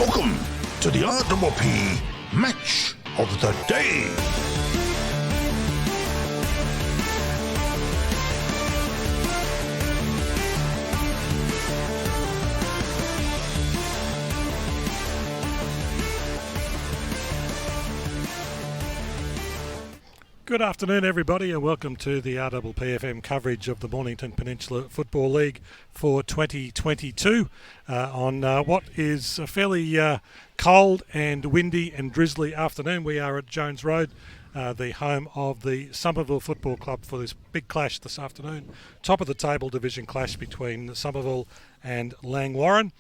Welcome to the RDP Match of the Day. Good afternoon, everybody, and welcome to the RPPFM coverage of the Mornington Peninsula Football League for 2022 on what is a fairly cold and windy and drizzly afternoon. We are at Jones Road, the home of the Somerville Football Club, for this big clash this afternoon. Top of the table division clash between Somerville and Langwarrin.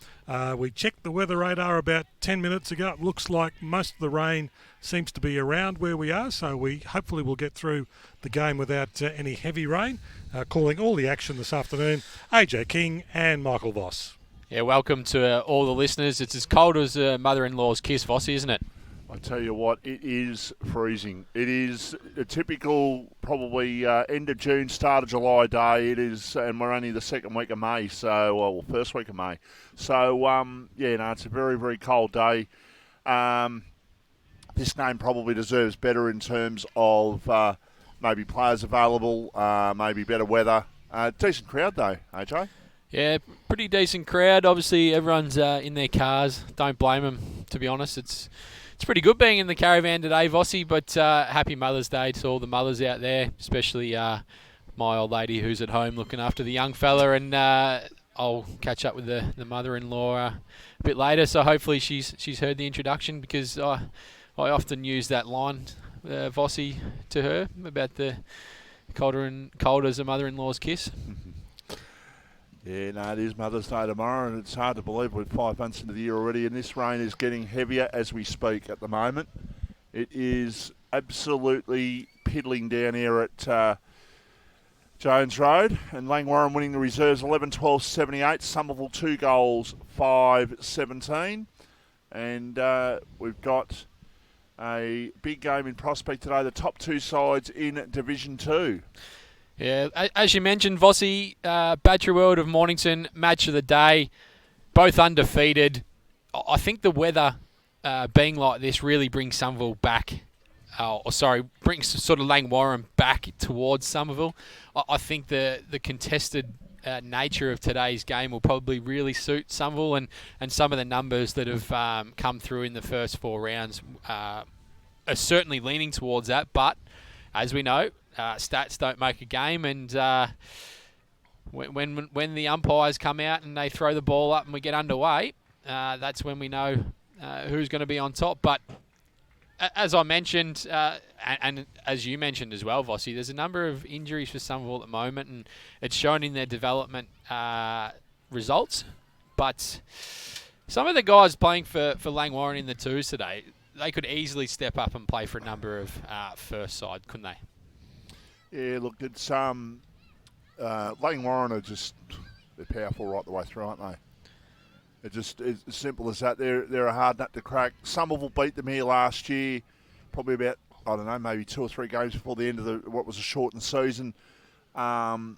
We checked the weather radar about 10 minutes ago. It looks like most of the rain seems to be around where we are, so we hopefully will get through the game without any heavy rain. Calling all the action this afternoon, AJ King and Michael Voss. Yeah, welcome to all the listeners. It's as cold as a mother-in-law's kiss, Vossie, isn't it? I tell you what, it is freezing. It is a typical, probably end of June, start of July day. It is, and we're only the second week of May, first week of May. So, it's a very, very cold day. This game probably deserves better in terms of maybe players available, maybe better weather. Decent crowd though, AJ? Yeah, pretty decent crowd. Obviously, everyone's in their cars. Don't blame them, to be honest. It's pretty good being in the caravan today, Vossie, but happy Mother's Day to all the mothers out there, especially my old lady who's at home looking after the young fella, and I'll catch up with the mother-in-law a bit later, so hopefully she's heard the introduction, because I often use that line, Vossie, to her about the cold as a mother-in-law's kiss. Yeah, no, it is Mother's Day tomorrow, and it's hard to believe we're 5 months into the year already, and this rain is getting heavier as we speak at the moment. It is absolutely piddling down here at Jones Road, and Langwarrin winning the reserves 11-12-78, Somerville 2 goals, 5-17, and we've got a big game in prospect today, the top two sides in Division 2. Yeah, as you mentioned, Vossie, Battery World of Mornington, match of the day, both undefeated. I think the weather being like this really brings Somerville back, brings sort of Langwarrin back towards Somerville. I think the contested nature of today's game will probably really suit Somerville, and some of the numbers that have come through in the first 4 rounds are certainly leaning towards that, but as we know, stats don't make a game, and when the umpires come out and they throw the ball up and we get underway, that's when we know who's going to be on top. But as I mentioned, and as you mentioned as well, Vossie, there's a number of injuries for Somerville at the moment, and it's shown in their development results. But some of the guys playing for Langwarrin in the twos today, they could easily step up and play for a number of first side, couldn't they? Yeah, look, it's Langwarrin are they're powerful right the way through, aren't they? It's just as simple as that. They're a hard nut to crack. Somerville beat them here last year, probably about, I don't know, maybe 2 or 3 games before the end of what was a shortened season. But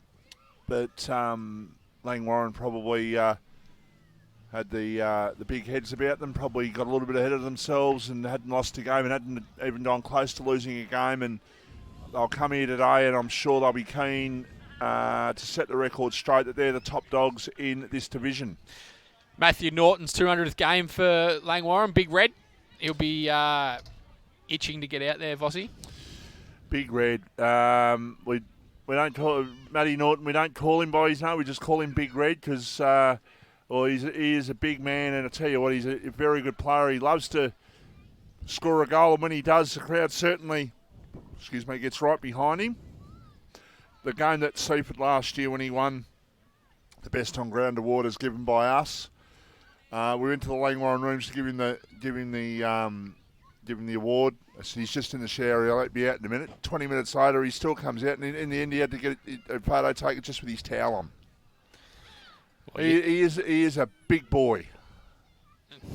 Langwarrin probably had the big heads about them, probably got a little bit ahead of themselves and hadn't lost a game and hadn't even gone close to losing a game, and they'll come here today, and I'm sure they'll be keen to set the record straight that they're the top dogs in this division. Matthew Norton's 200th game for Langwarrin. Big Red. He'll be itching to get out there, Vossie. Big Red. We don't call Matty Norton. We don't call him by his name. We just call him Big Red because he is a big man, and I tell you what, he's a very good player. He loves to score a goal, and when he does, the crowd certainly gets right behind him. The game that Seaford last year when he won the Best on Ground award is given by us. We went to the Langwarrin rooms to give him the award. So he's just in the shower. He'll be out in a minute. 20 minutes later, he still comes out, and in the end, he had to get a photo taken just with his towel on. Well, he is a big boy.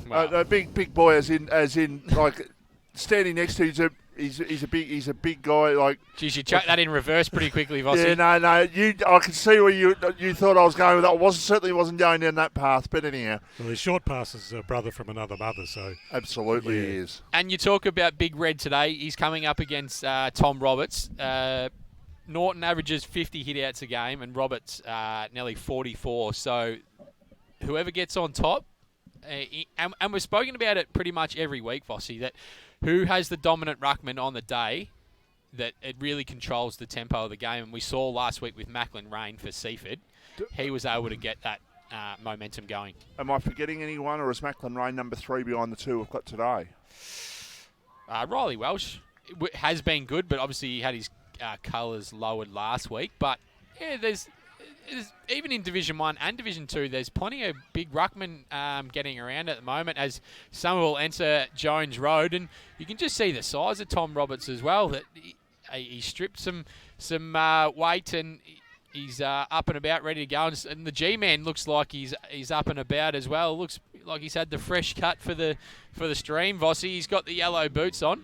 Wow. A big boy, as in like standing next to. He's a big guy. Like, geez, you chucked that in reverse pretty quickly, Vossi. yeah, no. I can see where you thought I was going with that. Certainly wasn't going down that path. But anyhow, Well, his short pass is a brother from another mother, so absolutely Yeah. he is. And you talk about Big Red today. He's coming up against Tom Roberts. Norton averages 50 hit-outs a game, and Roberts nearly 44. So whoever gets on top, and we've spoken about it pretty much every week, Vossi, that who has the dominant ruckman on the day, that it really controls the tempo of the game. And we saw last week with Langwarrin for Seaford, he was able to get that momentum going. Am I forgetting anyone, or is Langwarrin number 3 behind the 2 we've got today? Riley Welsh has been good, but obviously he had his colours lowered last week. But yeah, there's even in Division 1 and Division 2, there's plenty of big ruckmen getting around at the moment as Somerville enter Jones Road, and you can just see the size of Tom Roberts as well. That he stripped some weight, and he's up and about, ready to go. And the G-man looks like he's up and about as well. Looks like he's had the fresh cut for the stream. Vossi, he's got the yellow boots on.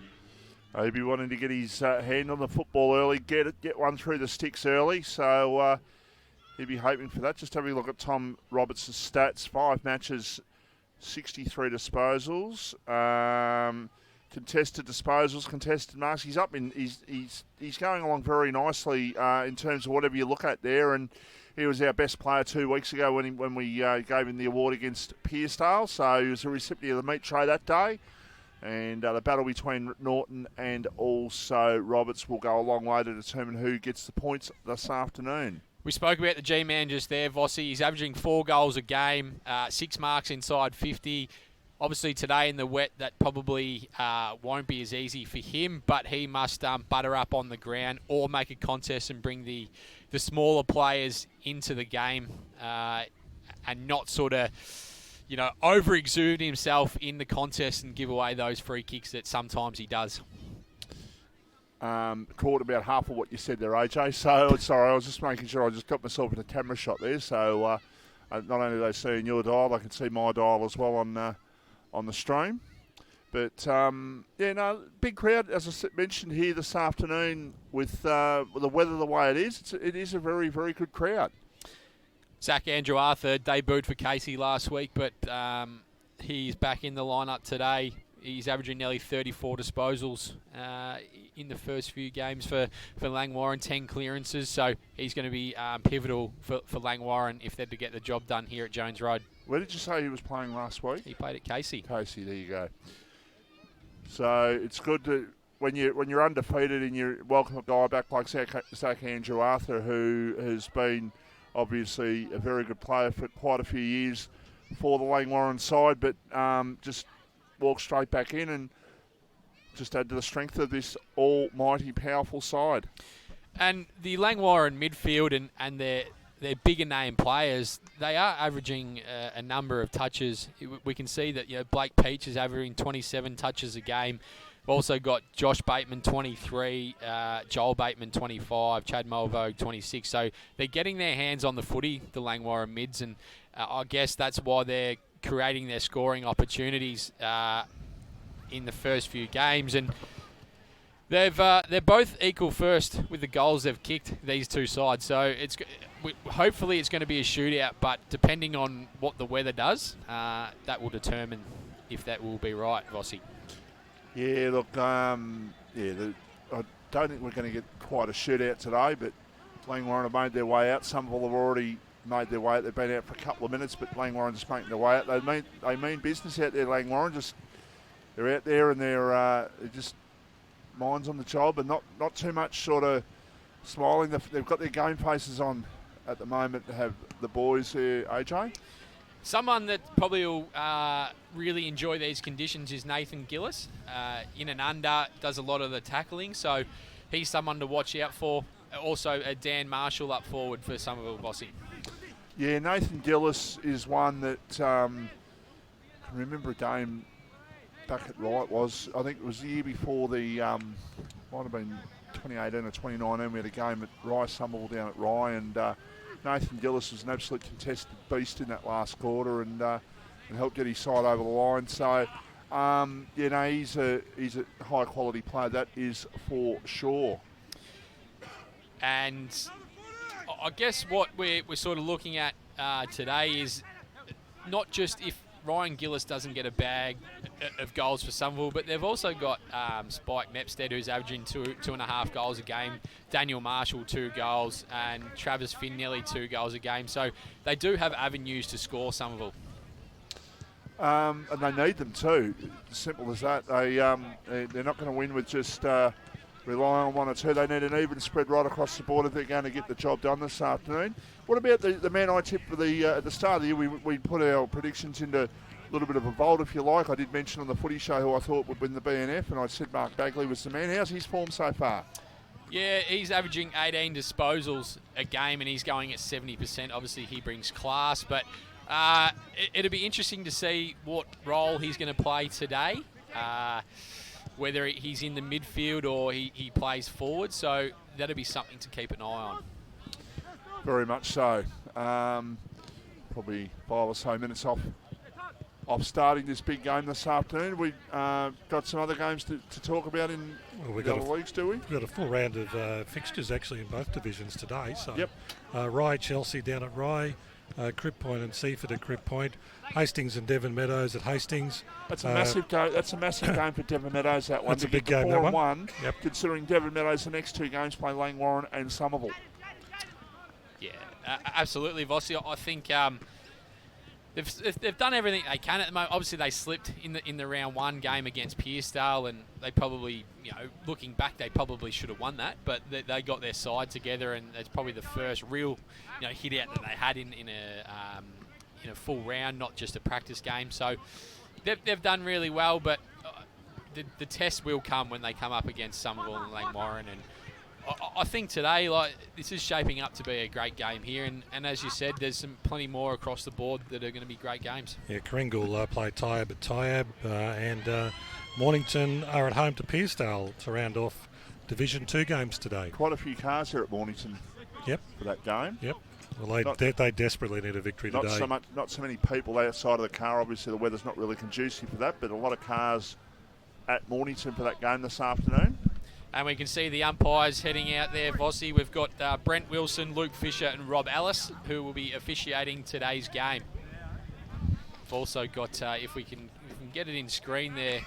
He'll be wanting to get his hand on the football early, get one through the sticks early. So he'll be hoping for that. Just having a look at Tom Roberts' stats: 5 matches, 63 disposals, contested disposals, contested marks. He's up in. He's going along very nicely in terms of whatever you look at there. And he was our best player 2 weeks ago when we gave him the award against Pearsdale. So he was a recipient of the meat tray that day. And the battle between Norton and also Roberts will go a long way to determine who gets the points this afternoon. We spoke about the G-man just there, Vossi. He's averaging 4 goals a game, 6 marks inside 50. Obviously today in the wet, that probably won't be as easy for him, but he must butter up on the ground or make a contest and bring the smaller players into the game and not sort of, over-exude himself in the contest and give away those free kicks that sometimes he does. Caught about half of what you said there, AJ. So, sorry, I was just making sure I just got myself in a camera shot there. So, not only are they seeing your dial, I can see my dial as well on the stream. But, big crowd, as I mentioned here this afternoon, with the weather the way it is a very, very good crowd. Zach Andrew Arthur debuted for Casey last week, but he's back in the lineup today. He's averaging nearly 34 disposals in the first few games for Langwarrin, 10 clearances. So he's going to be pivotal for Langwarrin if they're to get the job done here at Jones Road. Where did you say he was playing last week? He played at Casey. Casey, there you go. So it's good to when you're undefeated and you welcome a guy back like Zach Andrew Arthur, who has been obviously a very good player for quite a few years for the Langwarrin side, but just walk straight back in and just add to the strength of this almighty powerful side. And the Langwarrin midfield and their bigger name players, they are averaging a number of touches. We can see that Blake Peach is averaging 27 touches a game. We've also got Josh Bateman, 23, Joel Bateman, 25, Chad Mulvogue, 26. So they're getting their hands on the footy, the Langwarrin mids, and I guess that's why they're creating their scoring opportunities in the first few games. And they're both equal first with the goals they've kicked, these two sides. So hopefully it's going to be a shootout, but depending on what the weather does, that will determine if that will be right, Vossi. Yeah, look, I don't think we're going to get quite a shootout today, but Langwarrin have made their way out. Somerville have already made their way out. They've been out for a couple of minutes, but Langwarrin just making their way out. They mean business out there, Langwarrin. They're out there and they're just minds on the job and not too much sort of smiling. They've got their game faces on at the moment to have the boys here, AJ. Someone that probably will really enjoy these conditions is Nathan Gillis. In and under, does a lot of the tackling, so he's someone to watch out for. Also, Dan Marshall up forward for Somerville, Vossi. Yeah, Nathan Gillis is one that I can remember a game back at Rye. I think it was the year before the might have been 2018 or 2019. We had a game at Rye, Somerville down at Rye, and Nathan Gillis was an absolute contested beast in that last quarter and helped get his side over the line. So He's a high quality player, that is for sure. And I guess what we're sort of looking at today is not just if Ryan Gillis doesn't get a bag of goals for Somerville, but they've also got Spike Mepstead, who's averaging 2.5 goals a game, Daniel Marshall 2 goals, and Travis Finn nearly 2 goals a game. So they do have avenues to score, Somerville. And they need them too. Simple as that. They're not going to win with just relying on one or two. They need an even spread right across the board if they're going to get the job done this afternoon. What about the man I tipped for at the start of the year? We put our predictions into a little bit of a vault, if you like. I did mention on the footy show who I thought would win the BNF, and I said Mark Bagley was the man. How's his form so far? Yeah, he's averaging 18 disposals a game, and he's going at 70%. Obviously, he brings class, but it'll be interesting to see what role he's going to play today, whether he's in the midfield or he plays forward. So that'll be something to keep an eye on. Very much so. Probably 5 or so minutes off starting this big game this afternoon. We've got some other games to talk about in the other leagues, do we? We've got a full round of fixtures actually in both divisions today. So, yep. Rye, Chelsea down at Rye, Crib Point and Seaford at Crib Point, Hastings and Devon Meadows at Hastings. That's a massive game. That's a massive game for Devon Meadows. That one. That's a big game. 4-1. Yep. Considering Devon Meadows, the next 2 games play Langwarrin and Somerville. Yeah, absolutely, Vossi. I think they've done everything they can at the moment. Obviously, they slipped in the round 1 game against Pearcedale, and they probably, looking back, they probably should have won that. But they got their side together, and it's probably the first real, hit out that they had in a full round, not just a practice game. So they've done really well, but the test will come when they come up against Somerville and Langwarrin. And I think today, this is shaping up to be a great game here, and as you said, there's plenty more across the board that are going to be great games. Yeah, Kringle play Tyab at Tyab, and Mornington are at home to Pearcedale to round off Division 2 games today. Quite a few cars here at Mornington. Yep. For that game. Yep. Well, they desperately need a victory today. Not so many people outside of the car. Obviously, the weather's not really conducive for that, but a lot of cars at Mornington for that game this afternoon. And we can see the umpires heading out there, Vossi. We've got Brent Wilson, Luke Fisher and Rob Ellis, who will be officiating today's game. We've also got, if we can get it in screen there,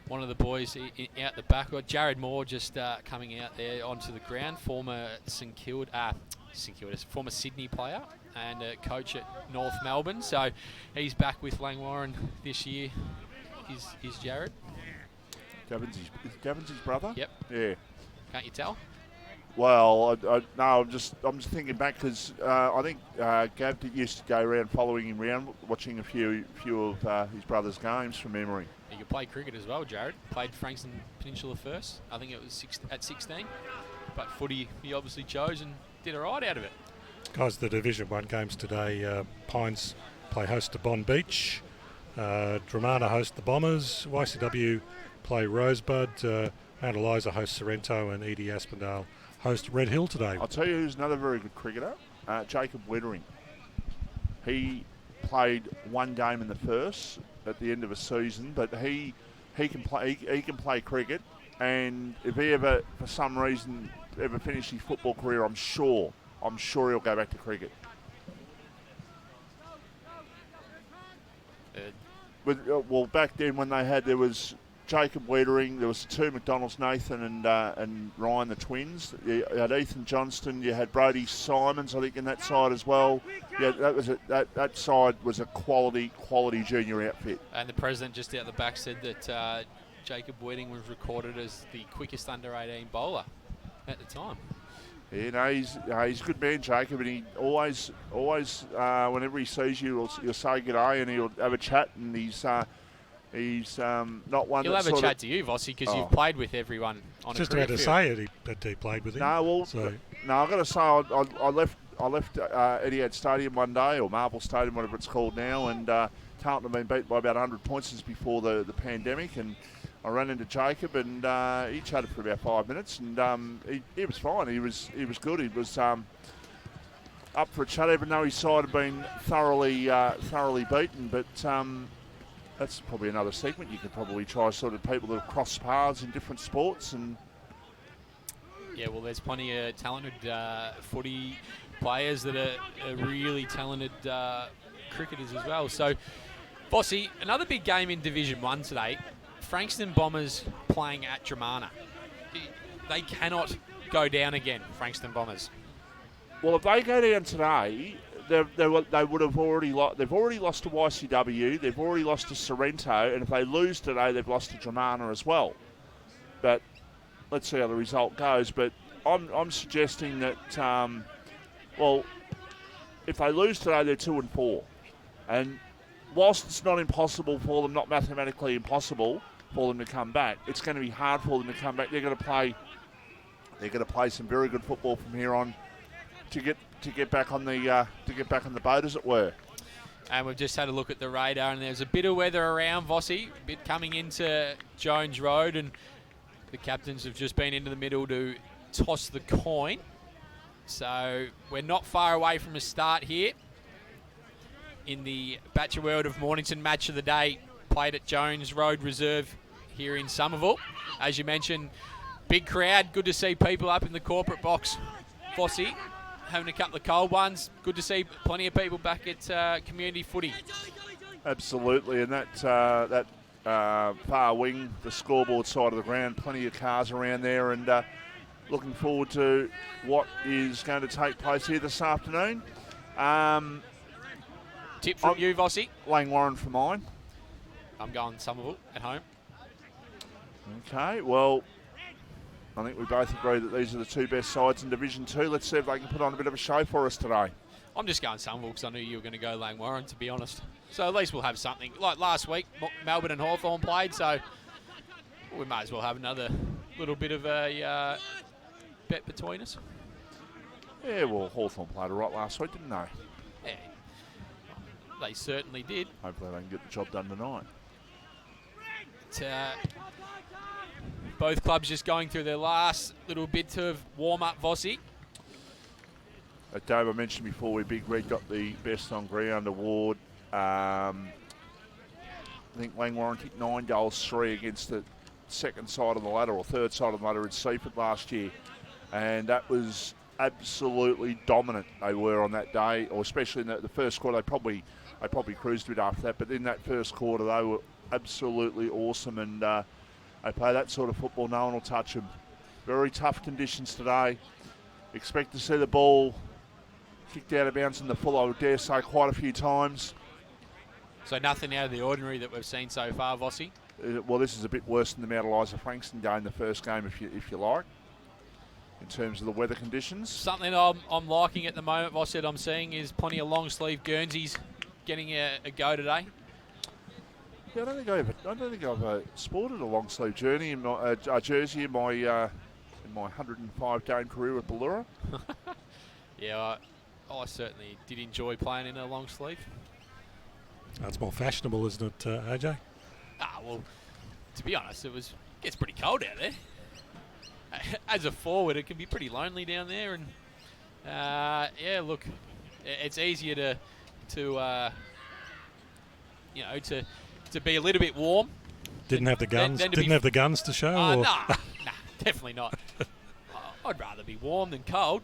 one of the boys out the back. We've got Jared Moore just coming out there onto the ground, former former Sydney player and coach at North Melbourne. So he's back with Langwarrin this year, is Jared. Gavin's his brother? Yep. Yeah. Can't you tell? Well, I'm just thinking back because I think Gav used to go around following him around, watching a few of his brother's games from memory. You could play cricket as well, Jared. Played Frankston Peninsula first. I think it was at 16. But footy he obviously chose and did a right out of it. Guys, the Division 1 games today, Pines play host to Bond Beach, Dramana host the Bombers, YCW play Rosebud, Mount Eliza host Sorrento, and Edie Aspendale host Red Hill today. I'll tell you who's another very good cricketer, Jacob Wettering. He played 1 game in the first at the end of a season, but he can play cricket, and if he ever, for some reason, ever finished his football career, I'm sure he'll go back to cricket. Well, back then when there was Jacob Wettering, there was 2 McDonald's, Nathan and Ryan, the twins. You had Ethan Johnston, you had Brody Simons, I think, in that side as well. Yeah, that side was a quality junior outfit. And the president just out the back said that Jacob Wettering was recorded as the quickest under-18 bowler at the time. Yeah, he's a good man, Jacob, and he always whenever he sees you, he'll say good day and he'll have a chat, and he's not one. He'll have a chat to you, Vossi, because you've played with everyone on just a career about to field. say that he played with him. No, I've got to say I left Etihad Stadium one day, or Marble Stadium, whatever it's called now, and Carlton have been beat by about 100 points since before the pandemic, and I ran into Jacob, and he chatted for about 5 minutes, and he was fine. He was good. He was up for a chat, even though his side had been thoroughly beaten. But that's probably another segment you could probably try, sort of people that have crossed paths in different sports. And yeah, well, there's plenty of talented footy players that are really talented cricketers as well. So, Bossy, another big game in Division 1 today. Frankston Bombers playing at Dramana. They cannot go down again, Frankston Bombers. well, if they go down today, they would have already they've already lost to YCW, they've already lost to Sorrento, and if they lose today, they've lost to Dramana as well. But let's see how the result goes. But I'm suggesting that well, if they lose today, they're 2-4, and whilst it's not impossible for them, not mathematically impossible for them to come back, it's going to be hard for them to come back. They're going to play some very good football from here on to get back on the boat, as it were. And we've just had a look at the radar, and there's a bit of weather around Vossi, a bit coming into Jones Road, and the captains have just been into the middle to toss the coin. So we're not far away from a start here in the Bachelor World of Mornington match of the day, played at Jones Road Reserve here in Somerville. As you mentioned, big crowd. Good to see people up in the corporate box. Vossi having a couple of cold ones. Good to see plenty of people back at community footy. Absolutely, and that far wing, the scoreboard side of the ground, plenty of cars around there, and looking forward to what is going to take place here this afternoon. Tip from you, Vossi? Langwarrin for mine. I'm going Somerville at home. Okay, well, I think we both agree that these are the two best sides in Division 2. Let's see if they can put on a bit of a show for us today. I'm just going Somerville because I knew you were going to go Langwarrin, to be honest. So at least we'll have something. Like last week, Melbourne and Hawthorn played, so we might as well have another little bit of a bet between us. Yeah, well, Hawthorn played all right last week, didn't they? Yeah, they certainly did. Hopefully they can get the job done tonight. Both clubs just going through their last little bit of warm-up, Vossi. Dave, I mentioned before, Big Red got the Best on Ground award. I think Langwarrin kicked 9 goals, 3 against the second side of the ladder, or third side of the ladder at Seaford last year. And that was absolutely dominant, they were on that day, or especially in the first quarter. They probably cruised a bit after that, but in that first quarter they were absolutely awesome, and they play that sort of football, no one will touch them. Very tough conditions today. Expect to see the ball kicked out of bounds in the full, I would dare say, quite a few times. So nothing out of the ordinary that we've seen so far, Vossi? Well, this is a bit worse than the Mount Eliza Frankston game, the first game, if you like, in terms of the weather conditions. Something I'm liking at the moment, Vossi, that I'm seeing is plenty of long sleeve Guernseys getting a go today. Yeah, I don't think I've sported a long sleeve jersey in my jersey in my 105 game career at Ballura. Yeah, I certainly did enjoy playing in a long sleeve. That's more fashionable, isn't it, AJ? Well, to be honest, it gets pretty cold out there. As a forward, it can be pretty lonely down there, and yeah, look, it's easier to be a little bit warm. Didn't have the guns. Didn't have the guns to show. Nah, definitely not. I'd rather be warm than cold.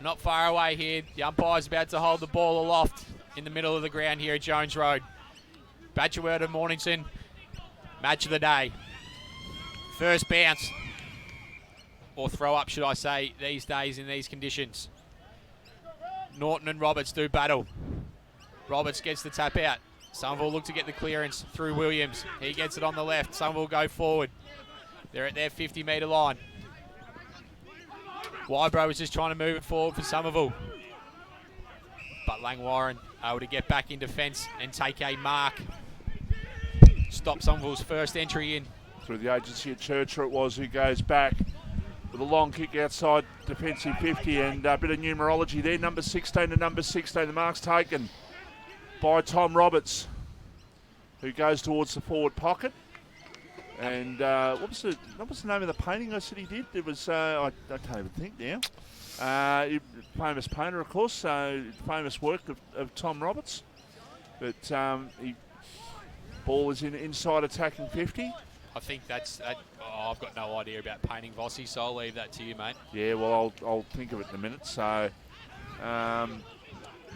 Not far away here. The umpire's about to hold the ball aloft in the middle of the ground here at Jones Road. Bachelor World of Mornington, match of the day. First bounce, or throw up, should I say, these days in these conditions. Norton and Roberts do battle. Roberts gets the tap out. Somerville look to get the clearance through Williams. He gets it on the left. Somerville go forward. They're at their 50-metre line. Wybro was just trying to move it forward for Somerville. But Langwarrin able to get back in defence and take a mark. Stop Somerville's first entry in. Through the agency of Churcher it was, who goes back with a long kick outside defensive 50, and a bit of numerology there. Number 16 to number 16. The mark's taken by Tom Roberts, who goes towards the forward pocket. And what was the name of the painting I said he did? It was, I can't even think now. Famous painter, of course, famous work of Tom Roberts. But ball is inside attacking 50. I think that's... I've got no idea about painting Vossi, so I'll leave that to you, mate. Yeah, well, I'll think of it in a minute. So,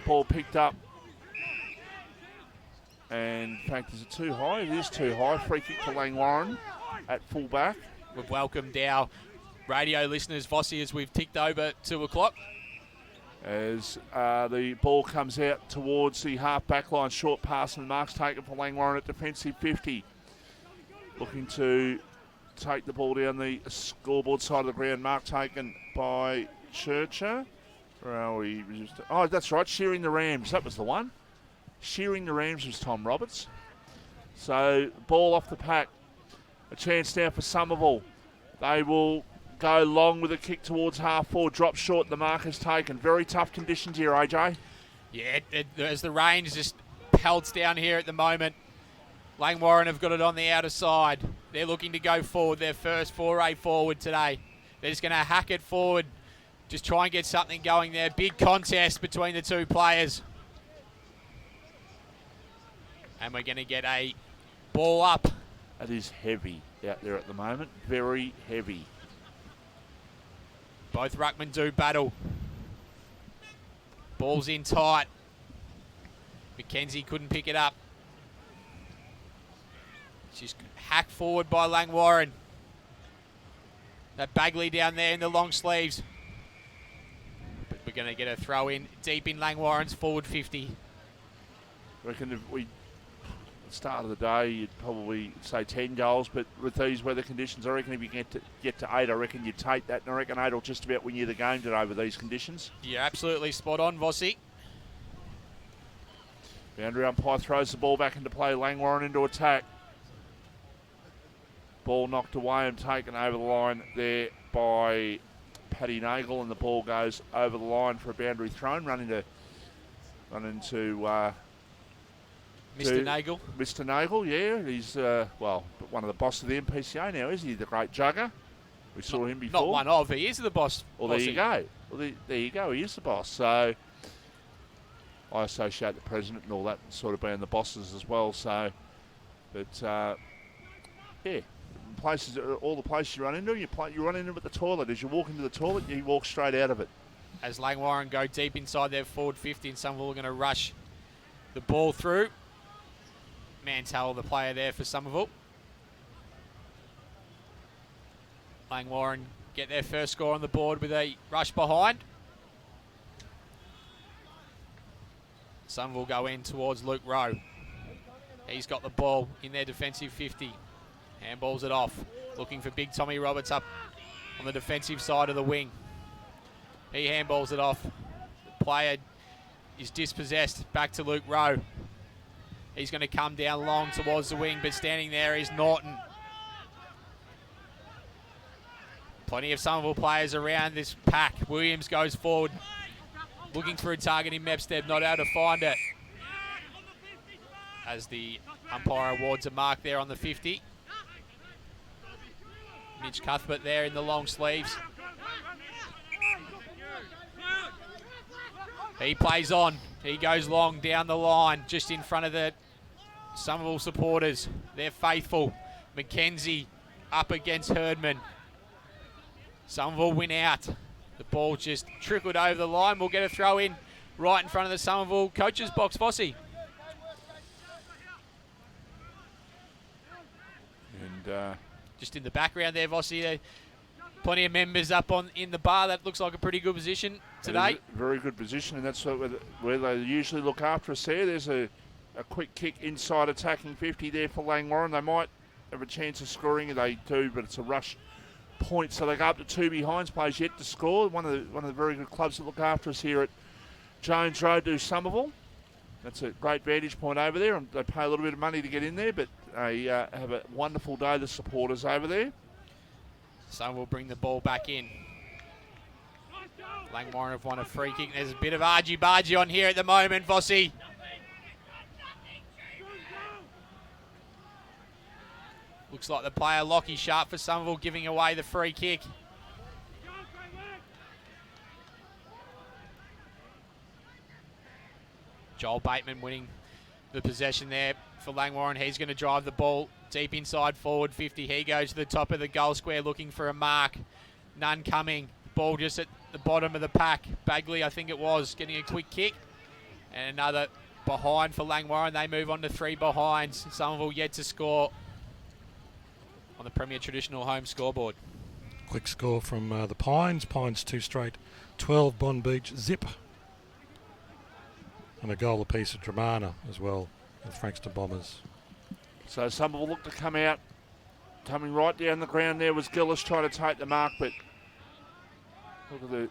ball picked up. And, in fact, is it too high? It is too high. Free kick to Langwarrin at full back. We've welcomed our radio listeners, Vossi, as we've ticked over 2 o'clock. As the ball comes out towards the half-back line. Short pass and marks taken for Langwarrin at defensive 50. Looking to take the ball down the scoreboard side of the ground. Mark taken by Churcher. Where are we? Oh, that's right. Shearing the Rams. That was the one. Shearing the Rams was Tom Roberts. So, ball off the pack. A chance now for Somerville. They will go long with a kick towards half forward. Drop short. The mark is taken. Very tough conditions here, AJ. Yeah, as the rain is just pelts down here at the moment. Langwarrin have got it on the outer side. They're looking to go forward. Their first foray forward today. They're just going to hack it forward. Just try and get something going there. Big contest between the two players. And we're going to get a ball up. It is heavy out there at the moment. Very heavy. Both ruckmen do battle. Ball's in tight. McKenzie couldn't pick it up. She's hacked forward by Langwarrin. That Bagley down there in the long sleeves. But we're going to get a throw in deep in Langwarrin's forward 50. I reckon if we, at the start of the day, you'd probably say 10 goals, but with these weather conditions, I reckon if you get to 8, I reckon you'd take that, and I reckon 8 will just about win you the game today with these conditions. You're absolutely spot on, Vossi. Boundary umpire throws the ball back into play. Langwarrin into attack. Ball knocked away and taken over the line there by Paddy Nagel, and the ball goes over the line for a boundary thrown. Run into Mr. Nagel. Mr. Nagel, yeah. He's, one of the boss of the MPCA now, isn't he? The great jugger. We saw him before. Not one of. He is the boss. Well, there you go. Well, there you go. He is the boss. So I associate the president and all that sort of being the bosses as well. So, but, yeah. All the places you run into, you run into at the toilet. As you walk into the toilet, you walk straight out of it. As Langwarrin go deep inside their forward 50, and Somerville are going to rush the ball through. Mantell, the player there for Somerville. Langwarrin get their first score on the board with a rush behind. Somerville go in towards Luke Rowe. He's got the ball in their defensive 50. Handballs it off. Looking for big Tommy Roberts up on the defensive side of the wing. He handballs it off. The player is dispossessed. Back to Luke Rowe. He's going to come down long towards the wing, but standing there is Norton. Plenty of Somerville players around this pack. Williams goes forward. Looking for a target in Mepstead. Not able to find it. As the umpire awards a mark there on the 50. Mitch Cuthbert there in the long sleeves. He plays on. He goes long down the line, just in front of the Somerville supporters. They're faithful. McKenzie up against Herdman. Somerville win out. The ball just trickled over the line. We'll get a throw in right in front of the Somerville coaches box, Vossi. And just in the background there, Vossi. Plenty of members up in the bar. That looks like a pretty good position today. Very good position, and that's where they usually look after us there. There's a quick kick inside attacking 50 there for Langwarrin. They might have a chance of scoring. They do, but it's a rush point. So they go up to 2 behinds. Players yet to score. One of the very good clubs that look after us here at Jones Road to Somerville. That's a great vantage point over there, and they pay a little bit of money to get in there, but they have a wonderful day, the supporters over there. So we'll bring the ball back in. Langwarrin have won a free kick. There's a bit of argy-bargy on here at the moment, Vossi. Looks like the player Lockie Sharp for Somerville giving away the free kick. Joel Bateman winning the possession there for Langwarrin. He's going to drive the ball deep inside forward 50. He goes to the top of the goal square looking for a mark. None coming. Ball just at the bottom of the pack. Bagley, I think it was, getting a quick kick. And another behind for Langwarrin. They move on to 3 behinds. Somerville yet to score on the Premier Traditional Home scoreboard. Quick score from the Pines. Pines 2 straight. 12 Bond Beach zip. And a goal apiece of Dramana as well, with Frankston Bombers. So Somerville look to come out. Coming right down the ground there was Gillis trying to take the mark, but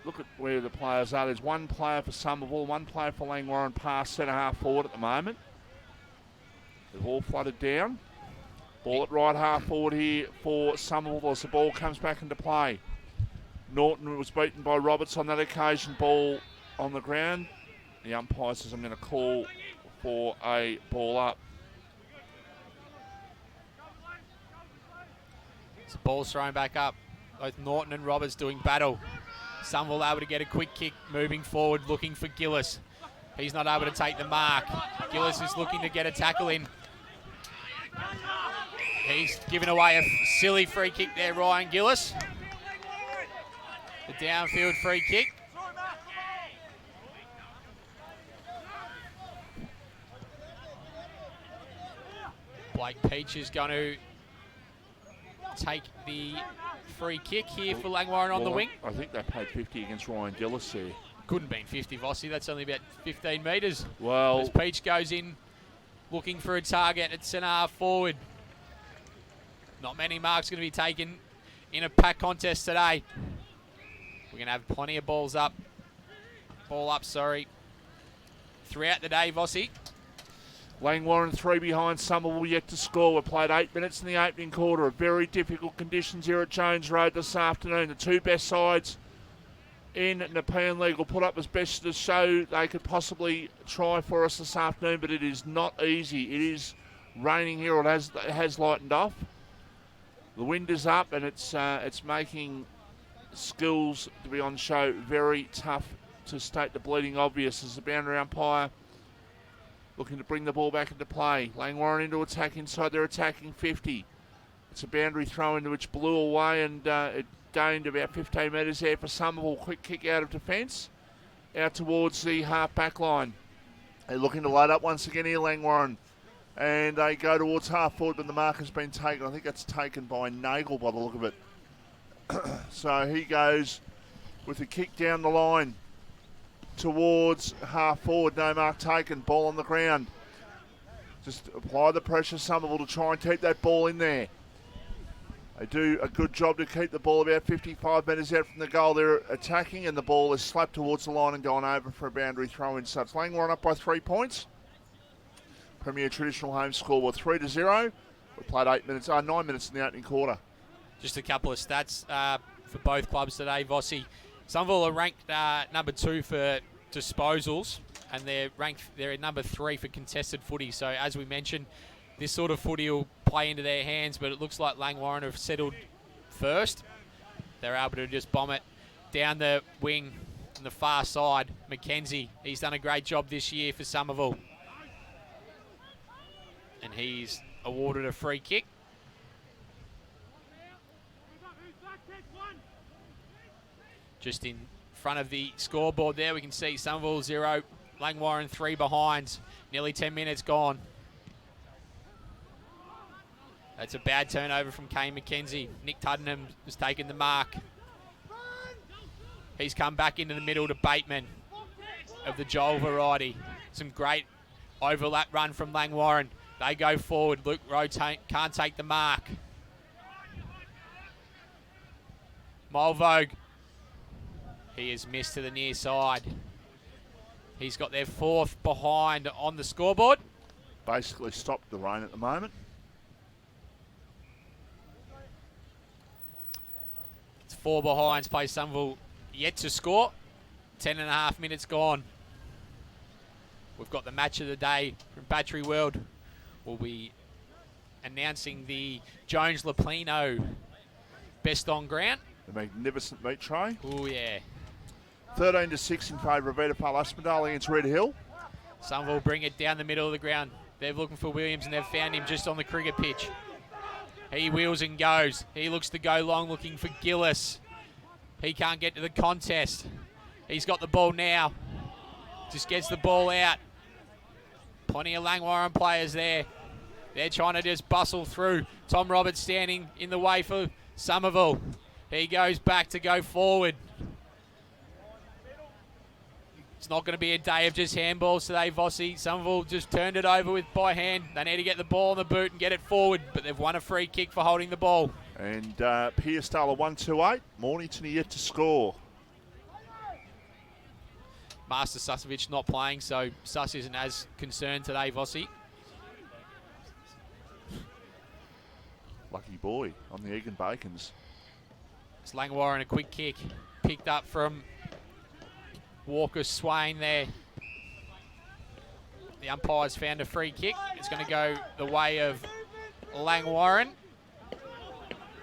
look at where the players are. There's one player for Somerville, one player for Langwarrin past centre half forward at the moment. They've all flooded down. Ball at right half forward here for Somerville as the ball comes back into play. Norton was beaten by Roberts on that occasion. Ball on the ground. The umpire says I'm going to call for a ball up. The ball's thrown back up. Both Norton and Roberts doing battle. Somerville able to get a quick kick moving forward looking for Gillis. He's not able to take the mark. Gillis is looking to get a tackle in. He's given away a silly free kick there, Ryan Gillis. The downfield free kick. Blake Peach is going to take the free kick here for Langwarrin on the wing. I think they paid 50 against Ryan Gillis there. Couldn't have been 50, Vossi. That's only about 15 metres. Well, as Peach goes in looking for a target at centre half forward. Not many marks going to be taken in a pack contest today. We're going to have plenty of balls up. Throughout the day, Vossi. Langwarrin 3 behind, Somerville yet to score. We played 8 minutes in the opening quarter of very difficult conditions here at Jones Road this afternoon. The 2 best sides in Nepean League will put up as best to show they could possibly try for us this afternoon, but it is not easy. It is raining here. It has lightened off. The wind is up and it's making skills to be on show very tough, to state the bleeding obvious, as the boundary umpire looking to bring the ball back into play. Langwarrin into attack inside their attacking 50. It's a boundary throw in which blew away and it gained about 15 metres there for Somerville. Quick kick out of defence, out towards the half-back line. They're looking to load up once again here, Langwarrin. And they go towards half forward, but the mark has been taken. I think that's taken by Nagel by the look of it. So he goes with a kick down the line towards half forward. No mark taken. Ball on the ground. Just apply the pressure, Somerville, to try and keep that ball in there. They do a good job to keep the ball about 55 metres out from the goal. They're attacking and the ball is slapped towards the line and gone over for a boundary throw in. So it's Langwarrin up by 3 points. Premier Traditional Home scoreboard 3-0. We played 9 minutes in the opening quarter. Just a couple of stats for both clubs today, Vossi. Somerville are ranked number 2 for disposals, and they're at number 3 for contested footy. So as we mentioned, this sort of footy will play into their hands, but it looks like Langwarrin have settled first. They're able to just bomb it down the wing on the far side. Mackenzie, he's done a great job this year for Somerville. And he's awarded a free kick. Just in front of the scoreboard there, we can see Somerville 0, Langwarrin 3 behind. Nearly 10 minutes gone. That's a bad turnover from Kane McKenzie. Nick Tuddenham has taken the mark. He's come back into the middle to Bateman of the Joel variety. Some great overlap run from Langwarrin. They go forward. Luke Rowe can't take the mark. Mulvogue. He is missed to the near side. He's got their 4th behind on the scoreboard. Basically stopped the rain at the moment. It's 4 behinds. Play Somerville yet to score. 10.5 minutes gone. We've got the match of the day from Battery World. We'll be announcing the Jones Lapino best on ground. The magnificent meat tray. Oh yeah. 13-6 in favour of Mpnfl Aspendale against Red Hill. Somerville bring it down the middle of the ground. They're looking for Williams and they've found him just on the cricket pitch. He wheels and goes. He looks to go long, looking for Gillis. He can't get to the contest. He's got the ball now. Just gets the ball out. Plenty of Langwarrin players there. They're trying to just bustle through. Tom Roberts standing in the way for Somerville. He goes back to go forward. It's not going to be a day of just handballs today, Vossi. Somerville just turned it over with by hand. They need to get the ball on the boot and get it forward, but they've won a free kick for holding the ball. And Piersdale 1-2-8. Mornington are yet to score. Master Susovic not playing, so Sus isn't as concerned today, Vossi. Lucky boy on the egg and bacons. It's Langwarrin, a quick kick. Picked up from Walker Swain there. The umpire's found a free kick. It's going to go the way of Langwarrin.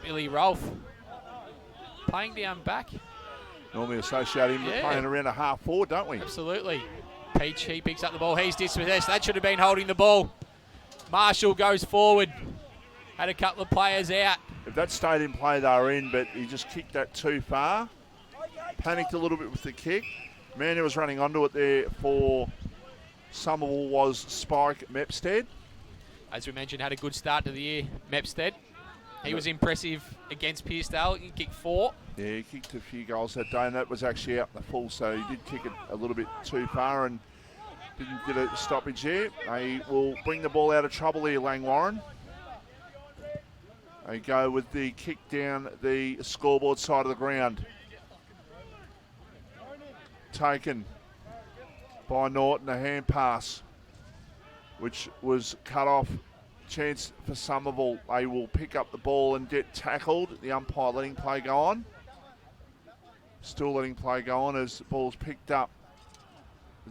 Billy Rolfe playing down back. Normally associate him with playing around a half forward, don't we? Absolutely. Peach, he picks up the ball. He's dispossessed. That should have been holding the ball. Marshall goes forward. Had a couple of players out. If that stayed in play, they were in, but he just kicked that too far. Panicked a little bit with the kick. Man who was running onto it there for Somerville was Spike Mepstead. As we mentioned, had a good start to the year, Mepstead. He was impressive against Piersdale. He kicked 4. Yeah, he kicked a few goals that day, and that was actually out in the full, so he did kick it a little bit too far and didn't get a stoppage there. They will bring the ball out of trouble here, Langwarrin. They go with the kick down the scoreboard side of the ground. Taken by Norton, a hand pass, which was cut off. Chance for Somerville. They will pick up the ball and get tackled. The umpire letting play go on. Still letting play go on as the ball's picked up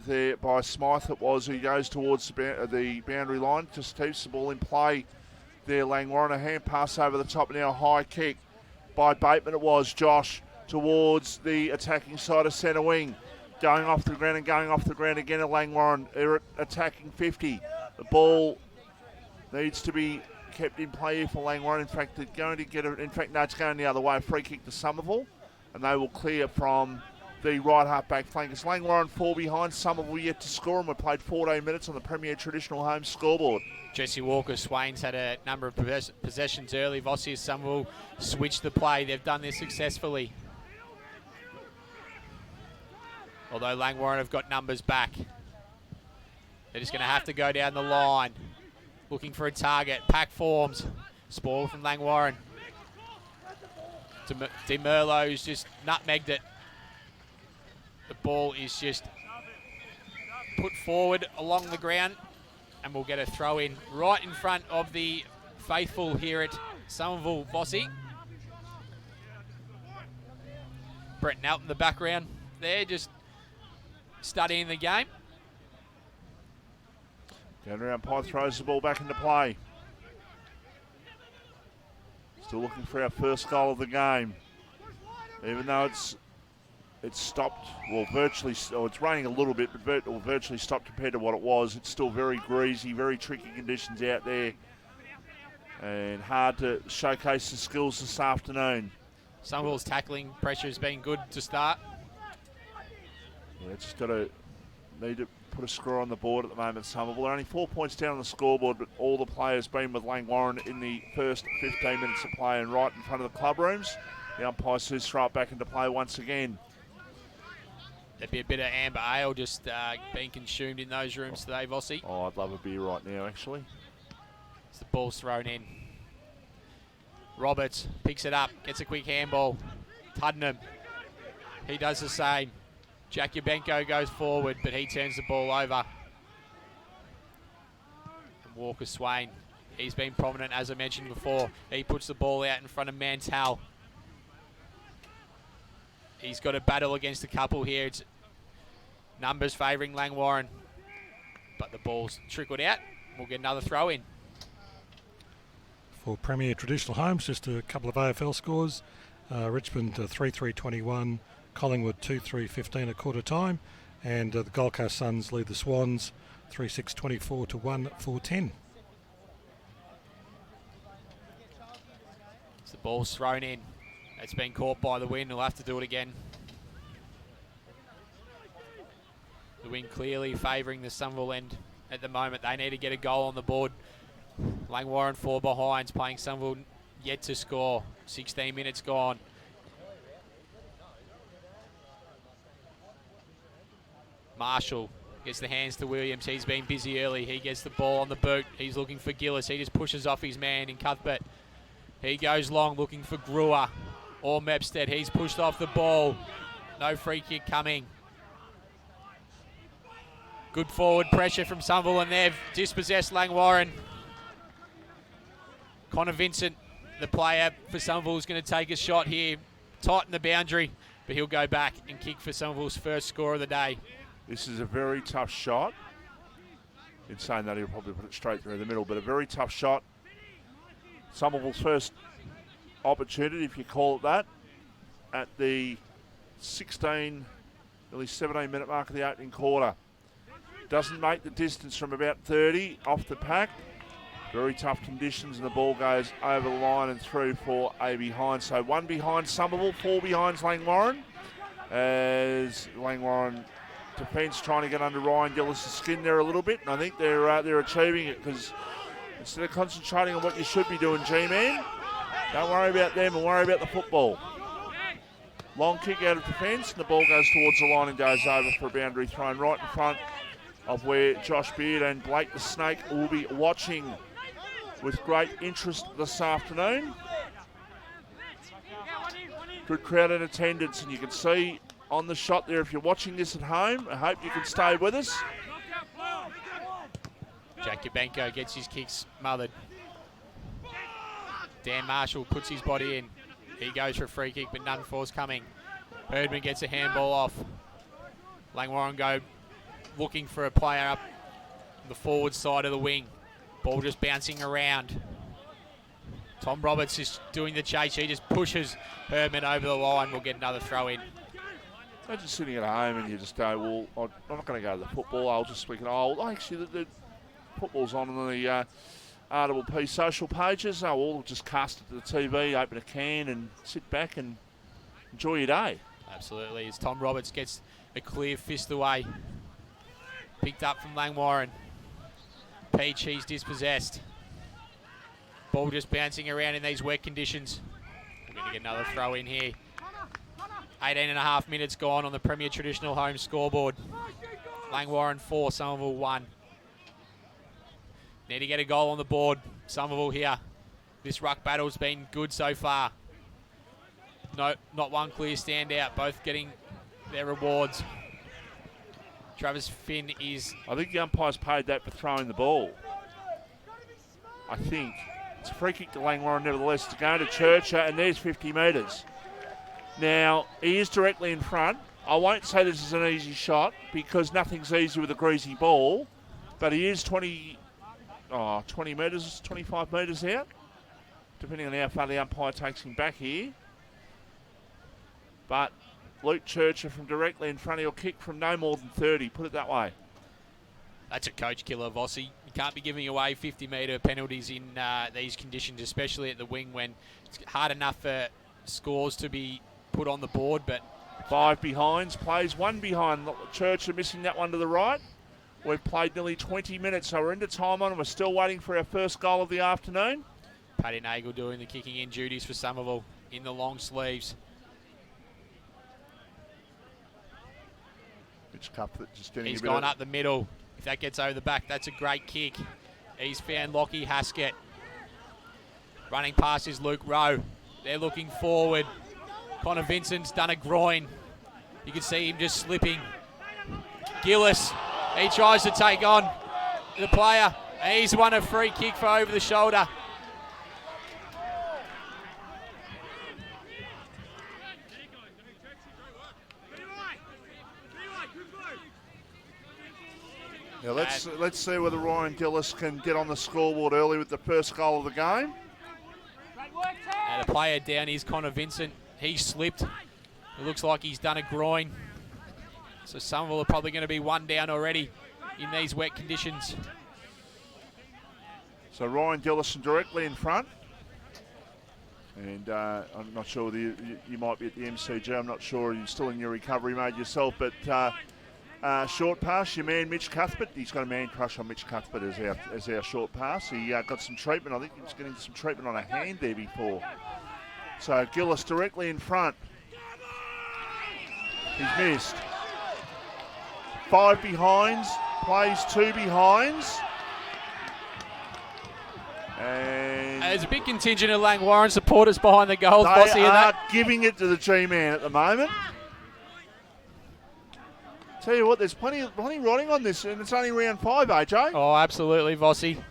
there by Smythe. It was, who goes towards the boundary line. Just keeps the ball in play there, Langwarrin. A hand pass over the top now. High kick by Bateman. It was Josh towards the attacking side of centre wing. Going off the ground and going off the ground again at Langwarrin. They're attacking 50. The ball needs to be kept in play here for Langwarrin. In fact, they're going to get it. In fact, no, it's going the other way. Free kick to Somerville. And they will clear from the right half-back flank. It's Langwarrin 4 behind. Somerville yet to score, and we've played 14 minutes on the Premier Traditional Home scoreboard. Jesse Walker Swain's had a number of possessions early. Vossi Somerville switched the play. They've done this successfully. Although Langwarrin have got numbers back. They're just going to have to go down the line. Looking for a target. Pack forms. Spoil from Langwarrin. De Merlot's just nutmegged it. The ball is just put forward along the ground, and we'll get a throw in right in front of the faithful here at Somerville, Vossi. Brett Knelt in the background there, just studying the game. Going around, Pye throws the ball back into play. Still looking for our first goal of the game. Even though it's stopped, well, virtually, it's raining a little bit, but virtually stopped compared to what it was. It's still very greasy, very tricky conditions out there, and hard to showcase the skills this afternoon. Somerville's tackling pressure has been good to start. Yeah, it's just need to put a score on the board at the moment, Somerville. They're only 4 points down on the scoreboard, but all the players been with Langwarrin in the first 15 minutes of play and right in front of the club rooms. The umpire says throw it back into play once again. There'd be a bit of amber ale just being consumed in those rooms today, Vossi. Oh, I'd love a beer right now, actually. As the ball's thrown in. Roberts picks it up, gets a quick handball. Tuddenham, he does the same. Jack Yabenko goes forward, but he turns the ball over. And Walker Swain, he's been prominent, as I mentioned before. He puts the ball out in front of Mantell. He's got a battle against a couple here. It's numbers favouring Langwarrin, but the ball's trickled out. We'll get another throw in. For Premier Traditional Homes, just a couple of AFL scores. Richmond 3-3-21, Collingwood 2-3-15 at quarter time, and the Gold Coast Suns lead the Swans 3-6-24 to 1-4-10. The ball's thrown in. It's been caught by the wind. He'll have to do it again. The wind clearly favouring the Somerville end at the moment. They need to get a goal on the board. Langwarrin 4 behinds, playing Somerville yet to score. 16 minutes gone. Marshall gets the hands to Williams. He's been busy early. He gets the ball on the boot. He's looking for Gillis. He just pushes off his man in Cuthbert. He goes long looking for Brewer or Mepstead. He's pushed off the ball. No free kick coming. Good forward pressure from Somerville, and they've dispossessed Langwarrin. Connor Vincent, the player for Somerville, is going to take a shot here. Tighten the boundary, but he'll go back and kick for Somerville's first score of the day. This is a very tough shot. In saying that, he'll probably put it straight through the middle, but a very tough shot. Somerville's first opportunity, if you call it that, at the 16, nearly 17-minute mark of the opening quarter. Doesn't make the distance from about 30 off the pack. Very tough conditions, and the ball goes over the line and through for a behind. So 1 behind Somerville, 4 behind Langwarrin. As Langwarrin defence trying to get under Ryan Gillis' skin there a little bit, and I think they're achieving it, because instead of concentrating on what you should be doing, G-Man, don't worry about them and worry about the football. Long kick out of defence, and the ball goes towards the line and goes over for a boundary thrown right in front of where Josh Beard and Blake the Snake will be watching with great interest this afternoon. Good crowd in attendance, and you can see on the shot there, if you're watching this at home, I hope you can stay with us. Jack Yabenko gets his kicks mothered. Dan Marshall puts his body in. He goes for a free kick, but none forthcoming. Herdman gets a handball off. Langwarrin go looking for a player up the forward side of the wing. Ball just bouncing around. Tom Roberts is doing the chase. He just pushes Herdman over the line. We'll get another throw in. Imagine sitting at home and you just go, well, I'm not going to go to the football. I'll just speak. Actually, the football's on the RDP social pages. Oh, we'll just cast it to the TV, open a can and sit back and enjoy your day. Absolutely. As Tom Roberts gets a clear fist away. Picked up from Langwarrin. Peach, he's dispossessed. Ball just bouncing around in these wet conditions. We're going to get another throw in here. 18.5 minutes gone on the Premier Traditional Home scoreboard. Langwarrin 4, Somerville 1. Need to get a goal on the board. Somerville here. This ruck battle's been good so far. No, not one clear standout. Both getting their rewards. Travis Finn is... I think the umpire's paid that for throwing the ball. I think. It's a free kick to Langwarrin nevertheless. It's going to Churcher, and there's 50 metres. Now, he is directly in front. I won't say this is an easy shot, because nothing's easy with a greasy ball, but he is 20 metres, 25 metres out, depending on how far the umpire takes him back here. But Luke Churcher from directly in front, he'll kick from no more than 30, put it that way. That's a coach killer, Vossi. You can't be giving away 50-metre penalties in these conditions, especially at the wing, when it's hard enough for scores to be put on the board. But 5 behinds, plays 1 behind. Churcher missing that one to the right. We've played nearly 20 minutes, so we're into time on, and we're still waiting for our first goal of the afternoon. Paddy Nagel doing the kicking in duties for Somerville in the long sleeves. Mitch Cuthbert just getting He's a bit gone up the middle. If that gets over the back, that's a great kick. He's found Lockie Haskett. Running past is Luke Rowe. They're looking forward. Connor Vincent's done a groin. You can see him just slipping. Gillis, he tries to take on the player. He's won a free kick for over the shoulder. Now let's see whether Ryan Gillis can get on the scoreboard early with the first goal of the game. And the player down is Connor Vincent. He slipped. It looks like he's done a groin. So Somerville are probably going to be 1 down already. in these wet conditions. So Ryan Gillison directly in front. And I'm not sure whether you might be at the MCG. I'm not sure. You're still in your recovery mode yourself. But short pass, your man Mitch Cuthbert. He's got a man crush on Mitch Cuthbert as our short pass. He got some treatment. I think he was getting some treatment on a hand there before. So Gillis directly in front. He's missed. 5 behinds, plays 2 behinds. And There's a big contingent of Langwarrin supporters behind the goals, they Bossy. are giving it to the G-man at the moment. Tell you what, there's plenty riding on this, and it's only round 5, AJ. Oh, absolutely, Vossi.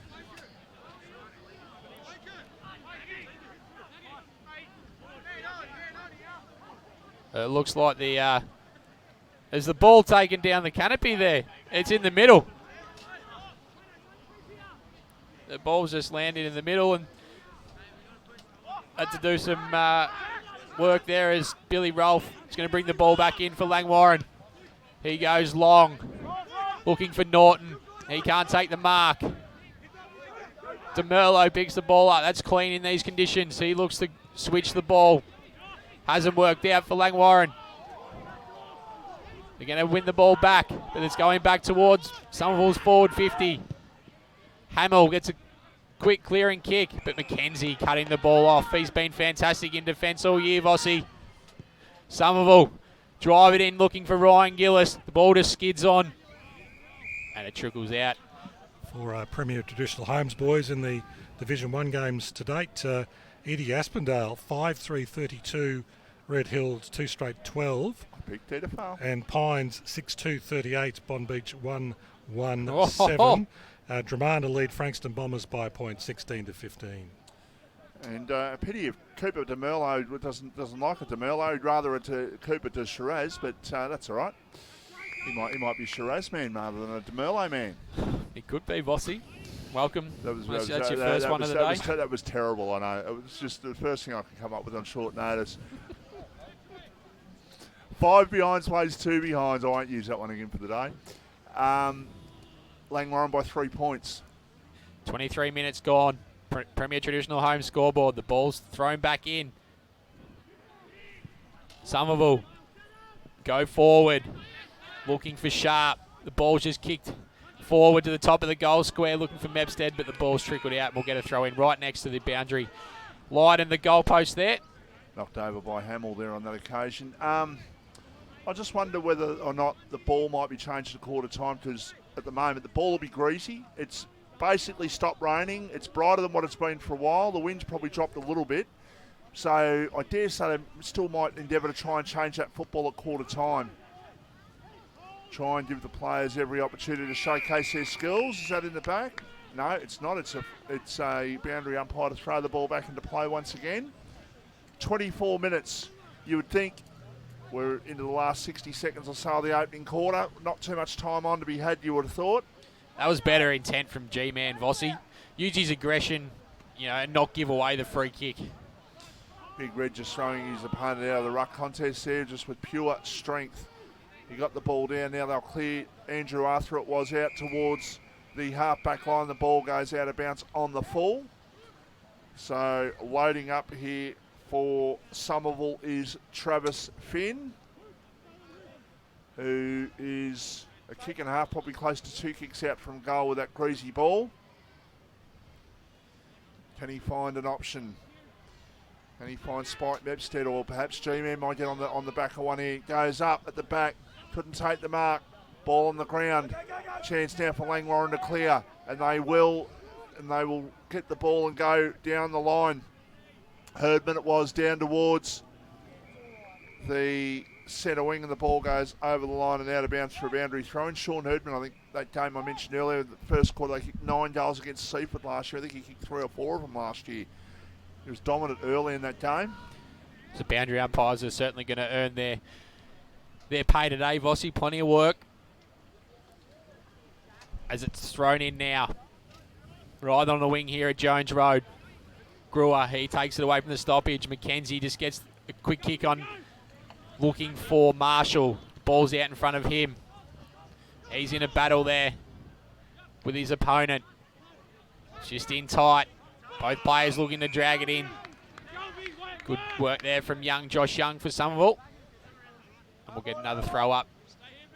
It looks like there's the ball taken down the canopy there. It's in the middle. The ball's just landed in the middle and had to do some work there as Billy Rolfe is going to bring the ball back in for Langwarrin. He goes long, looking for Norton. He can't take the mark. DeMerlo picks the ball up. That's clean in these conditions. He looks to switch the ball. Hasn't worked out for Langwarrin. They're going to win the ball back, but it's going back towards Somerville's forward 50. Hamill gets a quick clearing kick, but Mackenzie cutting the ball off. He's been fantastic in defence all year, Vossi. Somerville drive it in, looking for Ryan Gillis. The ball just skids on, and it trickles out. For Premier Traditional Homes boys in the Division 1 games to date, Edie Aspendale 5-3-32, Red Hills 2 straight 12. Big DIV2. And Pines 6-2-38, Bond Beach 1-1-7. Dramanda lead Frankston Bombers by a point, 16-15. And a pity if Cooper DeMerlo doesn't like it. DeMerlo would rather it to Cooper to Shiraz, but that's all right. He might be a Shiraz man rather than a DeMerlo man. It could be, Vossi. Welcome. That's your first that one was, of the day. That was terrible, I know. It was just the first thing I could come up with on short notice. 5 behinds plays 2 behinds. I won't use that one again for the day. Langwarrin by 3 points. 23 minutes gone. Premier Traditional Home scoreboard. The ball's thrown back in. Somerville go forward. Looking for Sharp. The ball's just kicked forward to the top of the goal square, looking for Mebstead, but the ball's trickled out and we'll get a throw in right next to the boundary line and the goalpost there. Knocked over by Hamill there on that occasion. I just wonder whether or not the ball might be changed to quarter time, because at the moment the ball will be greasy. It's basically stopped raining. It's brighter than what it's been for a while. The wind's probably dropped a little bit. So I dare say they still might endeavour to try and change that football at quarter time. Try and give the players every opportunity to showcase their skills. Is that in the back? No, it's not. It's a boundary umpire to throw the ball back into play once again. 24 minutes. You would think we're into the last 60 seconds or so of the opening quarter. Not too much time on to be had, you would have thought. That was better intent from G-Man Vossi. Use his aggression, and not give away the free kick. Big Red just throwing his opponent out of the ruck contest there, just with pure strength. He got the ball down. Now they'll clear. Andrew Arthur it was out towards the half-back line. The ball goes out of bounds on the full. So loading up here for Somerville is Travis Finn, who is a kick and a half, probably close to 2 kicks out from goal with that greasy ball. Can he find an option? Can he find Spike Mebstead, or perhaps G-Man might get on the back of one here? Goes up at the back, couldn't take the mark. Ball on the ground. Chance now for Langwarrin to clear, and they will get the ball and go down the line. Herdman it was, down towards the centre wing, and the ball goes over the line and out of bounds for a boundary throw. And Sean Herdman, I think that game I mentioned earlier, the first quarter they kicked 9 goals against Seaford last year. I think he kicked 3 or 4 of them last year. He was dominant early in that game. So boundary umpires are certainly going to earn their pay today, Vossi. Plenty of work. As it's thrown in now. Right on the wing here at Jones Road. Brewer, he takes it away from the stoppage. Mackenzie just gets a quick kick on, looking for Marshall. Ball's out in front of him. He's in a battle there with his opponent. Just in tight. Both players looking to drag it in. Good work there from Josh Young for Somerville. And we'll get another throw up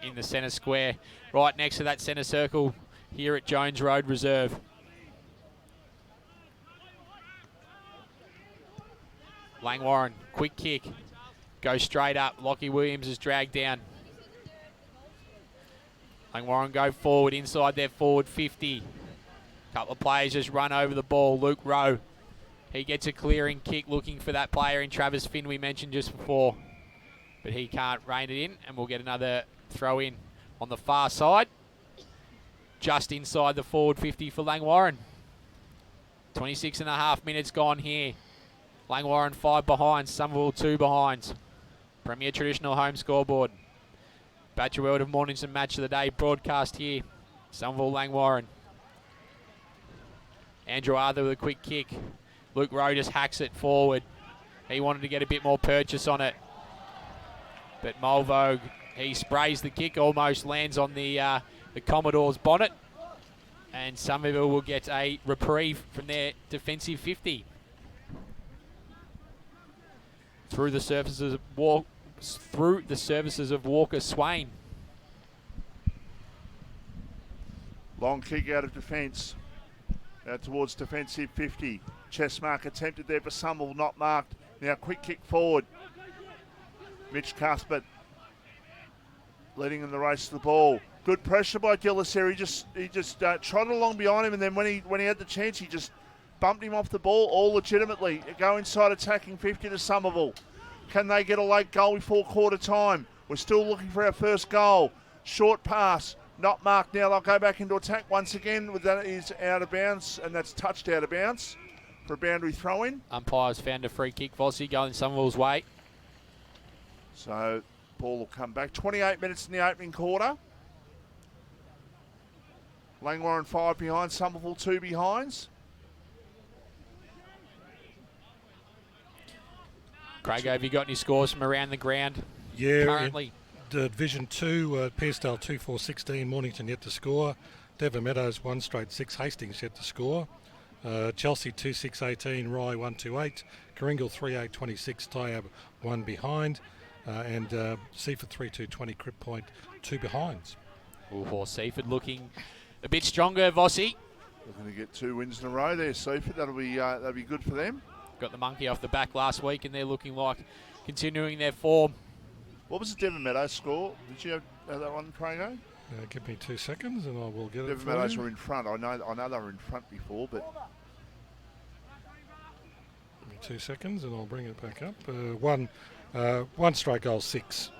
in the centre square, right next to that centre circle here at Jones Road Reserve. Langwarrin, quick kick. Goes straight up. Lockie Williams is dragged down. Langwarrin go forward inside their forward 50. Couple of players just run over the ball. Luke Rowe, he gets a clearing kick looking for that player in Travis Finn we mentioned just before. But he can't rein it in, and we'll get another throw in on the far side. Just inside the forward 50 for Langwarrin. 26.5 minutes gone here. Langwarrin 5 behind, Somerville 2 behind. Premier Traditional Home Scoreboard. Badger World of Mornington Match of the Day broadcast here. Somerville Langwarrin. Andrew Arthur with a quick kick. Luke Rowe just hacks it forward. He wanted to get a bit more purchase on it. But Mulvogue, he sprays the kick, almost lands on the Commodore's bonnet. And Somerville will get a reprieve from their defensive 50. Through the services of Walker Swain. Long kick out of defence. Out towards defensive 50. Chest mark attempted there for Somerville, not marked. Now quick kick forward. Mitch Cuthbert leading in the race to the ball. Good pressure by Gillis here. He just trotted along behind him, and then when he had the chance, he just bumped him off the ball, all legitimately. Go inside attacking 50 to Somerville. Can they get a late goal before quarter time? We're still looking for our first goal. Short pass, not marked now. They'll go back into attack once again. With that is out of bounds, and that's touched out of bounds for a boundary throw-in. Umpires found a free kick. Vossi going Somerville's way. So ball will come back. 28 minutes in the opening quarter. Langwarrin 5 behind, Somerville 2 behinds. Craig, have you got any scores from around the ground? Yeah, currently. Division 2, Pearsdale 2-4-16, Mornington yet to score. Devon Meadows 1 straight 6, Hastings yet to score. Chelsea 2-6-18, Rye 1-2-8, Karingal 3-8-26, Tyab 1 behind, and Seaford 3-2-20, Crib Point 2 behinds. Oh, Seaford looking a bit stronger, Vossi. They're going to get 2 wins in a row there, Seaford. That'll be good for them. Got the monkey off the back last week, and they're looking like continuing their form. What was the Devon Meadows score? Did you have that one, Crago? Give me 2 seconds and I will get it Devon for Meadows you. were in front. I know they were in front before, but... Give me 2 seconds and I'll bring it back up. One straight goal, 6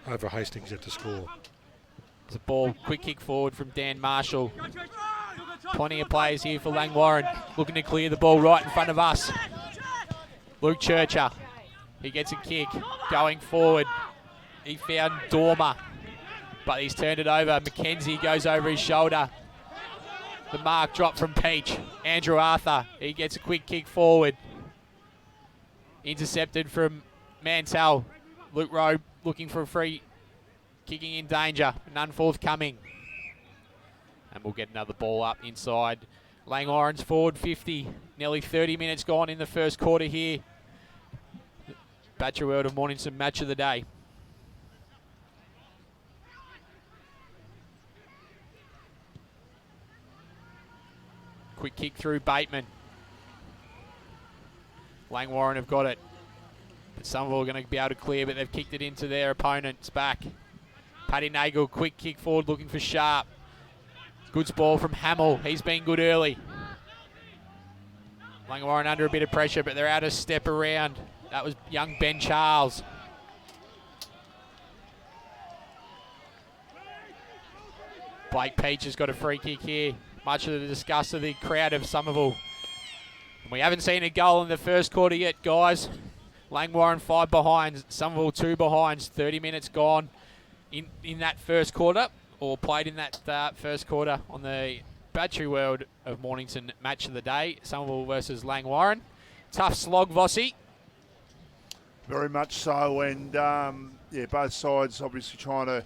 over Hastings yet to score. There's a ball, quick kick forward from Dan Marshall. Plenty of players here for Langwarrin, looking to clear the ball right in front of us. Luke Churcher, he gets a kick, going forward. He found Dormer, but he's turned it over. McKenzie goes over his shoulder. The mark dropped from Peach. Andrew Arthur, he gets a quick kick forward. Intercepted from Mantell. Luke Rowe looking for a free, kicking in danger, none forthcoming. And we'll get another ball up inside Langwarrin's forward 50. Nearly 30 minutes gone in the first quarter here. Badger World of Mornington Match of the Day. Quick kick through Bateman. Langwarrin have got it. But Somerville are going to be able to clear, but they've kicked it into their opponent's back. Paddy Nagel, quick kick forward looking for Sharp. Good ball from Hamill. He's been good early. Langwarrin under a bit of pressure, but they're out of step around. That was young Ben Charles. Blake Peach has got a free kick here. Much of the disgust of the crowd of Somerville. And we haven't seen a goal in the first quarter yet, guys. Langwarrin 5 behind, Somerville 2 behind. 30 minutes gone in that first quarter, or played in that first quarter on the Battery World of Mornington Match of the Day. Somerville versus Langwarrin. Tough slog, Vossi. Very much so, and both sides obviously trying to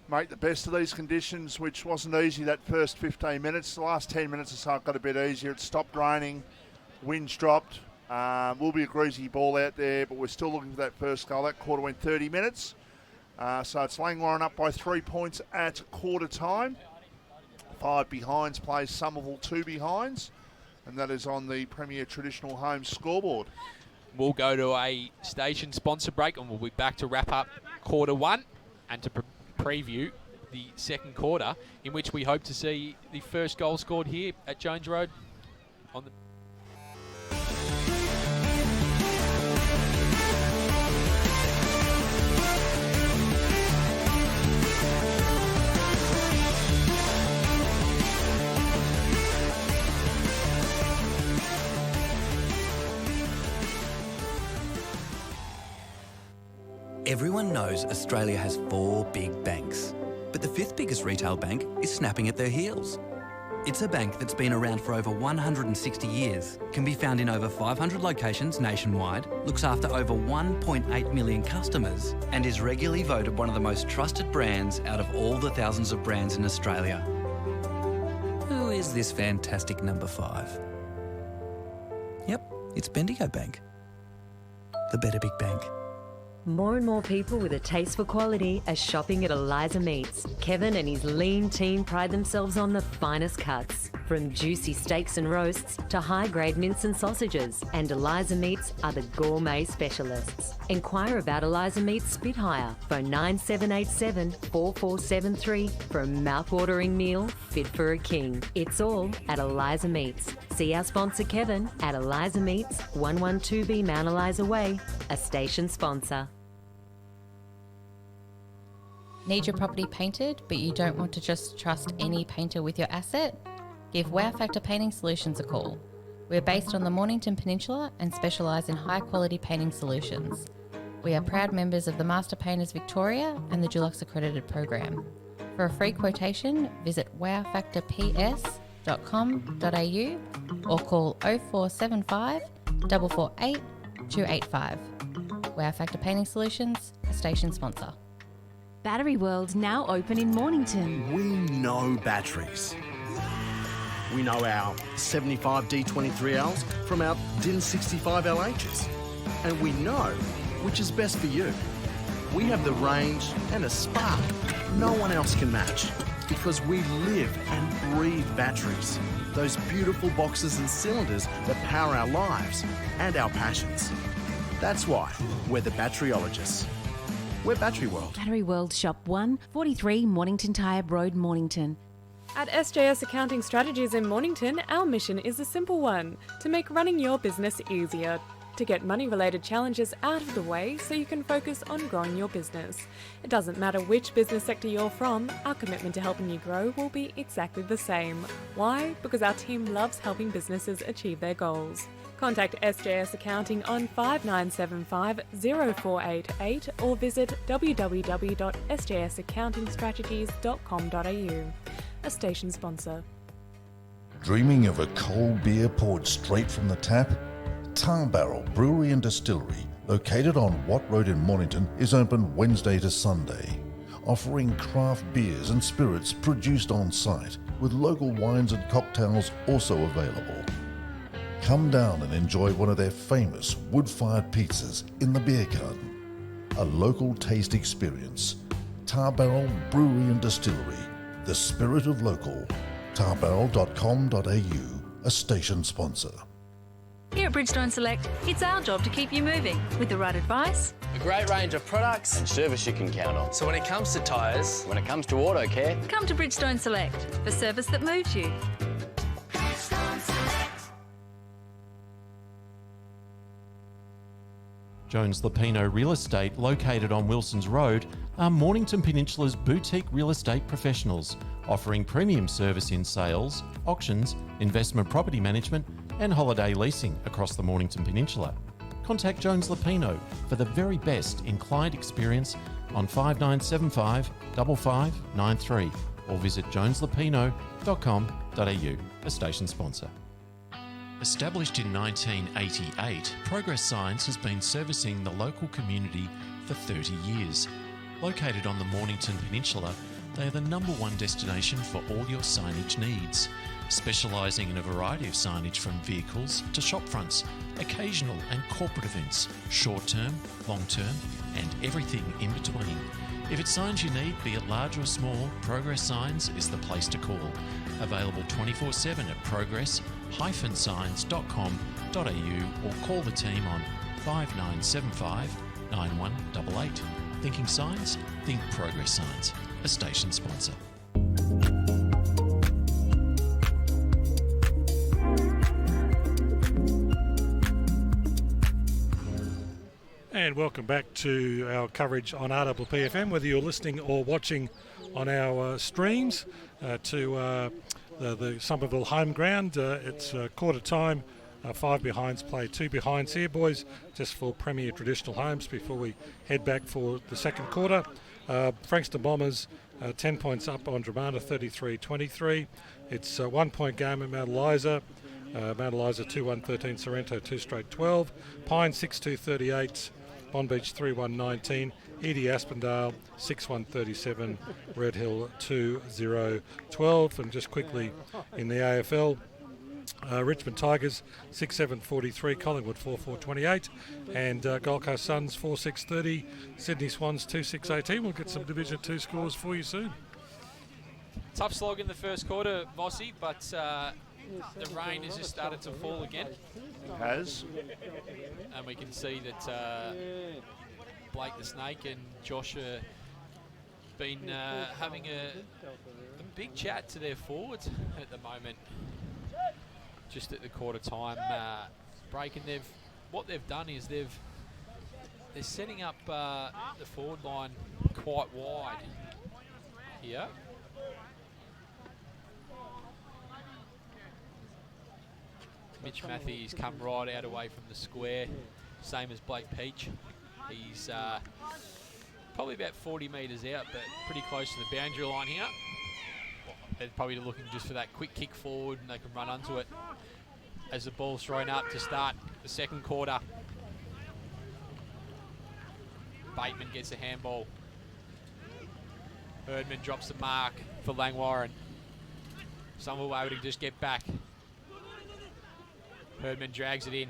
make the best of these conditions, which wasn't easy that first 15 minutes. The last 10 minutes or so it got a bit easier. It stopped raining, winds dropped. Will be a greasy ball out there, but we're still looking for that first goal. That quarter went 30 minutes. So it's Langwarrin up by 3 points at quarter time. 5 behinds plays Somerville 2 behinds, and that is on the Premier Traditional Home scoreboard. We'll go to a station sponsor break and we'll be back to wrap up quarter one and to preview the second quarter, in which we hope to see the first goal scored here at Jones Road on the Everyone knows Australia has 4 big banks, but the 5th biggest retail bank is snapping at their heels. It's a bank that's been around for over 160 years, can be found in over 500 locations nationwide, looks after over 1.8 million customers, and is regularly voted one of the most trusted brands out of all the thousands of brands in Australia. Who is this fantastic number 5? Yep, it's Bendigo Bank. The better big bank. More and more people with a taste for quality are shopping at Eliza Meats. Kevin and his lean team pride themselves on the finest cuts, from juicy steaks and roasts to high-grade mince and sausages. And Eliza Meats are the gourmet specialists. Inquire about Eliza Meats Spitfire. Phone 9787 4473 for a mouth-watering meal fit for a king. It's all at Eliza Meats. See our sponsor Kevin at Eliza Meats, 112B Mount Eliza Way, a station sponsor. Need your property painted, but you don't want to just trust any painter with your asset? Give Wow Factor Painting Solutions a call. We're based on the Mornington Peninsula and specialise in high-quality painting solutions. We are proud members of the Master Painters Victoria and the Dulux Accredited Program. For a free quotation, visit wowfactorps.com.au or call 0475 448 285. Wow Factor Painting Solutions, a station sponsor. Battery World now open in Mornington. We know batteries. We know our 75 D23Ls from our DIN 65 LHs. And we know which is best for you. We have the range and a spark no one else can match, because we live and breathe batteries. Those beautiful boxes and cylinders that power our lives and our passions. That's why we're the batteryologists. We're Battery World. Battery World Shop 1, 43 Mornington Tyre Road, Mornington. At SJS Accounting Strategies in Mornington, our mission is a simple one: to make running your business easier, to get money-related challenges out of the way so you can focus on growing your business. It doesn't matter which business sector you're from, our commitment to helping you grow will be exactly the same. Why? Because our team loves helping businesses achieve their goals. Contact SJS Accounting on 5975 0488 or visit www.sjsaccountingstrategies.com.au. A station sponsor. Dreaming of a cold beer poured straight from the tap? Tar Barrel Brewery and Distillery, located on Watt Road in Mornington, is open Wednesday to Sunday, offering craft beers and spirits produced on site, with local wines and cocktails also available. Come down and enjoy one of their famous wood-fired pizzas in the beer garden. A local taste experience. Tar Barrel Brewery and Distillery, the spirit of local. tarbarrel.com.au, a station sponsor. Here at Bridgestone Select, it's our job to keep you moving with the right advice, a great range of products and service you can count on. So when it comes to tyres, when it comes to auto care, come to Bridgestone Select for service that moves you. Jones Lapino Real Estate, located on Wilson's Road, are Mornington Peninsula's boutique real estate professionals, offering premium service in sales, auctions, investment property management and holiday leasing across the Mornington Peninsula. Contact Jones Lapino for the very best in client experience on 5975 5593 or visit joneslapino.com.au, a station sponsor. Established in 1988, Progress Science has been servicing the local community for 30 years. Located on the Mornington Peninsula, They are the #1 destination for all your signage needs, specialising in a variety of signage from vehicles to shop fronts, occasional and corporate events, short-term, long-term, and everything in between. If it's signs you need, be it large or small, Progress Signs is the place to call. Available 24/7 at progress-signs.com.au or call the team on 5975 9188. Thinking signs? Think Progress Signs, a station sponsor. And welcome back to our coverage on RPPFM, whether you're listening or watching on our streams to the Somerville home ground. It's quarter time, 5 behinds play 2 behinds here, boys, just for Premier Traditional Homes before we head back for the second quarter. Frankston Bombers 10 points up on Dramana, 33-23. It's a 1 point game at Mount Eliza. Mount Eliza 2-1-13, Sorrento 2 straight 12, Pine 6-2-38, Bond Beach 3-1-19, Edie Aspendale 6-1-37, Red Hill 2-0-12. And just quickly in the AFL, Richmond Tigers 6-7-43, Collingwood 4-4-28, and Gold Coast Suns 4-6-30, Sydney Swans 2-6-18. We'll get some Division 2 scores for you soon. Tough slog in the first quarter, Vossi, but the rain has just started to fall again. It has. And we can see that Blake the Snake and Josh have been having a big chat to their forwards at the moment. Just at the quarter time break, and what they've done is they're setting up the forward line quite wide here. Mitch Matthews come right out away from the square, same as Blake Peach. He's probably about 40 metres out, but pretty close to the boundary line here. They're probably looking just for that quick kick forward, and they can run onto it as the ball's thrown up to start the second quarter. Bateman gets a handball. Herdman drops the mark for Langwarrin. Somerville able to just get back. Herdman drags it in.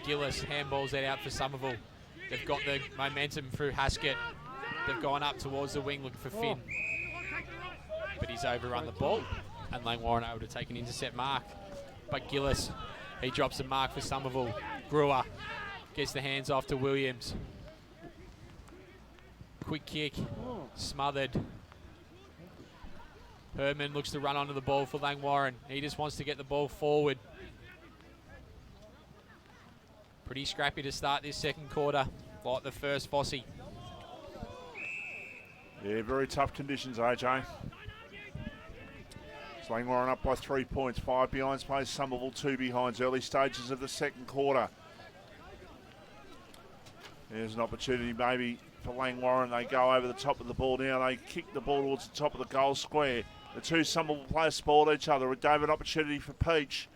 Gillis handballs that out for Somerville. They've got the momentum through Haskett. They've gone up towards the wing looking for Finn. But he's overrun the ball, and Langwarrin able to take an intercept mark. But Gillis, he drops the mark for Somerville. Brewer gets the hands off to Williams. Quick kick, smothered. Herman looks to run onto the ball for Langwarrin. He just wants to get the ball forward. Pretty scrappy to start this second quarter, like the first, Vossi. Yeah, very tough conditions, AJ. Langwarrin up by 3 points, 5 behinds plays Somerville 2 behinds, early stages of the second quarter. There's an opportunity maybe for Langwarrin. They go over the top of the ball now. They kick the ball towards the top of the goal square. The two Somerville players spoiled each other. It gave an opportunity for Peach.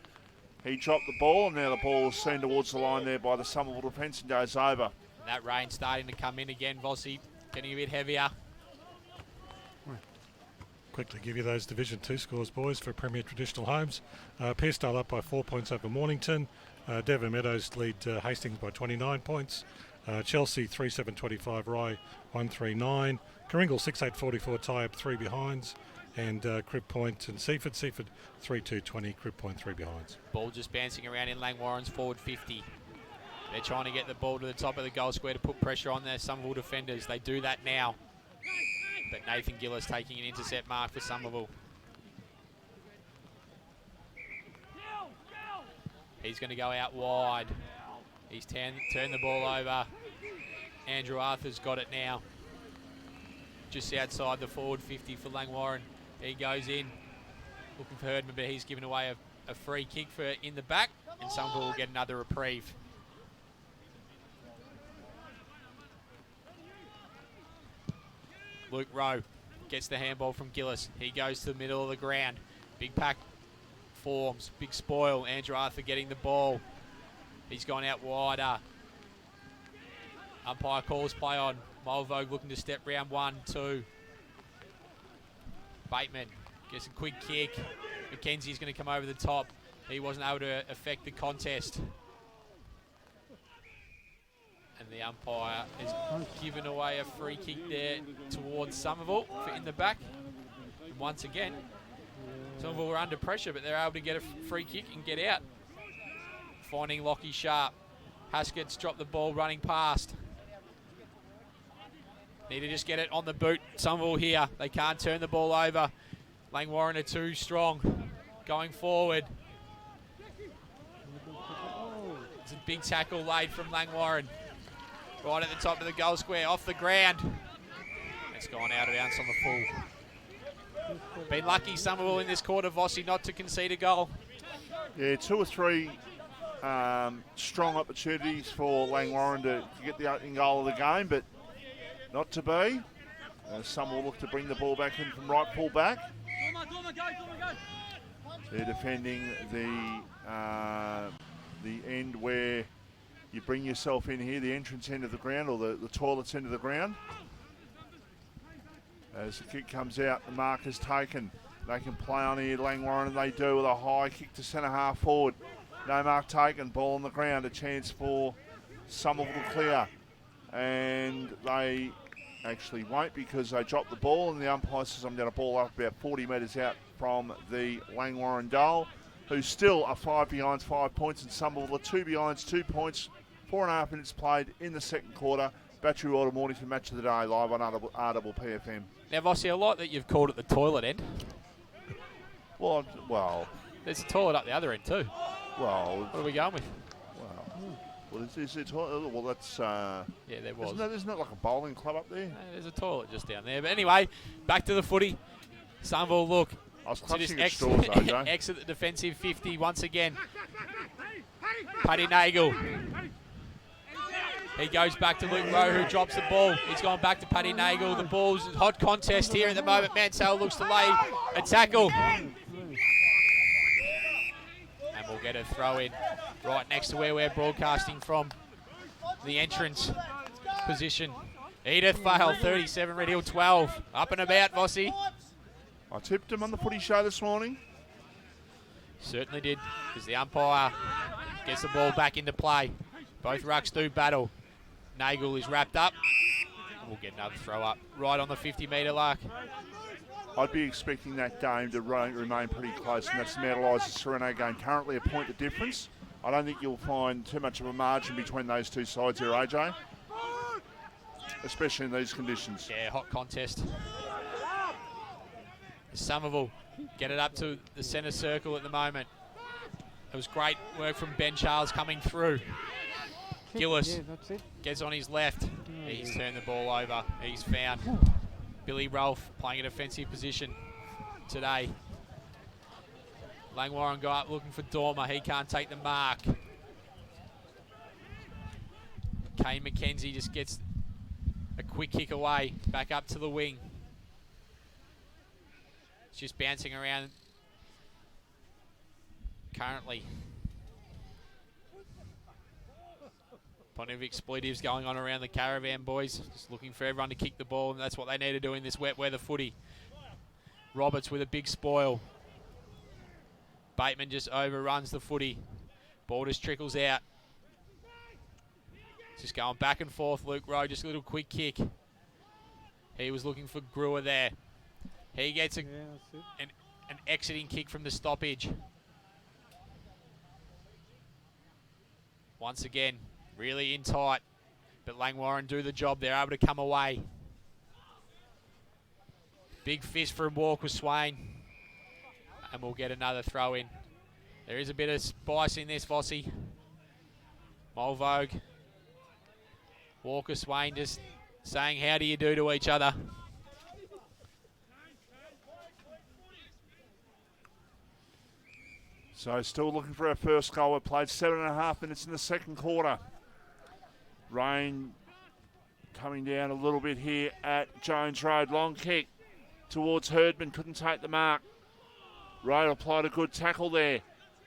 He dropped the ball, and now the ball is seen towards the line there by the Somerville defence and goes over. That rain starting to come in again, Vossi. Getting a bit heavier. Quickly give you those Division 2 scores, boys, for Premier Traditional Homes. Pearsdale up by 4 points over Mornington. Devon Meadows lead Hastings by 29 points. Chelsea 3-7-25, Rye 1-3-9. Karingal 6-8-44, tie up 3 behinds. And Crib Point and Seaford 3-2-20, Crib Point 3 behinds. Ball just bouncing around in Langwarrin's forward 50. They're trying to get the ball to the top of the goal square to put pressure on their Somerville defenders. They do that now. But Nathan Gillis taking an intercept mark for Somerville. He's going to go out wide. He's turned the ball over. Andrew Arthur's got it now. Just outside the forward 50 for Langwarrin. He goes in, looking for Herdman, but he's given away a free kick for in the back, and Somerville will get another reprieve. Luke Rowe gets the handball from Gillis. He goes to the middle of the ground. Big pack forms, big spoil. Andrew Arthur getting the ball. He's gone out wider. Umpire calls play on. Mulvogue looking to step round 1, 2. Bateman gets a quick kick. Mackenzie's going to come over the top. He wasn't able to affect the contest. And the umpire has given away a free kick there towards Somerville for in the back. And once again, Somerville were under pressure, but they're able to get a free kick and get out. Finding Lockie Sharp. Haskett's dropped the ball running past. Need to just get it on the boot. Somerville here. They can't turn the ball over. Langwarrin are too strong. Going forward. It's a big tackle laid from Langwarrin. Right at the top of the goal square. Off the ground. It's gone out of bounds on the full. Been lucky, Somerville, in this quarter, Vossi, not to concede a goal. Yeah, 2 or 3 strong opportunities for Langwarrin to get the opening goal of the game, but not to be. Some will look to bring the ball back in from right full back. They're defending the end where you bring yourself in here, the entrance end of the ground, or the toilets end of the ground. As the kick comes out, the mark is taken. They can play on here, Langwarrin, and they do, with a high kick to centre half forward. No mark taken, ball on the ground, a chance for Somerville to clear. And they actually won't, because they dropped the ball, and the umpire says I'm going to ball up about 40 metres out from the Langwarrin goal, who still are 5 behind 5 points, and Somerville are 2 behind 2 points. 4.5 minutes played in the second quarter. Battery Water Mornington Match of the Day, live on RPFM. Now, Vossi, a lot that you've called at the toilet end. Well, there's a toilet up the other end too. Well, what are we going with? Well, is there a toilet? Well, that's... yeah, there was. Isn't that like a bowling club up there? There's a toilet just down there. But anyway, back to the footy. Somerville look I was to just clutching at straws, AJ. exit the defensive 50 once again. Paddy Nagel. He goes back to Luke Rowe, who drops the ball. He's gone back to Paddy Nagel. The ball's a hot contest here at the moment. Mansell looks to lay a tackle. And we'll get a throw in right next to where we're broadcasting from. The entrance position. Edith Vale, 37, Red Hill 12. Up and about, Vossi. I tipped him on the footy show this morning. Certainly did, because the umpire gets the ball back into play. Both rucks do battle. Nagel is wrapped up. We'll get another throw up right on the 50-metre mark. I'd be expecting that game to remain pretty close, and that's the Mount Eliza-Sereno game. Currently a point of difference. I don't think you'll find too much of a margin between those two sides here, AJ. Especially in these conditions. Yeah, hot contest. Somerville get it up to the centre circle at the moment. It was great work from Ben Charles coming through. Gillis gets on his left. He's turned the ball over. He's found Billy Rolfe playing a defensive position today. Langwarrin go up looking for Dormer. He can't take the mark. Kane McKenzie just gets a quick kick away, back up to the wing. It's just bouncing around currently. Plenty of expletives going on around the caravan, boys. Just looking for everyone to kick the ball, and that's what they need to do in this wet weather footy. Roberts with a big spoil. Bateman just overruns the footy. Ball just trickles out. Just going back and forth, Luke Rowe, just a little quick kick. He was looking for Brewer there. He gets an exiting kick from the stoppage. Once again, really in tight, but Langwarrin do the job. They're able to come away. Big fist from Walker Swain. And we'll get another throw in. There is a bit of spice in this, Vossi. Mulvogue. Walker Swain just saying, how do you do to each other? So still looking for our first goal. We've played 7.5 minutes in the second quarter. Rain coming down a little bit here at Jones Road. Long kick towards Herdman. Couldn't take the mark. Road applied a good tackle there.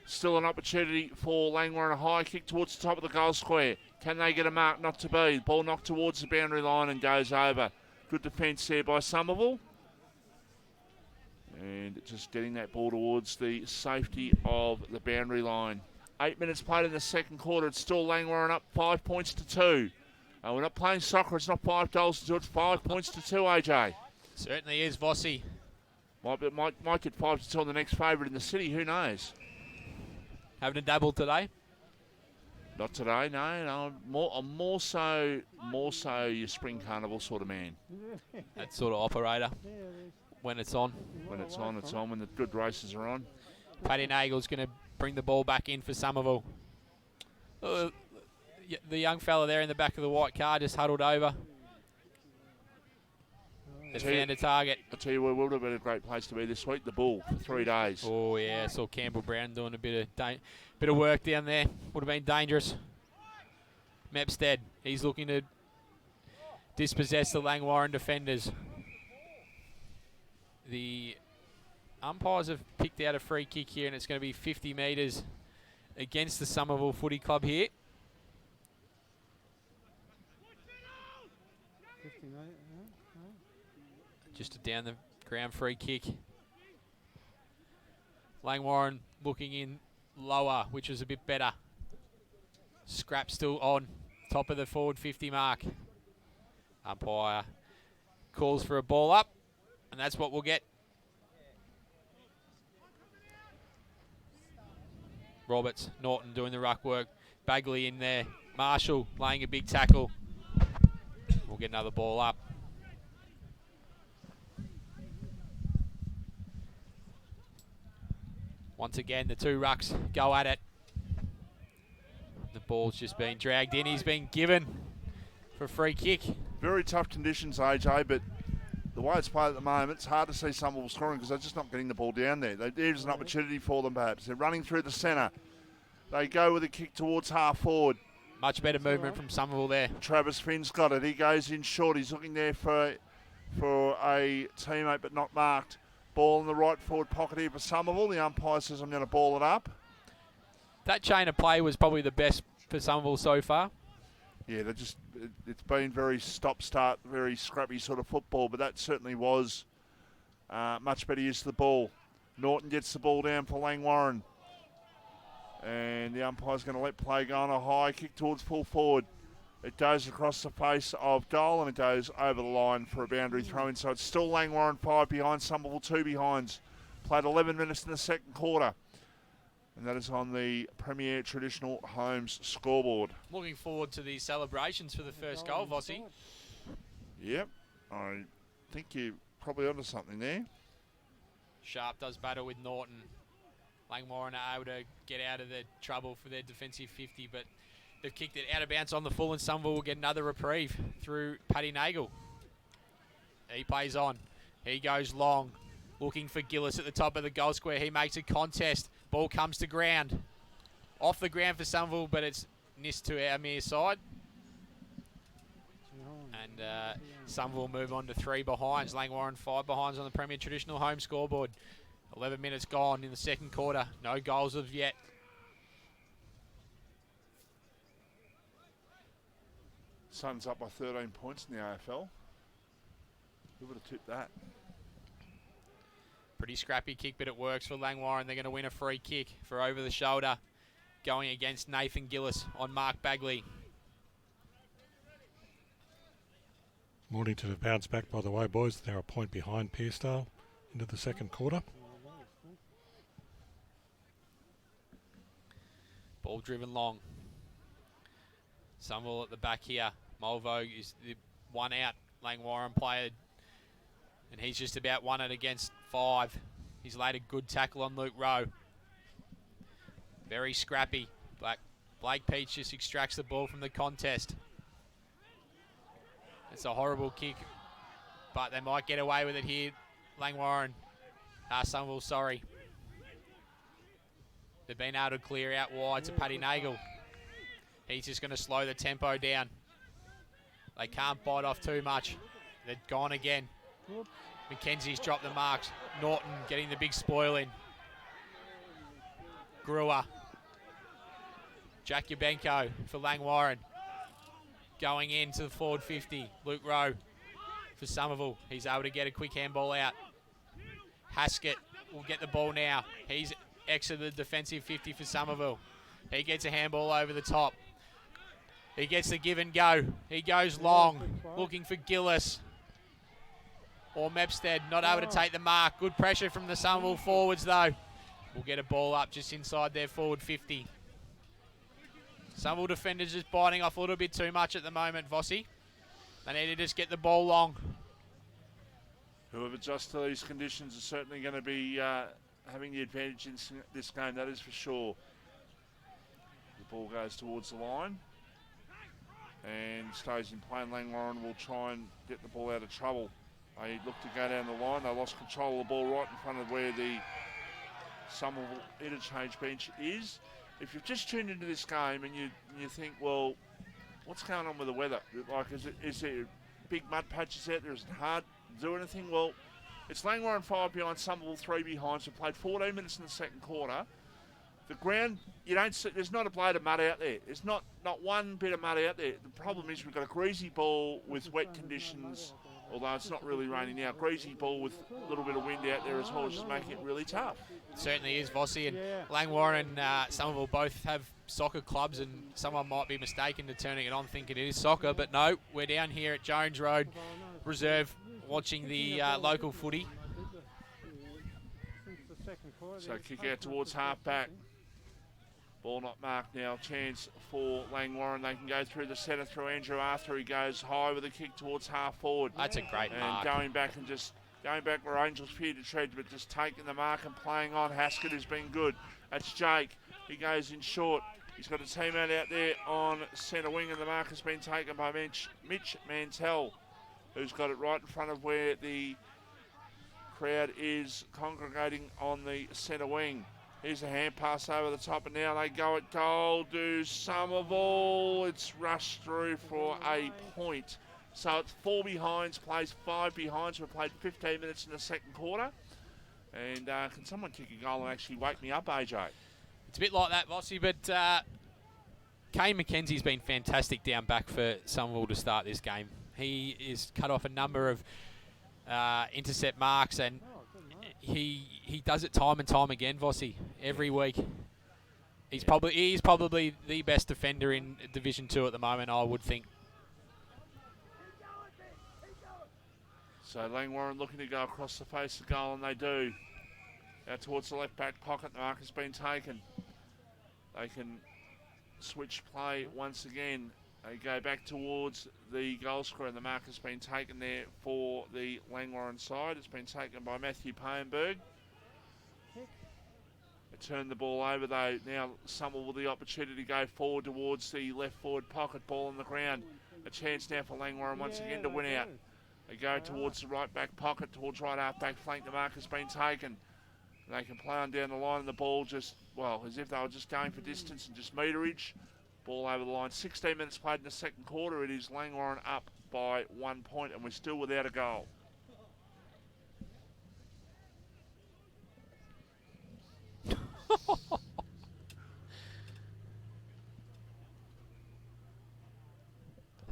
Still an opportunity for Langwarrin. A high kick towards the top of the goal square. Can they get a mark? Not to be. Ball knocked towards the boundary line and goes over. Good defence there by Somerville. And just getting that ball towards the safety of the boundary line. 8 minutes played in the second quarter. It's still Langwarrin up 5 points to 2. We're not playing soccer. It's not 5 goals to 2. It's 5 points to 2, AJ. Certainly is, Vossi. Might get 5 to 2 on the next favourite in the city. Who knows? Having a dabble today? Not today, no. I'm more so your spring carnival sort of man. That sort of operator. When it's on. When it's on, it's on. When the good races are on. Paddy Nagle's going to bring the ball back in for Somerville. The young fella there in the back of the white car just huddled over. Has found a target. I tell you what, would have been a great place to be this week. The Bull for 3 days. Oh yeah, I saw Campbell Brown doing a bit of work down there. Would have been dangerous. Mepstead, he's looking to dispossess the Langwarrin defenders. The umpires have picked out a free kick here, and it's going to be 50 metres against the Somerville Footy Club here. Just a down the ground free kick. Langwarrin looking in lower, which was a bit better. Scrap still on top of the forward 50 mark. Umpire calls for a ball up, and that's what we'll get. Roberts, Norton doing the ruck work. Bagley in there. Marshall laying a big tackle. We'll get another ball up. Once again, the two rucks go at it. The ball's just been dragged in. He's been given for a free kick. Very tough conditions, AJ, but the way it's played at the moment, it's hard to see Somerville scoring because they're just not getting the ball down there. There's an opportunity for them, perhaps. They're running through the centre. They go with a kick towards half forward. Much better movement from Somerville there. Travis Finn's got it. He goes in short. He's looking there for a teammate, but not marked. Ball in the right forward pocket here for Somerville. The umpire says, I'm going to ball it up. That chain of play was probably the best for Somerville so far. Yeah, it's been very stop-start, very scrappy sort of football, but that certainly was much better use of the ball. Norton gets the ball down for Langwarrin. And the umpire's going to let play go on a high kick towards full forward. It goes across the face of goal and it goes over the line for a boundary throw-in. So it's still Langwarrin 5 behind, Somerville 2 behind. Played 11 minutes in the second quarter. And that is on the Premier Traditional Homes scoreboard. Looking forward to these celebrations for the first goal, Vossi. Yep, I think you're probably onto something there. Sharp does battle with Norton. Langwarrin are able to get out of the trouble for their defensive 50, but they've kicked it out of bounds on the full, and Somerville will get another reprieve through Paddy Nagle. He plays on. He goes long, looking for Gillis at the top of the goal square. He makes a contest. Ball comes to ground. Off the ground for Somerville, but it's missed to our mere side. And Somerville move on to 3 behinds. Langwarrin 5 behinds on the Premier Traditional Home scoreboard. 11 minutes gone in the second quarter. No goals as yet. Suns up by 13 points in the AFL. Who would have tipped that? Pretty scrappy kick, but it works for Langwarrin. They're going to win a free kick for over the shoulder, going against Nathan Gillis on Mark Bagley. Mornington have bounced back, by the way, boys. They're a point behind Pearsdale into the second quarter. Ball driven long. Somerville at the back here. Mulvo is the one out Langwarrin player, and he's just about won it against 5. He's laid a good tackle on Luke Rowe. Very scrappy. Blake Peach just extracts the ball from the contest. It's a horrible kick, but they might get away with it here. Langwarrin. Somerville, sorry. They've been able to clear out wide to Paddy Nagle. He's just going to slow the tempo down. They can't bite off too much. They're gone again. Mackenzie's dropped the marks. Norton getting the big spoil in. Brewer. Jack Yabenko for Langwarrin. Going into the forward 50. Luke Rowe for Somerville. He's able to get a quick handball out. Haskett will get the ball now. He's exited the defensive 50 for Somerville. He gets a handball over the top. He gets the give and go. He goes long, looking for Gillis. Or Mepstead, not able to take the mark. Good pressure from the Somerville forwards, though. We'll get a ball up just inside their forward 50. Somerville defenders just biting off a little bit too much at the moment, Vossi. They need to just get the ball long. Whoever adjusts to these conditions is certainly going to be having the advantage in this game, that is for sure. The ball goes towards the line and stays in play, and Langwarrin will try and get the ball out of trouble. They look to go down the line. They lost control of the ball right in front of where the Somerville interchange bench is. If you've just tuned into this game and you think, well, what's going on with the weather? Like, is there big mud patches out there? Is it hard to do anything? Well, it's Langwarrin 5 behind, Somerville 3 behind. So played 14 minutes in the second quarter. The ground, you don't see, there's not a blade of mud out there. There's not one bit of mud out there. The problem is we've got a greasy ball with wet conditions, although it's not really raining now. Greasy ball with a little bit of wind out there as well, which is making it really tough. It certainly is, Vossi, and Langwarrin and Somerville both have soccer clubs, and someone might be mistaken to turning it on thinking it is soccer, but no, we're down here at Jones Road Reserve watching the local footy. So kick out towards half back. Ball not marked now. Chance for Langwarrin. They can go through the centre through Andrew Arthur. He goes high with a kick towards half forward. That's a great mark. And going back where Angels feared to tread, but just taking the mark and playing on. Haskett has been good. That's Jake. He goes in short. He's got a teammate out there on centre wing, and the mark has been taken by Mitch Mantell, who's got it right in front of where the crowd is congregating on the centre wing. Here's a hand pass over the top, and now they go at goal to Somerville. It's rushed through for a point. So it's 4 behinds, plays 5 behinds. We've played 15 minutes in the second quarter. And can someone kick a goal and actually wake me up, AJ? It's a bit like that, Vossi, but Kane McKenzie's been fantastic down back for Somerville to start this game. He is cut off a number of intercept marks, and he does it time and time again, Vossi, every week. He's probably the best defender in Division 2 at the moment, I would think. So Langwarrin looking to go across the face of the goal, and they do. Out towards the left back pocket, the mark has been taken. They can switch play once again. They go back towards the goal scorer, and the mark has been taken there for the Langwarrin side. It's been taken by Matthew Payenberg. They turn the ball over though. Now Somerville with the opportunity to go forward towards the left forward pocket, ball on the ground. A chance now for Langwarrin once again to win out. They go towards the right back pocket, towards right half back flank. The mark has been taken. They can play on down the line, and the ball just, well, as if they were just going for distance and just meterage. Ball over the line. 16 minutes played in the second quarter. It is Langwarrin up by 1 point, and we're still without a goal.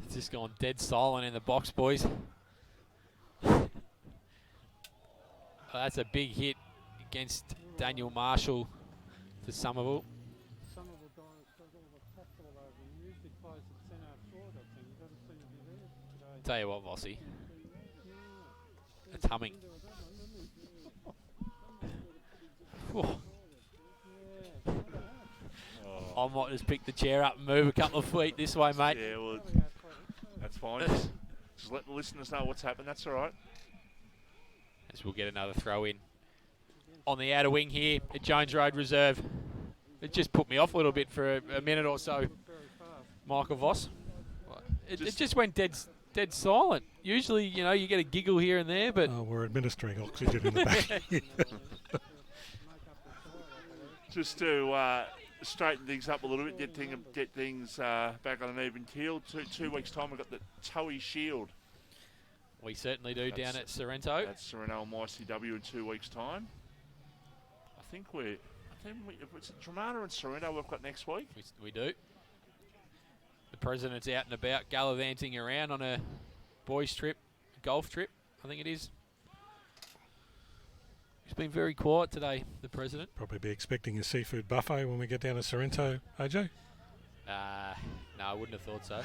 It's just gone dead silent in the box, boys. That's a big hit against Daniel Marshall for Somerville. Tell you what, Vossi, it's humming. I might just pick the chair up and move a couple of feet this way, mate. Yeah, well, that's fine. Just let the listeners know what's happened. That's all right. As we'll get another throw in on the outer wing here at Jones Road Reserve. It just put me off a little bit for a minute or so, Michael Voss. It just went dead silent. Usually, you know, you get a giggle here and there, but... Oh, we're administering oxygen in the back. Just to straighten things up a little bit, get things back on an even keel. 2 weeks' time, we've got the Towie Shield. We certainly do down at Sorrento. That's Sorrento and YCW in 2 weeks' time. I think if it's Dramata and Sorrento we've got next week. We do. The president's out and about gallivanting around on a boys' trip, golf trip, I think it is. He's been very quiet today, the president. Probably be expecting a seafood buffet when we get down to Sorrento, AJ. No, I wouldn't have thought so.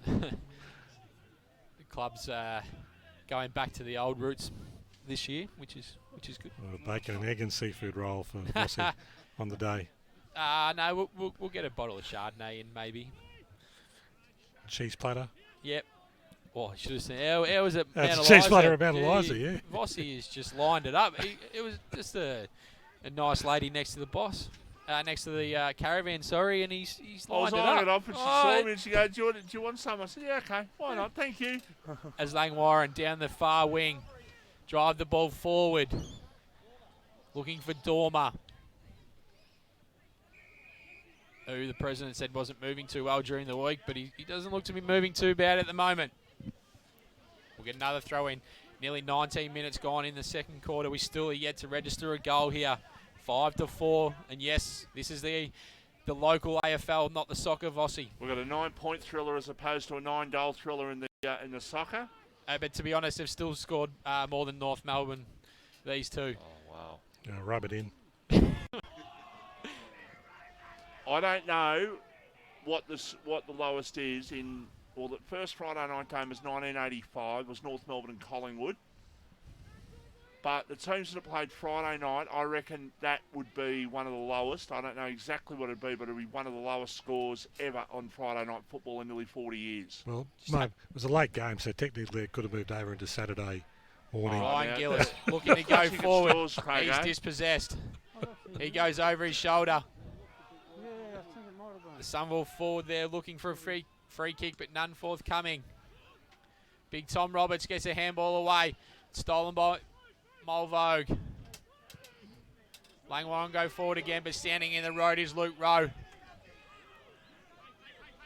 The club's going back to the old roots this year, which is good. Well, bacon and egg and seafood roll for Vossi on the day. No, we'll get a bottle of Chardonnay in maybe. Cheese platter. Yep. Oh, I should have seen. How was it? That's a cheese platter about Eliza, yeah. Vossi has just lined it up. It was just a nice lady next to the boss. Next to the caravan, sorry, and he's lined it up. I was eyeing it up, and she saw me and she goes, do you want some? I said, yeah, okay, why not, thank you. As Langwarrin down the far wing, drive the ball forward, looking for Dormer, who the president said wasn't moving too well during the week, but he doesn't look to be moving too bad at the moment. We'll get another throw in. Nearly 19 minutes gone in the second quarter. We still are yet to register a goal here. 5-4, and yes, this is the local AFL, not the soccer Vossi. We've got a 9-point thriller as opposed to a 9-goal thriller in the soccer. But to be honest, they've still scored more than North Melbourne, these two. Oh, wow. Rub it in. I don't know what the lowest is in. Well, the first Friday night game was 1985, was North Melbourne and Collingwood. But the teams that have played Friday night, I reckon that would be one of the lowest. I don't know exactly what it'd be, but it'd be one of the lowest scores ever on Friday night football in nearly 40 years. Well, mate, it was a late game, so technically it could have moved over into Saturday morning. Ryan Gillis looking to go forward. He's dispossessed. He goes over his shoulder. The Somerville forward there looking for a free kick, but none forthcoming. Big Tom Roberts gets a handball away. Stolen by Mulvogue. Langwarrin go forward again, but standing in the road is Luke Rowe.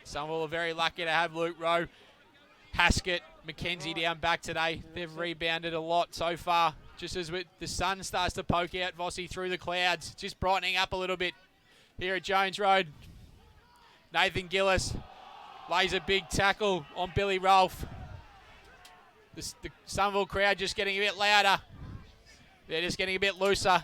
Somerville are very lucky to have Luke Rowe. Haskett, McKenzie down back today. They've rebounded a lot so far. Just as the sun starts to poke out Vossi through the clouds. Just brightening up a little bit here at Jones Road. Nathan Gillis lays a big tackle on Billy Rolfe. The Somerville crowd just getting a bit louder. They're just getting a bit looser.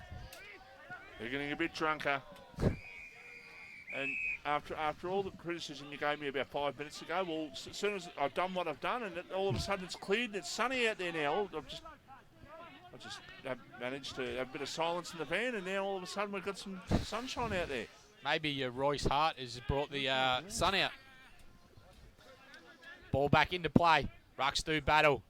They're getting a bit drunker. And after all the criticism you gave me about 5 minutes ago, well, as soon as I've done what I've done, and all of a sudden it's cleared and it's sunny out there now, I just managed to have a bit of silence in the van, and now all of a sudden we've got some sunshine out there. Maybe Royce Hart has brought the sun out. Ball back into play. Rucks do battle.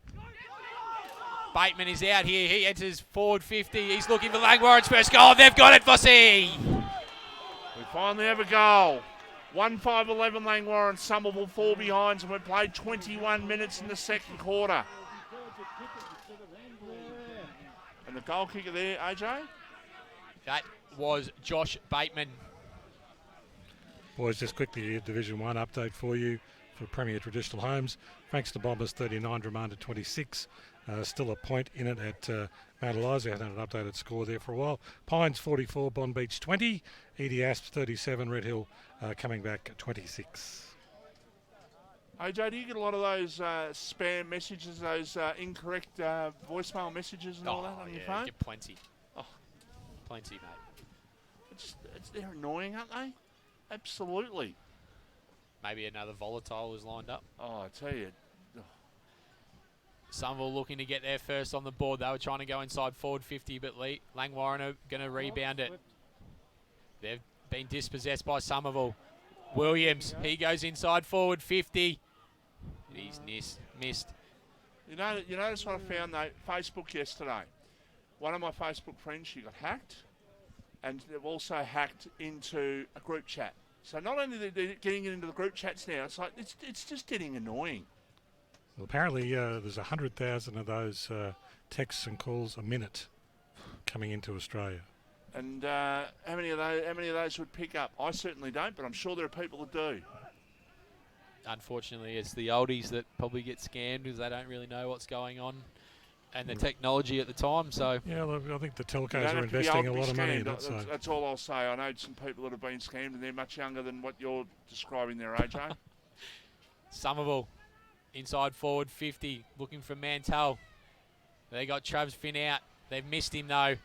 Bateman is out here. He enters forward 50. He's looking for Langwarrin's first goal. They've got it, Vossi. We finally have a goal. 1-5-11 Langwarrin. Somerville fall behinds, and we've played 21 minutes in the second quarter. And the goal kicker there, AJ? That was Josh Bateman. Boys, just quickly, a Division 1 update for you for Premier Traditional Homes. Frankston Bombers 39, Dramanda 26. Still a point in it at Mount Eliza. Hasn't had an updated score there for a while. Pines 44, Bond Beach 20. Edie Asp 37, Red Hill coming back 26. AJ, do you get a lot of those spam messages, those incorrect voicemail messages and all that on your phone? Get plenty. Oh, plenty, mate. They're annoying, aren't they? Absolutely. Maybe another volatile is lined up. Oh, I tell you. Somerville looking to get there first on the board. They were trying to go inside forward 50, but Langwarrin are going to rebound it. They've been dispossessed by Somerville. Williams, he goes inside forward 50. He's missed. You notice what I found, though? Facebook yesterday. One of my Facebook friends, she got hacked, and they've also hacked into a group chat. So not only are they getting it into the group chats now, it's like it's just getting annoying. Well, apparently there's 100,000 of those texts and calls a minute coming into Australia. And how many of those would pick up? I certainly don't, but I'm sure there are people that do. Unfortunately, it's the oldies that probably get scammed because they don't really know what's going on and the technology at the time. So yeah, look, I think the telcos are investing a lot of money in it. So. That's all I'll say. I know some people that have been scammed, and they're much younger than what you're describing there, AJ. Somerville, inside forward 50, looking for Mantell. They got Travis Finn out. They've missed him though.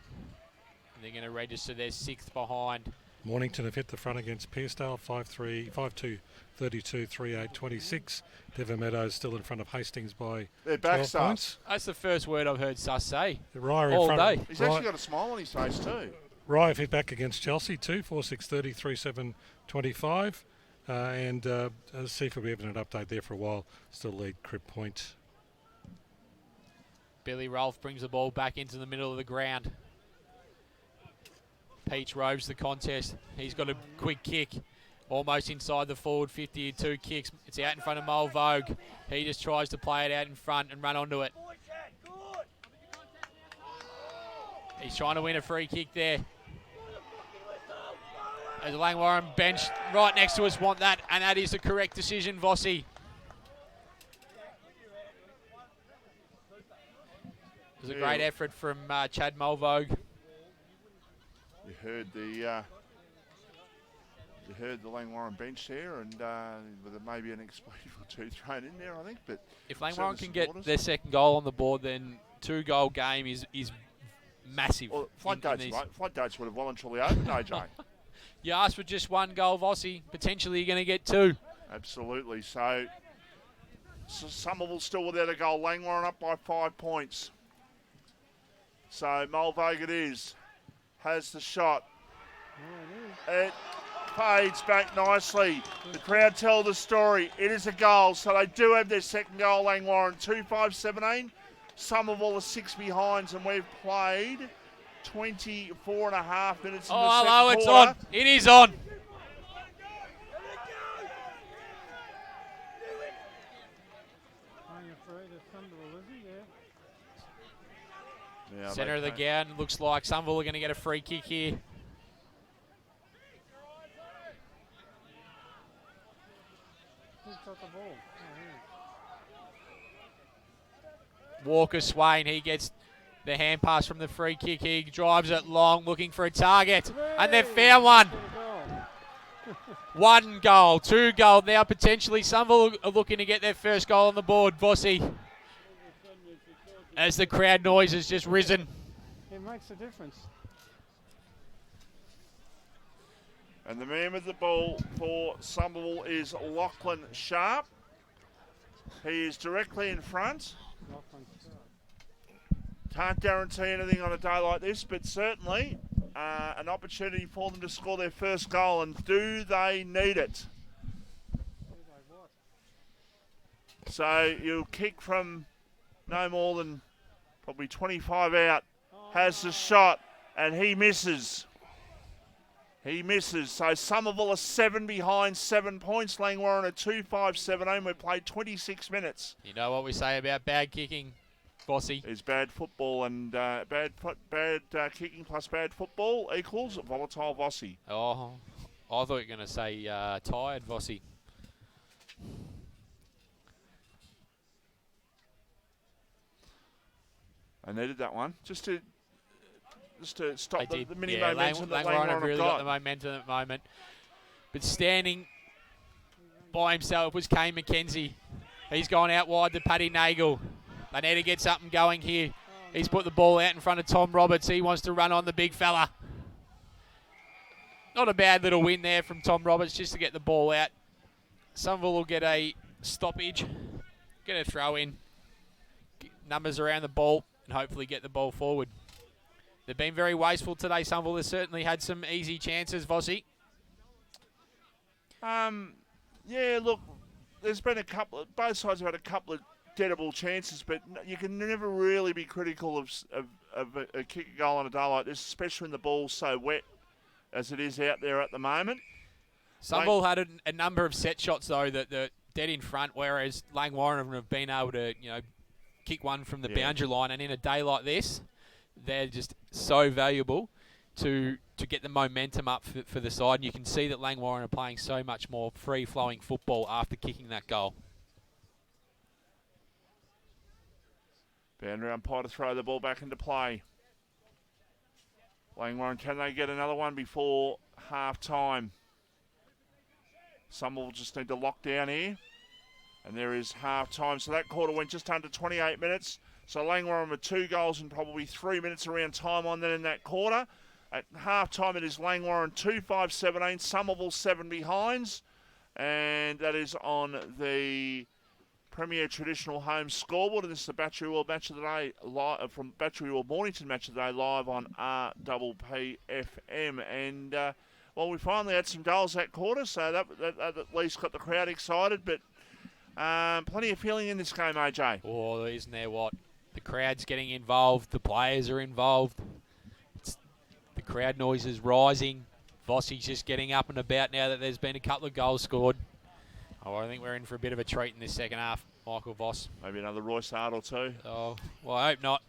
They're going to register their 6th behind. Mornington have hit the front against Pearcedale, 5-3, 5-2, 32, 3-8, 26. Devon Meadows still in front of Hastings by They're back 12 points. That's the first word I've heard Suss say Rye all in front day. He's actually got a smile on his face too. Rye have hit back against Chelsea too, 4-6, 30, 3-7, 25. Let's see if we have an update there for a while. Still lead Crib Point. Billy Rolfe brings the ball back into the middle of the ground. Peach roves the contest. He's got a quick kick. Almost inside the forward 50, 2 kicks. It's out in front of Mole Vogue. He just tries to play it out in front and run onto it. He's trying to win a free kick there. As the Langwarrin bench right next to us want that, and that is the correct decision, Vossi. It was a great effort from Chad Mulvogue. You heard the Langwarrin bench there, and with maybe an expletive or two thrown in there, I think. But if Langwarrin can get their second goal on the board, then 2-goal game is massive. Well, floodgates would have well and truly opened, AJ. You asked for just 1 goal, Vossi. Potentially you're going to get 2. Absolutely. So Somerville still without a goal. Langwarrin up by 5 points. So Mulvogue it is. Has the shot. It fades back nicely. The crowd tell the story. It is a goal, so they do have their second goal, Langwarrin. 2-5-17. Somerville are 6 behinds, and we've played 24 and a half minutes in the second hello, quarter. it's on. It is on. Yeah, Centre of the gown, looks like Somerville are going to get a free kick here. Walker Swain, he gets the hand pass from the free kick. He drives it long, looking for a target, and they've found one. 1 goal, 2 goal. Now potentially Somerville are looking to get their first goal on the board. Vossi, as the crowd noise has just risen. It makes a difference. And the man with the ball for Somerville is Lachlan Sharp. He is directly in front. Can't guarantee anything on a day like this, but certainly an opportunity for them to score their first goal. And do they need it? So you'll kick from no more than probably 25 out. Has the shot, and he misses. He misses. So Somerville are 7 behind, 7 points. Langwarrin are 2-5-17. We've played 26 minutes. You know what we say about bad kicking, Vossi? Is bad football, and bad kicking plus bad football equals volatile Vossi. Oh, I thought you were going to say tired Vossi. I needed that one just to stop the mini yeah, momentum that Langwarrin Langwarrin have really got the momentum at the moment. But standing by himself was Kane McKenzie. He's gone out wide to Paddy Nagel. They need to get something going here. He's put the ball out in front of Tom Roberts. He wants to run on the big fella. Not a bad little win there from Tom Roberts just to get the ball out. Somerville will get a stoppage, get a throw in, get numbers around the ball, and hopefully get the ball forward. They've been very wasteful today, Somerville. Has certainly had some easy chances, Vossi. Yeah, look, there's been a couple. Both sides have had a couple of gettable chances, but you can never really be critical of a kick a goal on a day like this, especially when the ball's so wet as it is out there at the moment. Somerville had a number of set shots though that dead in front, whereas Langwarrin have been able to kick one from the boundary line, and in a day like this, they're just so valuable to get the momentum up for the side. And you can see that Langwarrin are playing so much more free-flowing football after kicking that goal. Boundary umpire to throw the ball back into play. Langwarrin, can they get another one before half-time? Somerville just need to lock down here. And there is half-time. So that quarter went just under 28 minutes. So Langwarrin with 2 goals in probably 3 minutes around time on then in that quarter. At half-time, it is Langwarrin 2-5-17, Somerville 7 behinds. And that is on the Premier Traditional Home scoreboard. And this is the Battery World Match of the Day, live from Battery World Mornington Match of the Day, live on RD5 FM. And, well, we finally had some goals that quarter, so that at least got the crowd excited. But plenty of feeling in this game, AJ. Oh, isn't there what? The crowd's getting involved. The players are involved. The crowd noise is rising. Vossi's just getting up and about now that there's been a couple of goals scored. Oh, I think we're in for a bit of a treat in this second half, Michael Voss. Maybe another Royce Hart or two. Oh, well, I hope not.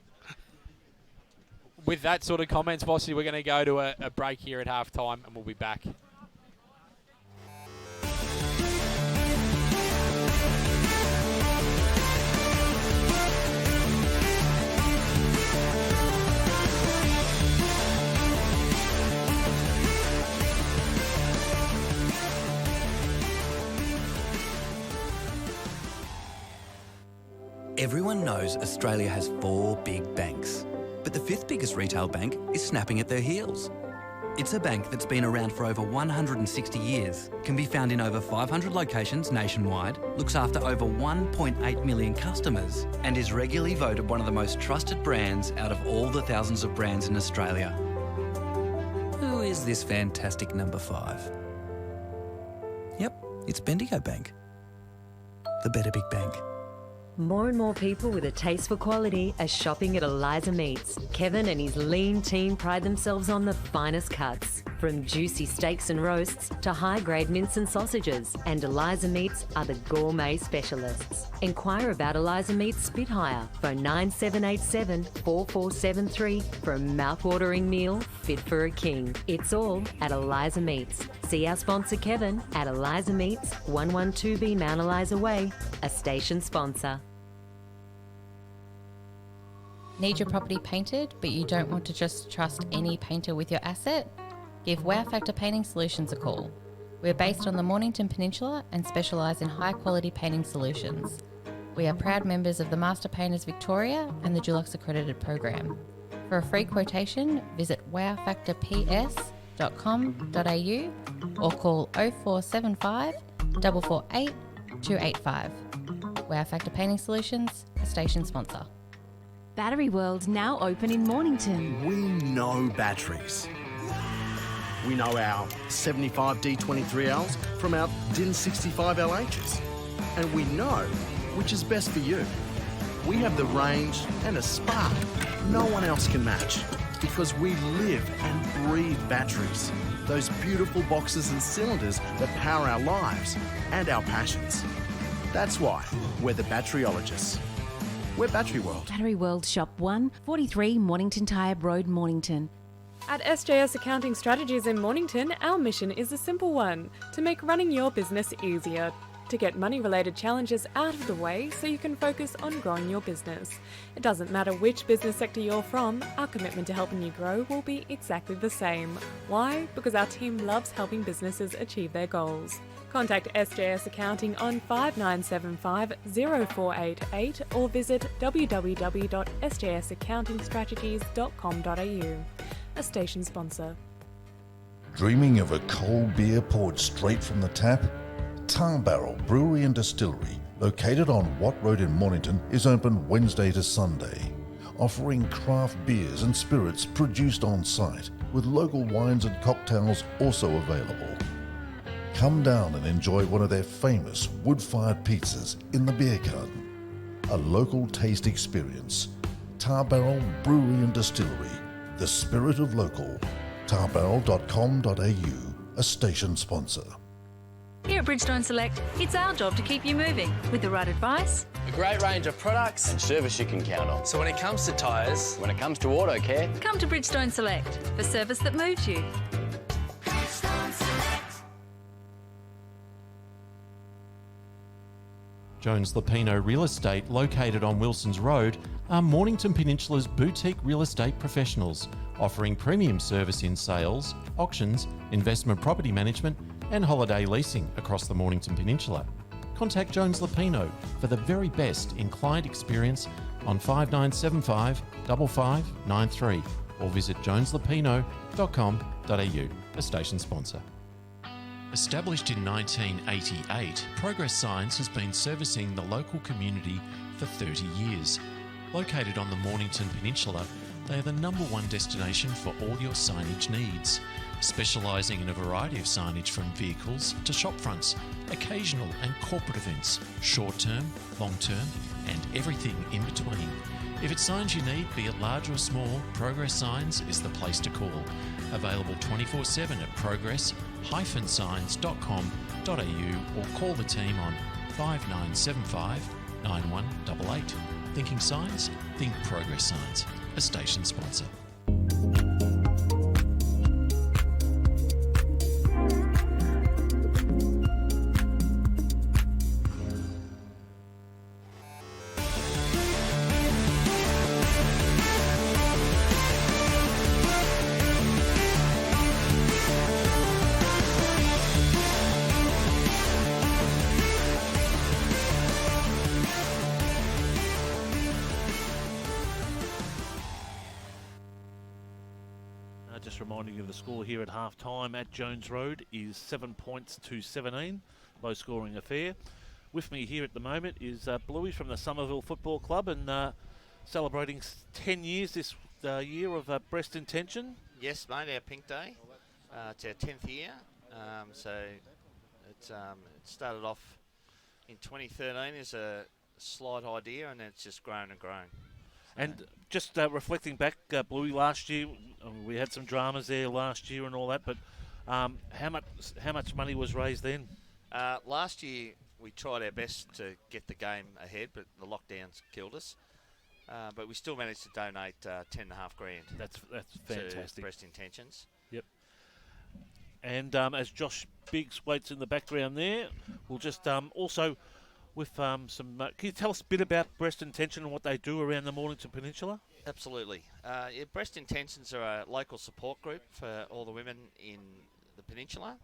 With that sort of comments, Vossi, we're going to go to a break here at half-time and we'll be back. Everyone knows Australia has 4 big banks, but the 5th biggest retail bank is snapping at their heels. It's a bank that's been around for over 160 years, can be found in over 500 locations nationwide, looks after over 1.8 million customers, and is regularly voted one of the most trusted brands out of all the thousands of brands in Australia. Who is this fantastic number 5? Yep, it's Bendigo Bank. The better big bank. More and more people with a taste for quality are shopping at Eliza Meats. Kevin and his lean team pride themselves on the finest cuts, from juicy steaks and roasts to high-grade mince and sausages. And Eliza Meats are the gourmet specialists. Inquire about Eliza Meats Spit Hire. Phone 9787 4473 for a mouth-watering meal fit for a king. It's all at Eliza Meats. See our sponsor Kevin at Eliza Meats, 112B Mount Eliza Way, a station sponsor. Need your property painted, but you don't want to just trust any painter with your asset? Give Wow Factor Painting Solutions a call. We're based on the Mornington Peninsula and specialise in high-quality painting solutions. We are proud members of the Master Painters Victoria and the Dulux Accredited Program. For a free quotation, visit wowfactorps.com.au or call 0475 448 285. Wow Factor Painting Solutions, a station sponsor. Battery World now open in Mornington. We know batteries. We know our 75 D23Ls from our DIN65 LHs. And we know which is best for you. We have the range and a spark no one else can match, because we live and breathe batteries. Those beautiful boxes and cylinders that power our lives and our passions. That's why we're the batteryologists. We're Battery World. Battery World Shop 1, 43 Mornington Tyre Road, Mornington. At SJS Accounting Strategies in Mornington, our mission is a simple one: to make running your business easier, to get money-related challenges out of the way so you can focus on growing your business. It doesn't matter which business sector you're from, our commitment to helping you grow will be exactly the same. Why? Because our team loves helping businesses achieve their goals. Contact SJS Accounting on 5975 0488 or visit www.sjsaccountingstrategies.com.au. A station sponsor. Dreaming of a cold beer poured straight from the tap? Tar Barrel Brewery and Distillery, located on Watt Road in Mornington, is open Wednesday to Sunday, offering craft beers and spirits produced on site, with local wines and cocktails also available. Come down and enjoy one of their famous wood-fired pizzas in the beer garden. A local taste experience. Tar Barrel Brewery and Distillery, the spirit of local. tarbarrel.com.au, a station sponsor. Here at Bridgestone Select, it's our job to keep you moving with the right advice, A great range of products. And service you can count on. So when it comes to tyres, When it comes to auto care, come to Bridgestone Select for service that moves you. Jones Lapino Real Estate, located on Wilson's Road, are Mornington Peninsula's boutique real estate professionals, offering premium service in sales, auctions, investment property management and holiday leasing across the Mornington Peninsula. Contact Jones Lapino for the very best in client experience on 5975 5593 or visit joneslapino.com.au, a station sponsor. Established in 1988, Progress Signs has been servicing the local community for 30 years. Located on the Mornington Peninsula, they are the #1 destination for all your signage needs, specialising in a variety of signage from vehicles to shop fronts, occasional and corporate events, short-term, long-term and everything in between. If it's signs you need, be it large or small, Progress Signs is the place to call. Available 24/7 at progress-signs.com.au or call the team on 5975 9188. Thinking signs? Think Progress Signs, a station sponsor. Just reminding you of the score here at half-time at Jones Road is 7 points to 17. Low-scoring affair. With me here at the moment is Bluey from the Somerville Football Club and celebrating 10 years this year of Breast Intention. Yes, mate, our Pink Day. It's our 10th year. So it started off in 2013 as a slight idea and it's just grown and grown. And just reflecting back, Bluey, last year, we had some dramas there last year and all that, but how much money was raised then? Last year, we tried our best to get the game ahead, but the lockdowns killed us. But we still managed to donate $10,500. That's fantastic. To Breast Intentions. Yep. And as Josh Biggs waits in the background there, we'll just also... with some, can you tell us a bit about Breast Intention and what they do around the Mornington Peninsula? Absolutely. Breast Intentions are a local support group for all the women in the peninsula.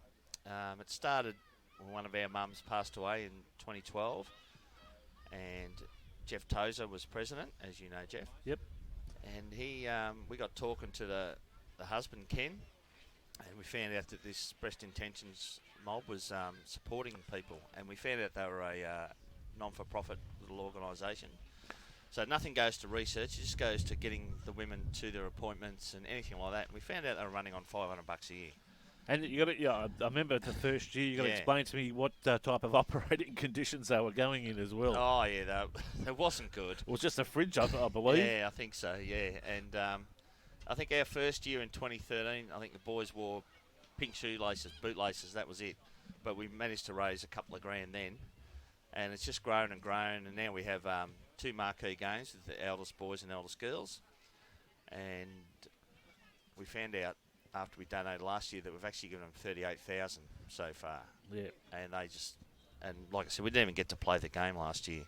It started when one of our mums passed away in 2012, and Jeff Tozer was president, as you know, Jeff. Yep. And we got talking to the husband, Ken, and we found out that this Breast Intentions mob was supporting people, and we found out they were a non-for-profit little organisation. So nothing goes to research, it just goes to getting the women to their appointments and anything like that. And we found out they were running on $500 a year. And you got to, I remember the first year you got to explain to me what type of operating conditions they were going in as well. Oh yeah, it wasn't good. It was just a fridge, I believe. Yeah, I think so. Yeah, and I think our first year in 2013, I think the boys wore pink shoelaces, bootlaces. That was it. But we managed to raise a couple of grand then. And it's just grown and grown, and now we have 2 marquee games with the eldest boys and eldest girls. And we found out after we donated last year that we've actually given them 38,000 so far. Yeah. And and like I said, we didn't even get to play the game last year.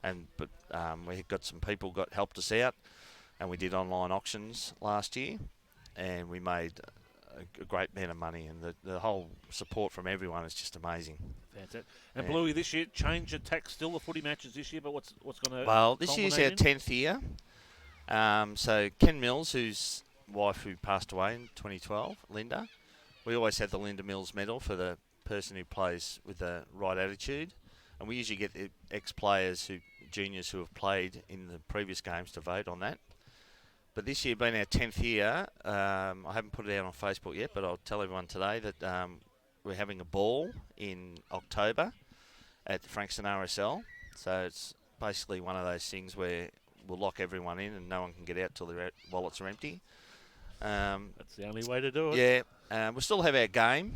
But we got some people helped us out, and we did online auctions last year, and we made a great amount of money, and the whole support from everyone is just amazing. Fantastic. And Bluey, this year, change of tack, still the footy matches this year, but what's going to... Well, this year's our 10th year. So Ken Mills, whose wife who passed away in 2012, Linda, we always have the Linda Mills medal for the person who plays with the right attitude, and we usually get the ex-players, juniors who have played in the previous games to vote on that. But this year being our 10th year, I haven't put it out on Facebook yet, but I'll tell everyone today that we're having a ball in October at the Frankston RSL. So it's basically one of those things where we'll lock everyone in and no one can get out till their wallets are empty. That's the only way to do it. Yeah. We'll still have our games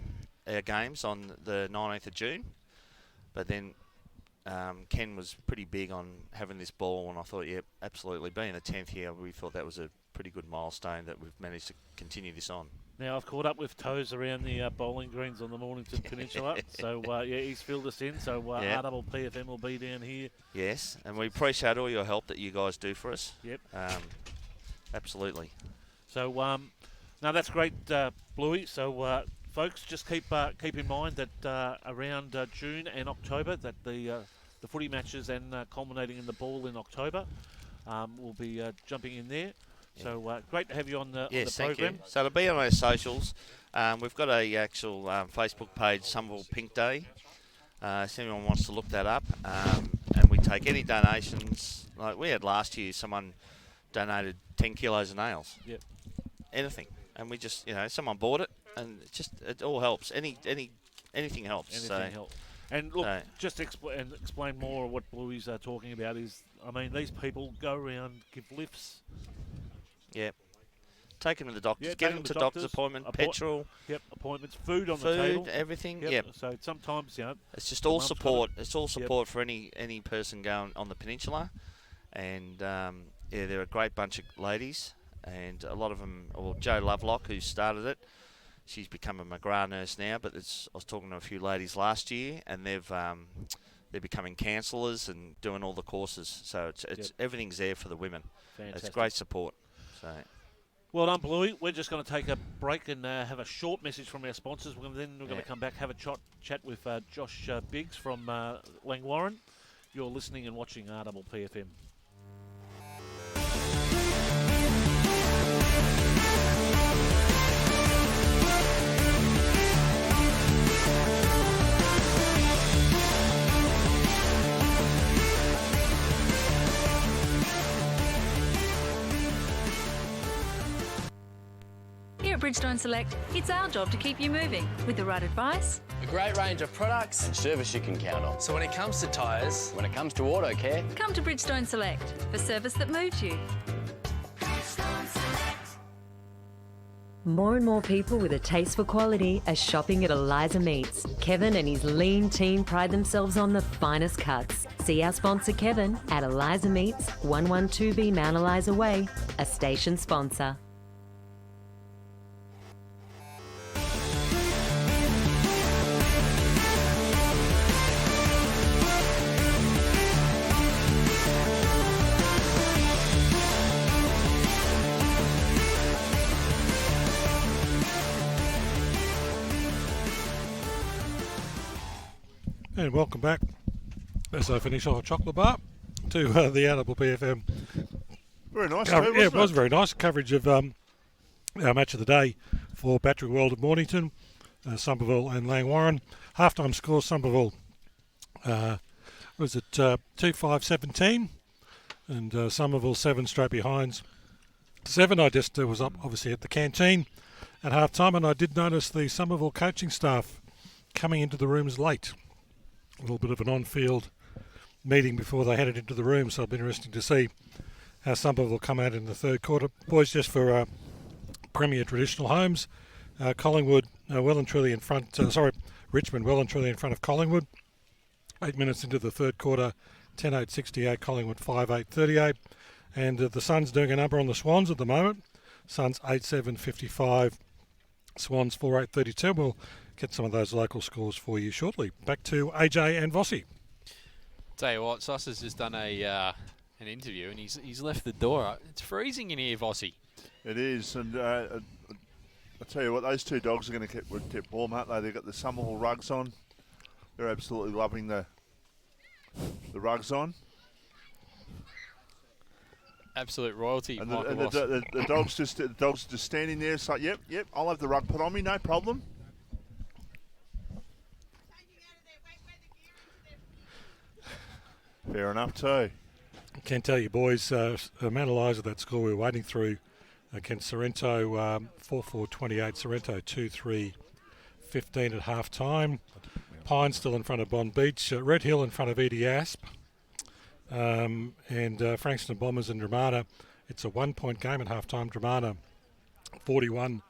on the 19th of June. But then Ken was pretty big on having this ball, and I thought, yeah, absolutely. Being the 10th year, we thought that was a pretty good milestone that we've managed to continue this on. Now, I've caught up with Toes around the bowling greens on the Mornington Peninsula. So, he's filled us in. So, RDPFM will be down here. Yes, and we appreciate all your help that you guys do for us. Yep. Absolutely. So, no, that's great, Bluey. So, folks, just keep in mind that around June and October, that the footy matches and culminating in the ball in October, will be jumping in there. So great to have you on the Yes, program. thank you. So to be on our socials, we've got a actual Facebook page, Somerville Pink Day. If anyone wants to look that up, and we take any donations. Like we had last year, someone donated 10 kilos of nails. Yep. Anything, and we just someone bought it, and it all helps. Anything helps. Anything helps. And look, just explain more of what Bluey's are talking about is, I mean, these people go around, give lifts. Yep. Take them to the doctors, get them to doctor's appointment, petrol. Yep, appointments, food on the table. Everything, yep. yep. So sometimes, it's just all support. It's all support for any person going on the peninsula. And, they're a great bunch of ladies. And a lot of them, Jo Lovelock, who started it, she's become a McGrath nurse now, but I was talking to a few ladies last year, and they're becoming counsellors and doing all the courses. So it's everything's there for the women. Fantastic. It's great support. So. Well done, Bluey. We're just going to take a break and have a short message from our sponsors. We're going to come back, have a chat with Josh Biggs from Langwarrin. You're listening and watching RPPFM. Here at Bridgestone Select, it's our job to keep you moving with the right advice. A great range of products And service you can count on. So when it comes to tyres, When it comes to auto care, Come to Bridgestone Select for service that moves you. More and more people with a taste for quality are shopping at Eliza Meats. Kevin and his lean team pride themselves on the finest cuts. See our sponsor Kevin at Eliza Meats, 112B Mount Eliza Way, a station sponsor. And welcome back, as I finish off a chocolate bar, to the RPPFM. Very nice, it was very nice coverage of our match of the day for Battery World of Mornington, Somerville and Langwarrin. Halftime score, Somerville was at 2-5-17, and Somerville 7 straight behinds. 7, I just was up obviously at the canteen at halftime, and I did notice the Somerville coaching staff coming into the rooms late. A little bit of an on-field meeting before they headed into the room, so it'll be interesting to see how Somerville will come out in the third quarter. Boys, just for Premier Traditional Homes, Collingwood well and truly in front, Richmond well and truly in front of Collingwood. 8 minutes into the third quarter, 10-8-68, Collingwood 5-8-38. And the Suns doing a number on the Swans at the moment. Suns 8-7-55, Swans 4-8-32. We'll get some of those local scores for you shortly. Back to AJ and Vossi. Tell you what, Sus has just done an interview and he's left the door up. It's freezing in here, Vossi. It is, and I tell you what, those two dogs are going to keep warm, aren't they? They've got the Somerville rugs on. They're absolutely loving the rugs on. Absolute royalty. And Michael the dogs just standing there. It's like, yep, I'll have the rug put on me, no problem. Fair enough too. I can tell you, boys, Mount Eliza, that score we were waiting through against Sorrento, 4-4-28. Sorrento 2-3-15 at half time. Pine still in front of Bond Beach. Red Hill in front of Edie Asp. And Frankston Bombers and Dramana. It's a 1-point game at half time. Dramana 41,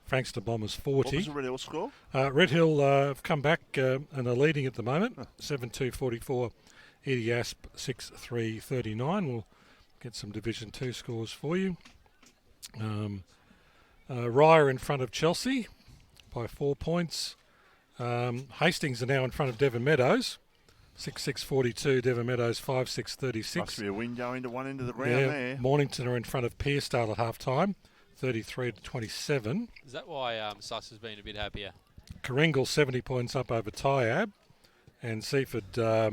Frankston Bombers 40. What was the Red Hill score? Red Hill have come back and are leading at the moment. 7-2-44. Edie Asp 6-3-39. We'll get some Division 2 scores for you. Rye in front of Chelsea by 4 points. Hastings are now in front of Devon Meadows. 6-6-42, Devon Meadows 5-6-36. Must be a wind going to one end of the ground there. Mornington are in front of Pearsdale at half time, 33-27. Is that why Sus has been a bit happier? Karingal 70 points up over Tyab, and Seaford are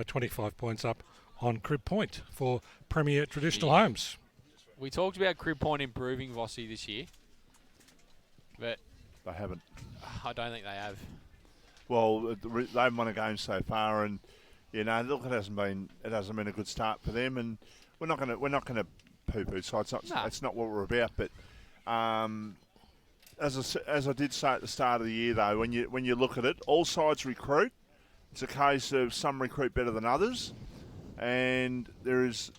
25 points up on Crib Point for Premier Traditional Homes. We talked about Crib Point improving, Vossi, this year, but They haven't. I don't think they have. Well, they haven't won a game so far, and look, it hasn't been a good start for them, and we're not going to poo-poo. So it's not what we're about. But as I did say at the start of the year, though, when you look at it, all sides recruit. It's a case of some recruit better than others, and there is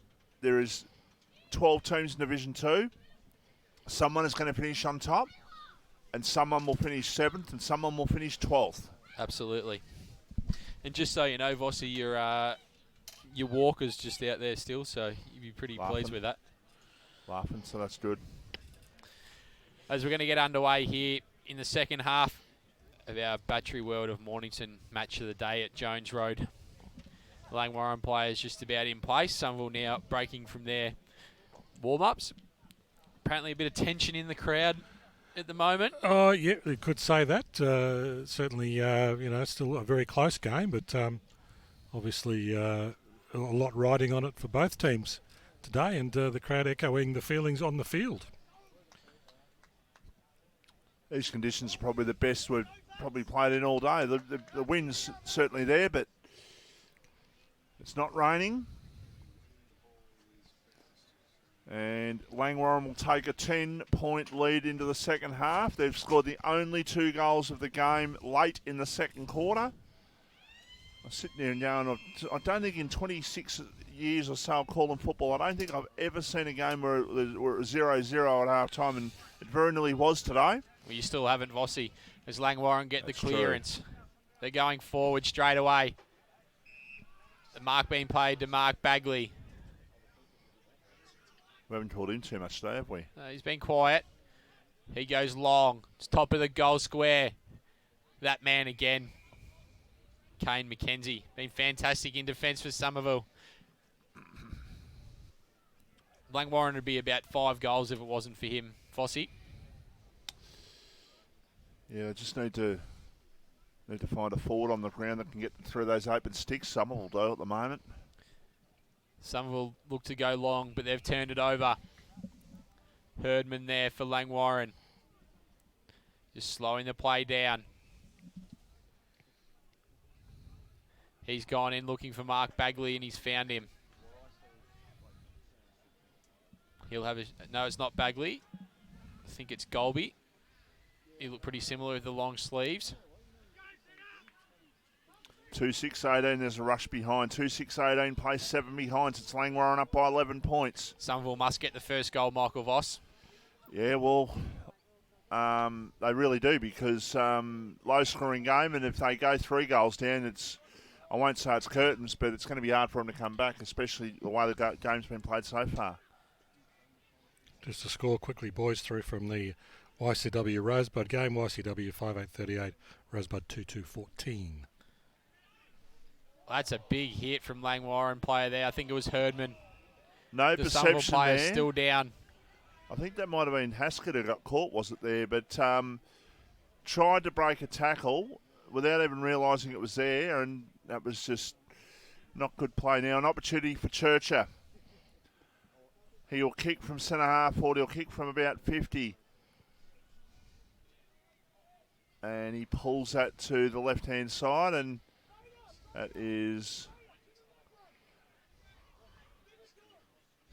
12 teams in Division 2. Someone is going to finish on top, and someone will finish 7th, and someone will finish 12th. Absolutely. And just so you know, Vossi, your walker's just out there still, so you'd be pretty pleased with that. Laughing, so that's good. As we're going to get underway here in the second half of our Battery World of Mornington match of the day at Jones Road. Langwarrin players just about in place. Somerville now breaking from their warm-ups. Apparently a bit of tension in the crowd at the moment. Oh, yeah, you could say that. Certainly, still a very close game, but obviously a lot riding on it for both teams today, and the crowd echoing the feelings on the field. These conditions are probably the best we've probably played in all day. The wind's certainly there, but it's not raining. And Langwarrin will take a 10-point lead into the second half. They've scored the only 2 goals of the game late in the second quarter. I'm sitting there and going, I don't think in 26 years or so of calling football, I don't think I've ever seen a game where it was 0-0 at half time, and it very nearly was today. Well, you still haven't, Vossi, as Langwarrin get That's the clearance. True. They're going forward straight away. The mark being played to Mark Bagley. We haven't called him too much today, have we? He's been quiet. He goes long. It's top of the goal square. That man again. Kane McKenzie. Been fantastic in defence for Somerville. Langwarrin would be about 5 goals if it wasn't for him. Vossi? Yeah, just need to find a forward on the ground that can get through those open sticks. Somerville do at the moment. Somerville look to go long, but they've turned it over. Herdman there for Langwarrin. Just slowing the play down. He's gone in looking for Mark Bagley, and he's found him. He'll have no, it's not Bagley. I think it's Golby. He looked pretty similar with the long sleeves. 2-6-18, there's a rush behind. 2-6-18, plays 7 behind. It's Langwarrin up by 11 points. Somerville must get the first goal, Michael Voss. Yeah, well, they really do, because low-scoring game, and if they go 3 goals down, I won't say it's curtains, but it's going to be hard for them to come back, especially the way the game's been played so far. Just to score quickly, boys, through from the YCW Rosebud game. YCW 5838, Rosebud 2214. That's a big hit from Langwarrin player there. I think it was Herdman. No the perception player there. Still down. I think that might have been Haskett who got caught, was it there? But tried to break a tackle without even realising it was there, and that was just not good play. Now an opportunity for Churcher. He'll kick from centre half forward. He'll kick from about 50. And he pulls that to the left-hand side, and that is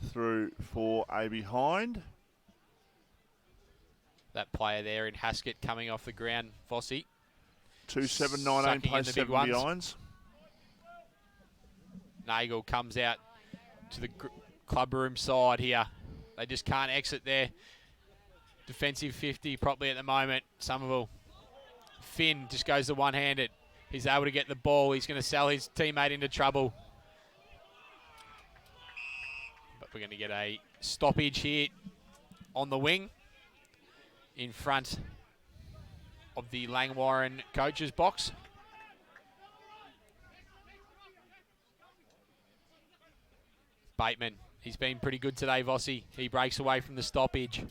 through for a behind. That player there in Haskett coming off the ground, Vossi. 2-7-19, plays 7 behinds. Nagel comes out to the club room side here. They just can't exit their defensive 50 properly at the moment. Somerville. Finn just goes to one-handed. He's able to get the ball. He's going to sell his teammate into trouble. But we're going to get a stoppage here on the wing in front of the Langwarrin coach's box. Bateman, he's been pretty good today, Vossi. He breaks away from the stoppage.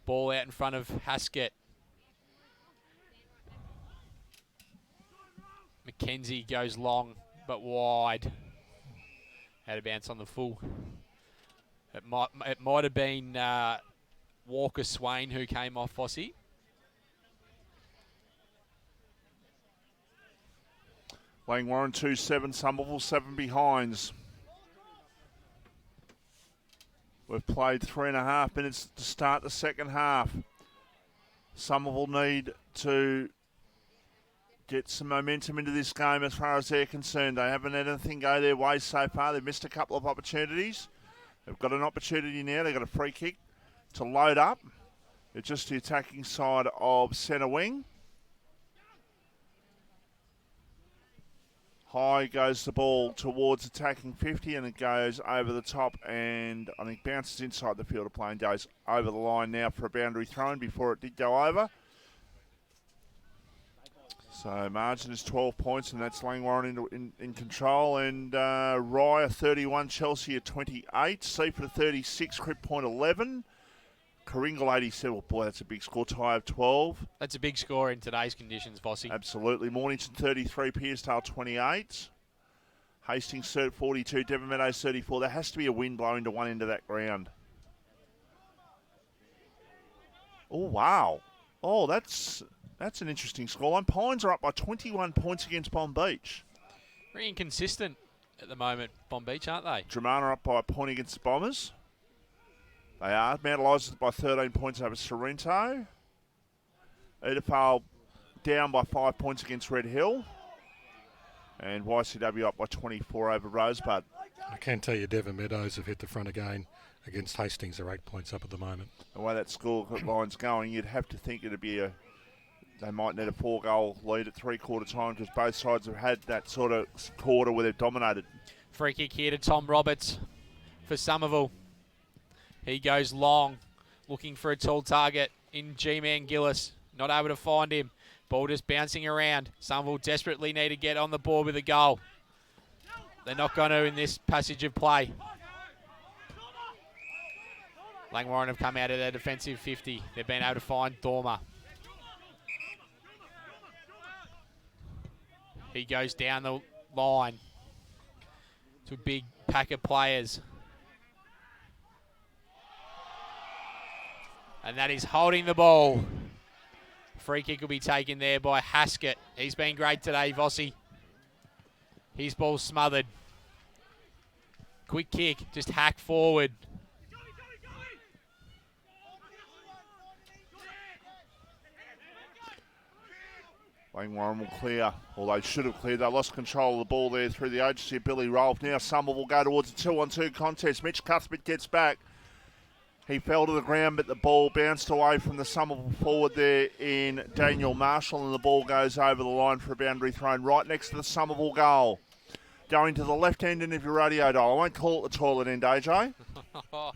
Ball out in front of Haskett. McKenzie goes long but wide. Out of bounce on the full. It might have been Walker Swain who came off Fossey. Langwarrin 2-7, Somerville 7 behinds. We've played 3.5 minutes to start the second half. Somerville need to get some momentum into this game as far as they're concerned. They haven't had anything go their way so far. They've missed a couple of opportunities. They've got an opportunity now. They've got a free kick to load up. It's just the attacking side of centre wing. High goes the ball towards attacking 50 and it goes over the top and I think bounces inside the field of play and goes over the line now for a boundary thrown before it did go over. So margin is 12 points and that's Langwarrin in control and Rye 31, Chelsea at 28, Seaford at 36, Crip Point 11. Coringal 87, well, boy, that's a big score. Tie of 12. That's a big score in today's conditions, Vossi. Absolutely. Mornington 33, Pearsdale 28. Hastings 42, Devon Meadows 34. There has to be a wind blowing to one end of that ground. Oh, wow. Oh, that's an interesting scoreline. Pines are up by 21 points against Bomb Beach. Very inconsistent at the moment, Bomb Beach, aren't they? Dramana are up by a point against the Bombers. They are. Mount Eliza's by 13 points over Sorrento. Edithvale down by 5 points against Red Hill. And YCW up by 24 over Rosebud. I can tell you Devon Meadows have hit the front again against Hastings. They're 8 points up at the moment. The way that score line's going, you'd have to think it'd be they might need a 4-goal lead at three-quarter time because both sides have had that sort of quarter where they've dominated. Free kick here to Tom Roberts for Somerville. He goes long, looking for a tall target in G-Man Gillis. Not able to find him. Ball just bouncing around. Somerville desperately need to get on the board with a goal. They're not going to in this passage of play. Langwarrin have come out of their defensive 50. They've been able to find Dormer. He goes down the line to a big pack of players. And that is holding the ball. Free kick will be taken there by Haskett. He's been great today, Vossi. His ball smothered. Quick kick, just hack forward. Langwarrin will clear, although they should have cleared. They lost control of the ball there through the agency of Billy Rolfe. Now Somerville will go towards a 2-on-2 contest. Mitch Cuthbert gets back. He fell to the ground, but the ball bounced away from the Somerville forward there in Daniel Marshall, and the ball goes over the line for a boundary thrown right next to the Somerville goal. Going to the left end end of your radio dial. I won't call it the toilet end, AJ. What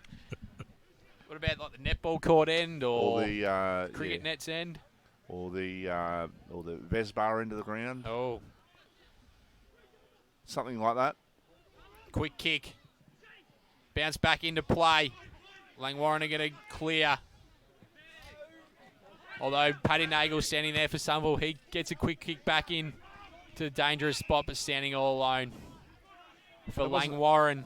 about like the netball court end or the cricket nets end? Or the Vesbar end of the ground. Oh. Something like that. Quick kick. Bounce back into play. Langwarrin are going to clear. Although Paddy Nagel's standing there for Somerville, he gets a quick kick back in to the dangerous spot, but standing all alone. For Langwarrin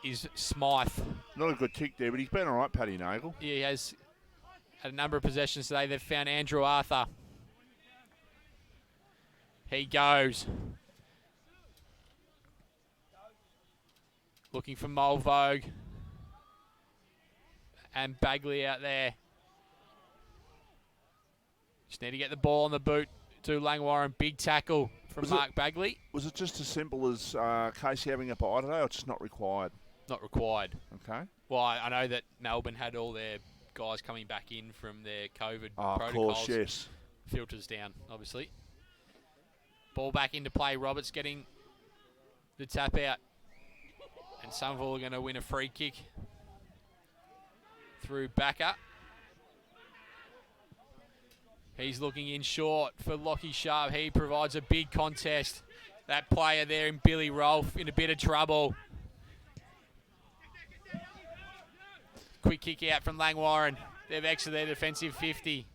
is Smythe. Not a good kick there, but he's been all right, Paddy Nagel. Yeah, he has had a number of possessions today. They've found Andrew Arthur. He goes. Looking for Mulvogue. And Bagley out there. Just need to get the ball on the boot to Langwarrin. Big tackle from Mark Bagley. Was it just as simple as Casey having a bye today, or just not required? Not required. Okay. Well, I know that Melbourne had all their guys coming back in from their COVID protocols. Of course, yes. Filters down, obviously. Ball back into play. Roberts getting the tap out. And Somerville are going to win a free kick through Backer. He's looking in short for Lockie Sharp. He provides a big contest. That player there in Billy Rolfe in a bit of trouble. Quick kick out from Langwarrin. They've exited their defensive 50.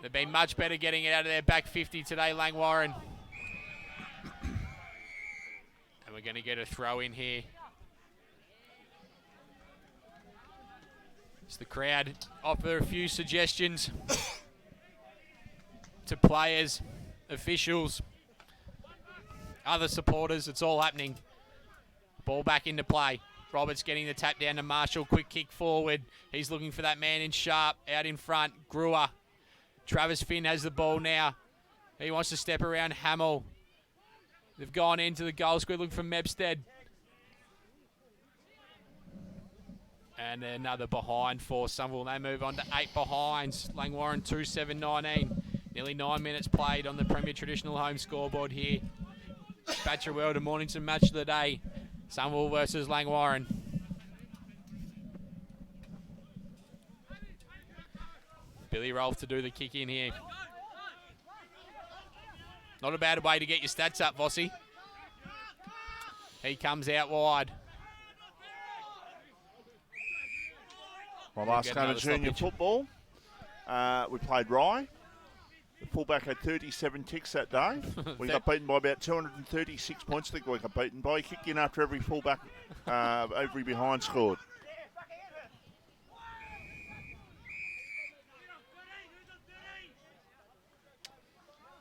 They've been much better getting it out of their back 50 today, Langwarrin. we're going to get a throw in here. As the crowd offer a few suggestions to players, officials, other supporters. It's all happening. Ball back into play. Roberts getting the tap down to Marshall. Quick kick forward. He's looking for that man in sharp. Out in front, Brewer. Travis Finn has the ball now. He wants to step around Hamill. They've gone into the goal square looking for Mebstead. And another behind for Somerville. They move on to 8 behinds. Langwarrin 2-7-19. Nearly 9 minutes played on the Premier Traditional Home scoreboard here. Batcher World and Mornington match of the day. Somerville versus Langwarrin. Billy Rolfe to do the kick in here. Not a bad way to get your stats up, Vossi. He comes out wide. My last game of junior football, we played Rye. The fullback had 37 kicks that day. We got beaten by about 236 points. I think we got beaten by. He kicked in after every fullback, every behind scored.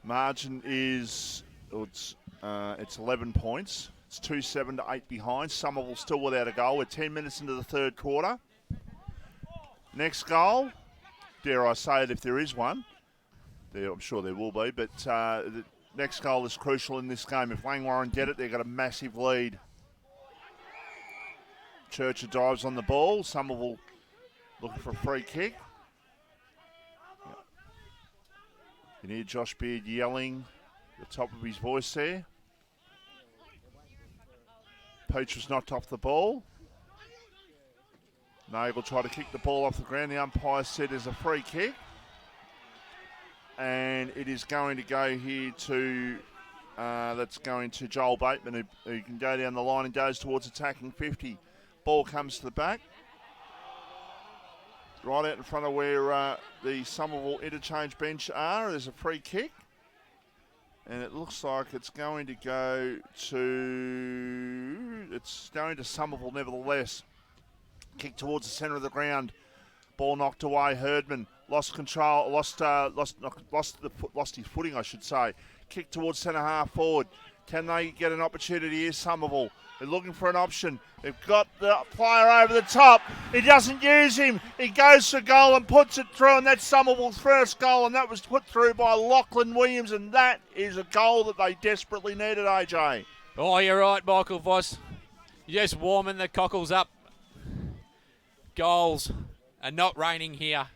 Margin is, it's 11 points. It's 2-7 to 8 behind. Somerville still without a goal. We're 10 minutes into the third quarter. Next goal, dare I say it if there is one. I'm sure there will be, but the next goal is crucial in this game. If Langwarrin get it, they've got a massive lead. Churcher dives on the ball. Somerville looking for a free kick. You can hear Josh Beard yelling at the top of his voice there. Peach was knocked off the ball. Nagel tried to kick the ball off the ground. The umpire said there's a free kick. And it is going to go here to, that's going to Joel Bateman, who can go down the line and goes towards attacking 50. Ball comes to the back. Right out in front of where the Somerville interchange bench are, there's a free kick. And it looks like it's going to go to Somerville nevertheless. Kick towards the centre of the ground. Ball knocked away. Herdman lost control, lost his footing, I should say. Kick towards centre half forward. Can they get an opportunity here? Somerville. They're looking for an option. They've got the player over the top. He doesn't use him. He goes for goal and puts it through, and that's Somerville's first goal, and that was put through by Lachlan Williams, and that is a goal that they desperately needed, AJ. Oh, you're right, Michael Voss. You're just warming the cockles up. Goals are not raining here.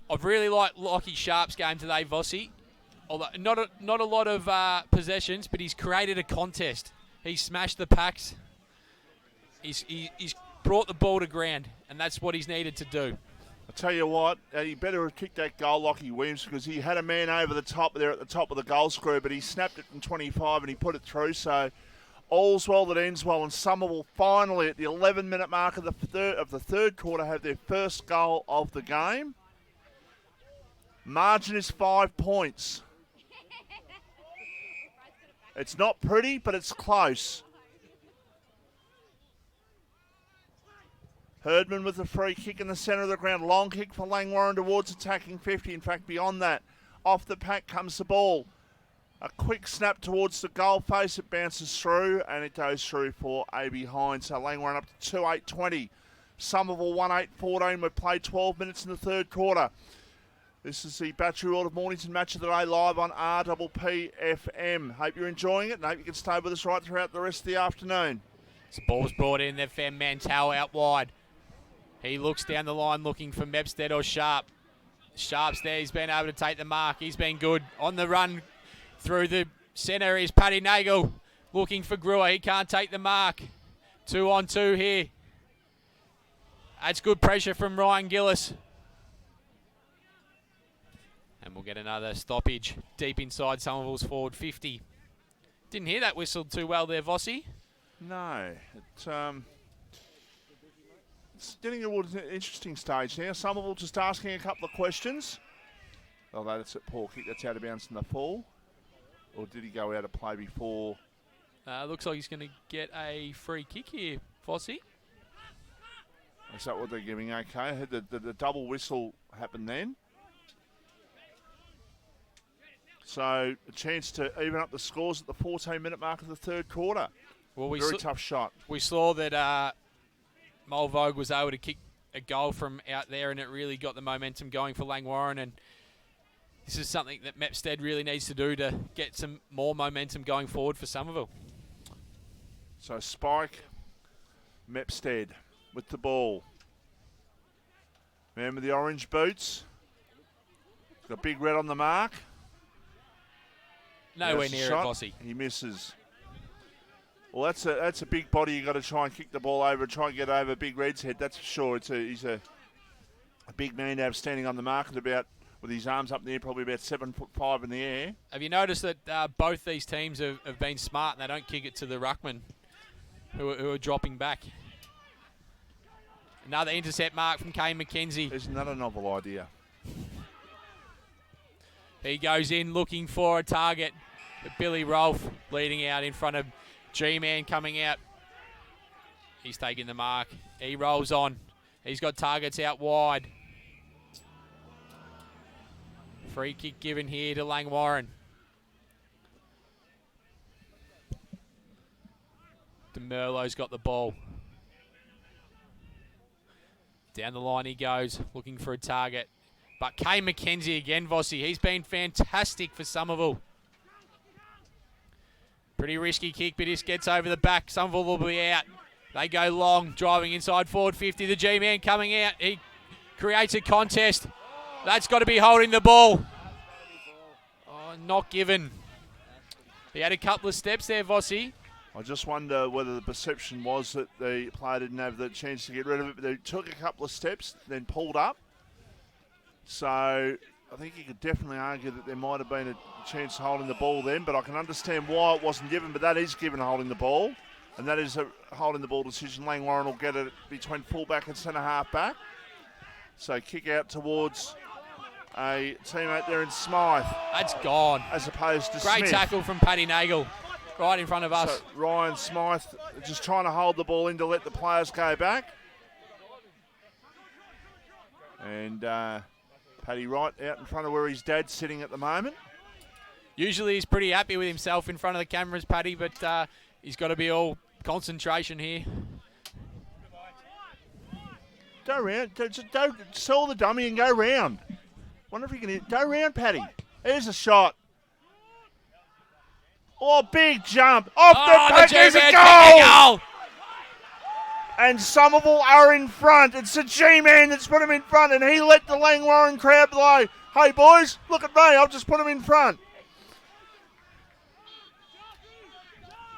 I've really liked Lockie Sharp's game today, Vossi. Although not a lot of possessions, but he's created a contest. He's smashed the packs. He's brought the ball to ground, and that's what he's needed to do. I tell you what, he better have kicked that goal, Lockie Williams, because he had a man over the top there at the top of the goal square, but he snapped it from 25 and he put it through. So all's well that ends well, and Somerville finally at the 11-minute mark of the third quarter have their first goal of the game. Margin is 5 points. It's not pretty, but it's close. Herdman with a free kick in the centre of the ground. Long kick for Langwarrin towards attacking 50. In fact, beyond that, off the pack comes the ball. A quick snap towards the goal face. It bounces through, and it goes through for a behind. So Langwarrin up to 2-8-20. Somerville 1-8-14. We've played 12 minutes in the third quarter. This is the Battery World of Mornington match of the day live on RDPFM. Hope you're enjoying it, and hope you can stay with us right throughout the rest of the afternoon. The ball's brought in. They've found Mantel out wide. He looks down the line looking for Mebstead or Sharp. Sharp's there. He's been able to take the mark. He's been good. On the run through the centre is Paddy Nagel looking for Brewer. He can't take the mark. 2-on-2 here. That's good pressure from Ryan Gillis. And we'll get another stoppage deep inside Somerville's forward 50. Didn't hear that whistled too well there, Vossi. No. It's getting towards an interesting stage now. Somerville just asking a couple of questions. Although that's a poor kick. That's out of bounds in the fall. Or did he go out of play before Looks like he's going to get a free kick here, Fossey. Is that what they're giving? Okay, the double whistle happened then. So a chance to even up the scores at the 14-minute mark of the third quarter. Well, Very tough shot. We saw that Mulvogue was able to kick a goal from out there, and it really got the momentum going for Langwarrin. And this is something that Mepstead really needs to do to get some more momentum going forward for Somerville. So Spike, Mepstead with the ball. Man with the orange boots. He's got big red on the mark. Nowhere near it, Bossy. He misses. Well, that's a big body. You got to try and kick the ball over, try and get over Big Red's head. That's for sure. He's a big man to have standing on the mark at about, with his arms up in the air, probably about 7'5" in the air. Have you noticed that both these teams have been smart and they don't kick it to the ruckman who are dropping back? Another intercept mark from Kane McKenzie. Isn't that a novel idea? He goes in looking for a target. But Billy Rolfe leading out in front of G-Man coming out. He's taking the mark. He rolls on. He's got targets out wide. Free kick given here to Langwarrin. DeMerlo's got the ball. Down the line he goes, looking for a target. But Kane McKenzie again, Vossi. He's been fantastic for Somerville. Pretty risky kick, but this gets over the back. Somerville will be out. They go long, driving inside forward 50. The G-Man coming out. He creates a contest. That's got to be holding the ball. Oh, not given. He had a couple of steps there, Vossi. I just wonder whether the perception was that the player didn't have the chance to get rid of it, but they took a couple of steps, then pulled up. So I think you could definitely argue that there might have been a chance of holding the ball then, but I can understand why it wasn't given, but that is given holding the ball, and that is a holding the ball decision. Langwarrin will get it between fullback and centre-half back. So kick out towards a teammate there in Smythe. That's gone. As opposed to Great Smith. tackle from Paddy Nagel. Right in front of us. So Ryan Smythe just trying to hold the ball in to let the players go back. And Paddy Wright out in front of where his dad's sitting at the moment. Usually he's pretty happy with himself in front of the cameras, Paddy, but he's got to be all concentration here. Go round. Just sell the dummy and go round. Wonder if you can go round, Paddy. There's a shot. Oh, big jump. Off the back, there's a goal! And Somerville are in front. It's the G-Man that's put him in front, and he let the Langwarrin crowd blow. Hey, boys, look at me. I've just put him in front.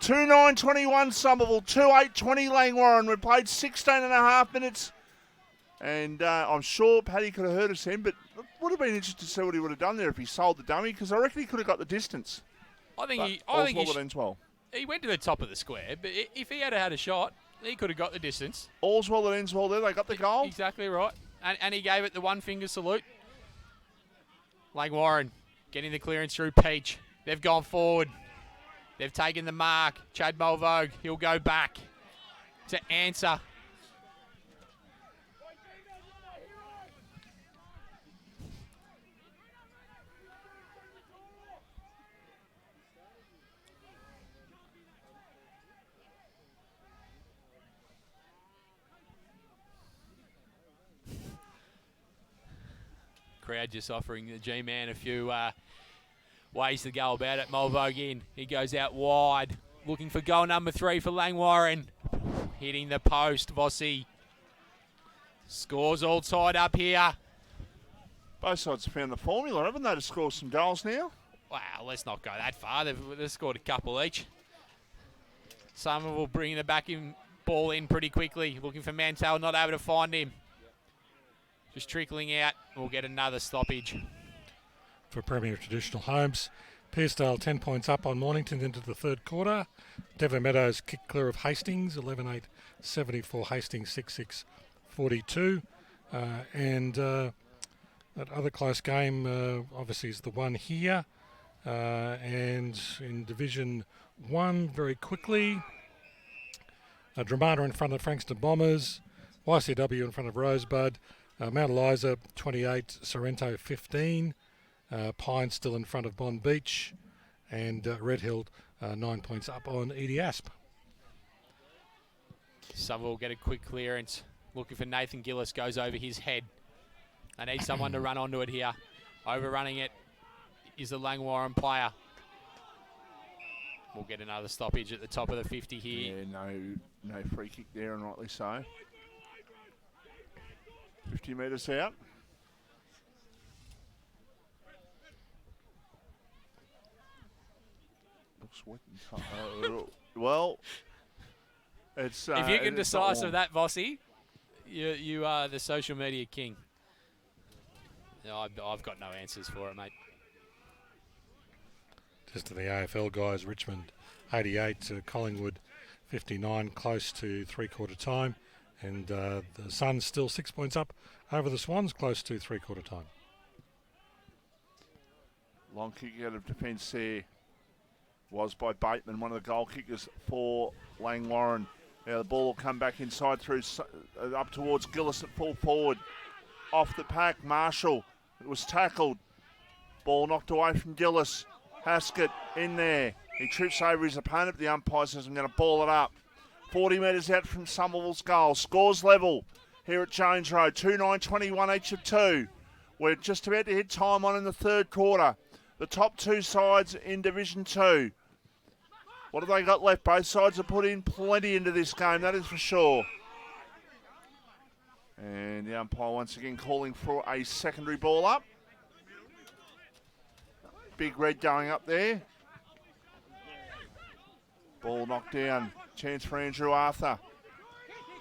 2-9-21 Somerville, 2-8-20 Langwarrin. We played 16 and a half minutes. And I'm sure Paddy could have heard us then, but it would have been interesting to see what he would have done there if he sold the dummy, because I reckon he could have got the distance. I think he went to the top of the square, but if he had a shot, he could have got the distance. All's well that ends well there. They got the goal. Exactly right. And he gave it the one-finger salute. Langwarrin getting the clearance through Peach. They've gone forward. They've taken the mark. Chad Mulvogue, he'll go back to answer. Crowd just offering the G-Man a few ways to go about it. Mulvogue in. He goes out wide. Looking for goal number 3 for Langwarrin. Hitting the post. Vossi. Scores all tied up here. Both sides have found the formula, haven't they, to score some goals now? Wow, let's not go that far. They've scored a couple each. Somerville bringing the ball in pretty quickly. Looking for Mantel, not able to find him. Just trickling out. We'll get another stoppage. For Premier Traditional Homes, Pearsdale 10 points up on Mornington into the third quarter. Devon Meadows kick clear of Hastings, 11-8-74. Hastings 6-6-42. And that other close game obviously is the one here. And in Division 1, very quickly, Dramata in front of Frankston Bombers, YCW in front of Rosebud, Mount Eliza 28, Sorrento 15, Pine still in front of Bond Beach, and Red Hill 9 points up on Edie Asp. Somerville will get a quick clearance. Looking for Nathan Gillis, goes over his head. They need someone to run onto it here. Overrunning it is the Langwarrin player. We'll get another stoppage at the top of the 50 here. Yeah, no free kick there, and rightly so. 50 metres out. Looks wet and well, it's... if you can decipher that, Vossi, you are the social media king. No, I've got no answers for it, mate. Just to the AFL guys, Richmond 88 to Collingwood 59, close to three-quarter time. And the Suns still 6 points up over the Swans, close to three-quarter time. Long kick out of defence there was by Bateman, one of the goal kickers for Langwarrin. Now the ball will come back inside through up towards Gillis at full forward. Off the pack, Marshall. It was tackled. Ball knocked away from Gillis. Haskett in there. He trips over his opponent. The umpire says, I'm going to ball it up. 40 metres out from Somerville's goal. Scores level here at Jones Road. 2-9-21 each of two. We're just about to hit time on in the third quarter. The top two sides in Division 2. What have they got left? Both sides have put in plenty into this game, that is for sure. And the umpire once again calling for a secondary ball up. Big Red going up there. Ball knocked down. Chance for Andrew Arthur.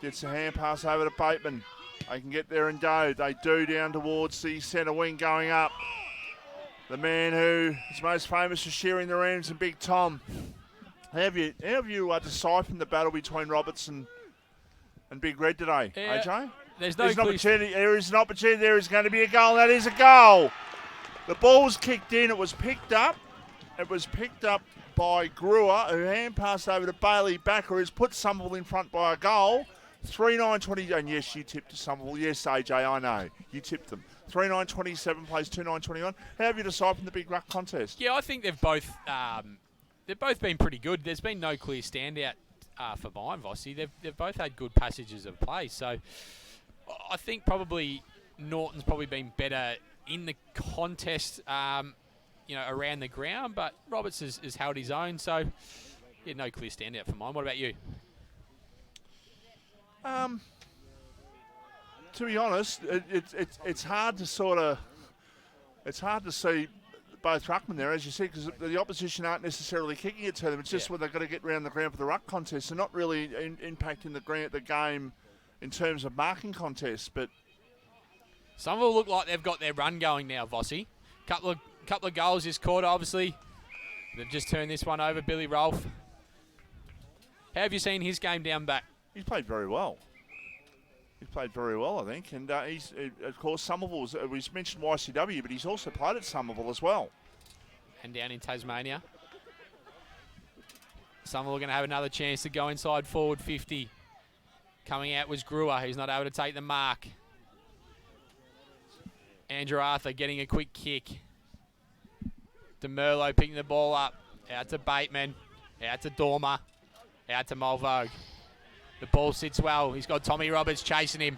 Gets a hand pass over to Bateman. They can get there and go. They do down towards the centre wing going up. The man who is most famous for shearing the rams and Big Tom. How have you deciphered the battle between Robertson and Big Red today, AJ? There's an opportunity. There is an opportunity. There is going to be a goal. That is a goal. The ball was kicked in. It was picked up. It was picked up by Brewer, who hand passed over to Bailey Backer, who's put Somerville in front by a goal. 3-9-20. And yes, you tipped to Somerville. Yes, AJ, I know. You tipped them. 3-9-27 plays 2-9-21. How have you deciphered the big ruck contest? Yeah, I think they've both been pretty good. There's been no clear standout for mine, Vossi. They've both had good passages of play. So I think probably Norton's probably been better in the contest, around the ground, but Roberts has held his own, so yeah, no clear standout for mine. What about you? To be honest, it's hard to see both ruckmen there, as you see, because the opposition aren't necessarily kicking it to them. It's just where they've got to get around the ground for the ruck contest. They're not really impacting the game in terms of marking contests, but Somerville look like they've got their run going now, Vossi. Couple of goals this quarter, obviously. They've just turned this one over, Billy Rolfe. How have you seen his game down back? He's played very well. He's played very well, I think. And he's, of course, Somerville, we mentioned YCW, but he's also played at Somerville as well. And down in Tasmania. Somerville are going to have another chance to go inside forward 50. Coming out was Brewer, who's not able to take the mark. Andrew Arthur getting a quick kick. DeMerlo picking the ball up. Out to Bateman. Out to Dormer. Out to Mulvogue. The ball sits well. He's got Tommy Roberts chasing him.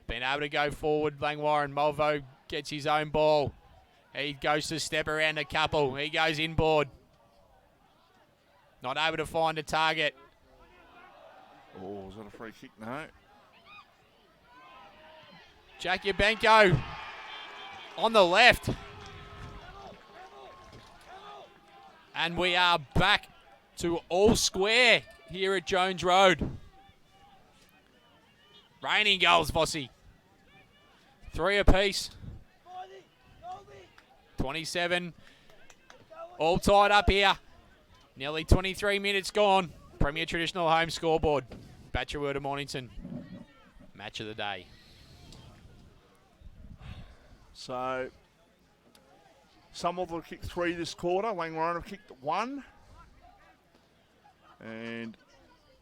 Been able to go forward, Langwarrin. Mulvogue gets his own ball. He goes to step around a couple. He goes inboard. Not able to find a target. Oh, is that a free kick? No. Jack Yabenko on the left. And we are back to all square here at Jones Road. Raining goals, Vossi. 3 apiece. 27. All tied up here. Nearly 23 minutes gone. Premier Traditional Home scoreboard. Batcherwell to Mornington. Match of the day. So, Somerville have kicked 3 this quarter. Langwarrin have kicked 1. And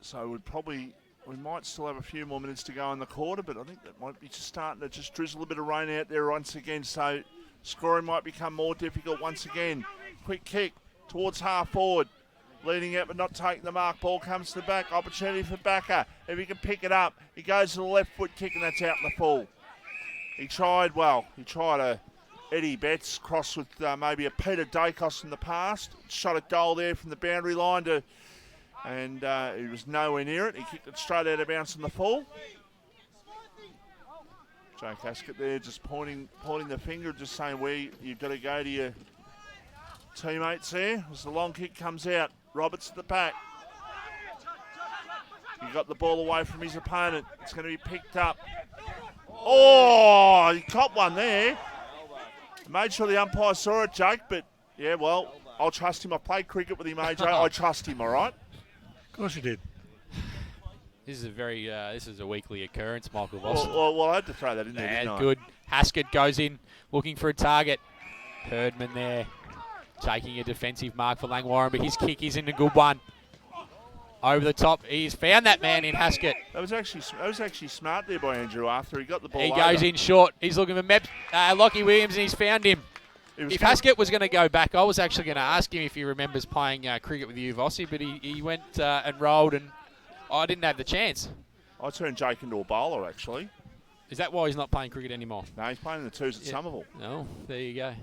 so we might still have a few more minutes to go in the quarter, but I think that might be just starting to just drizzle a bit of rain out there once again. So scoring might become more difficult once again. Quick kick towards half forward. Leading out but not taking the mark. Ball comes to the back. Opportunity for Backer. If he can pick it up, he goes to the left foot kick and that's out in the full. He tried a Eddie Betts cross with maybe a Peter Dacos in the past. Shot a goal there from the boundary line and he was nowhere near it. He kicked it straight out of bounds in the full. Jake Haskett there just pointing the finger, just saying where you've got to go to your teammates there. As the long kick comes out, Roberts at the back. He got the ball away from his opponent. It's going to be picked up. Oh, he caught one there. Made sure the umpire saw it, Jake, but yeah, well, I'll trust him. I played cricket with him, AJ. I trust him, all right? Of course you did. This is a weekly occurrence, Michael Voss. Well, I had to throw that in there, didn't I? Good. Haskett goes in, looking for a target. Herdman there, taking a defensive mark for Langwarrin, but his kick isn't a good one. Over the top, he's found that man in Haskett. That was actually smart there by Andrew Arthur. He got the ball He over. goes in short. He's looking for Lockie Williams, and he's found him. If Haskett was going to go back, I was actually going to ask him if he remembers playing cricket with you, Vossi, but he went and rolled, and I didn't have the chance. I turned Jake into a bowler, actually. Is that why he's not playing cricket anymore? No, he's playing in the twos at Somerville. Oh, there you go.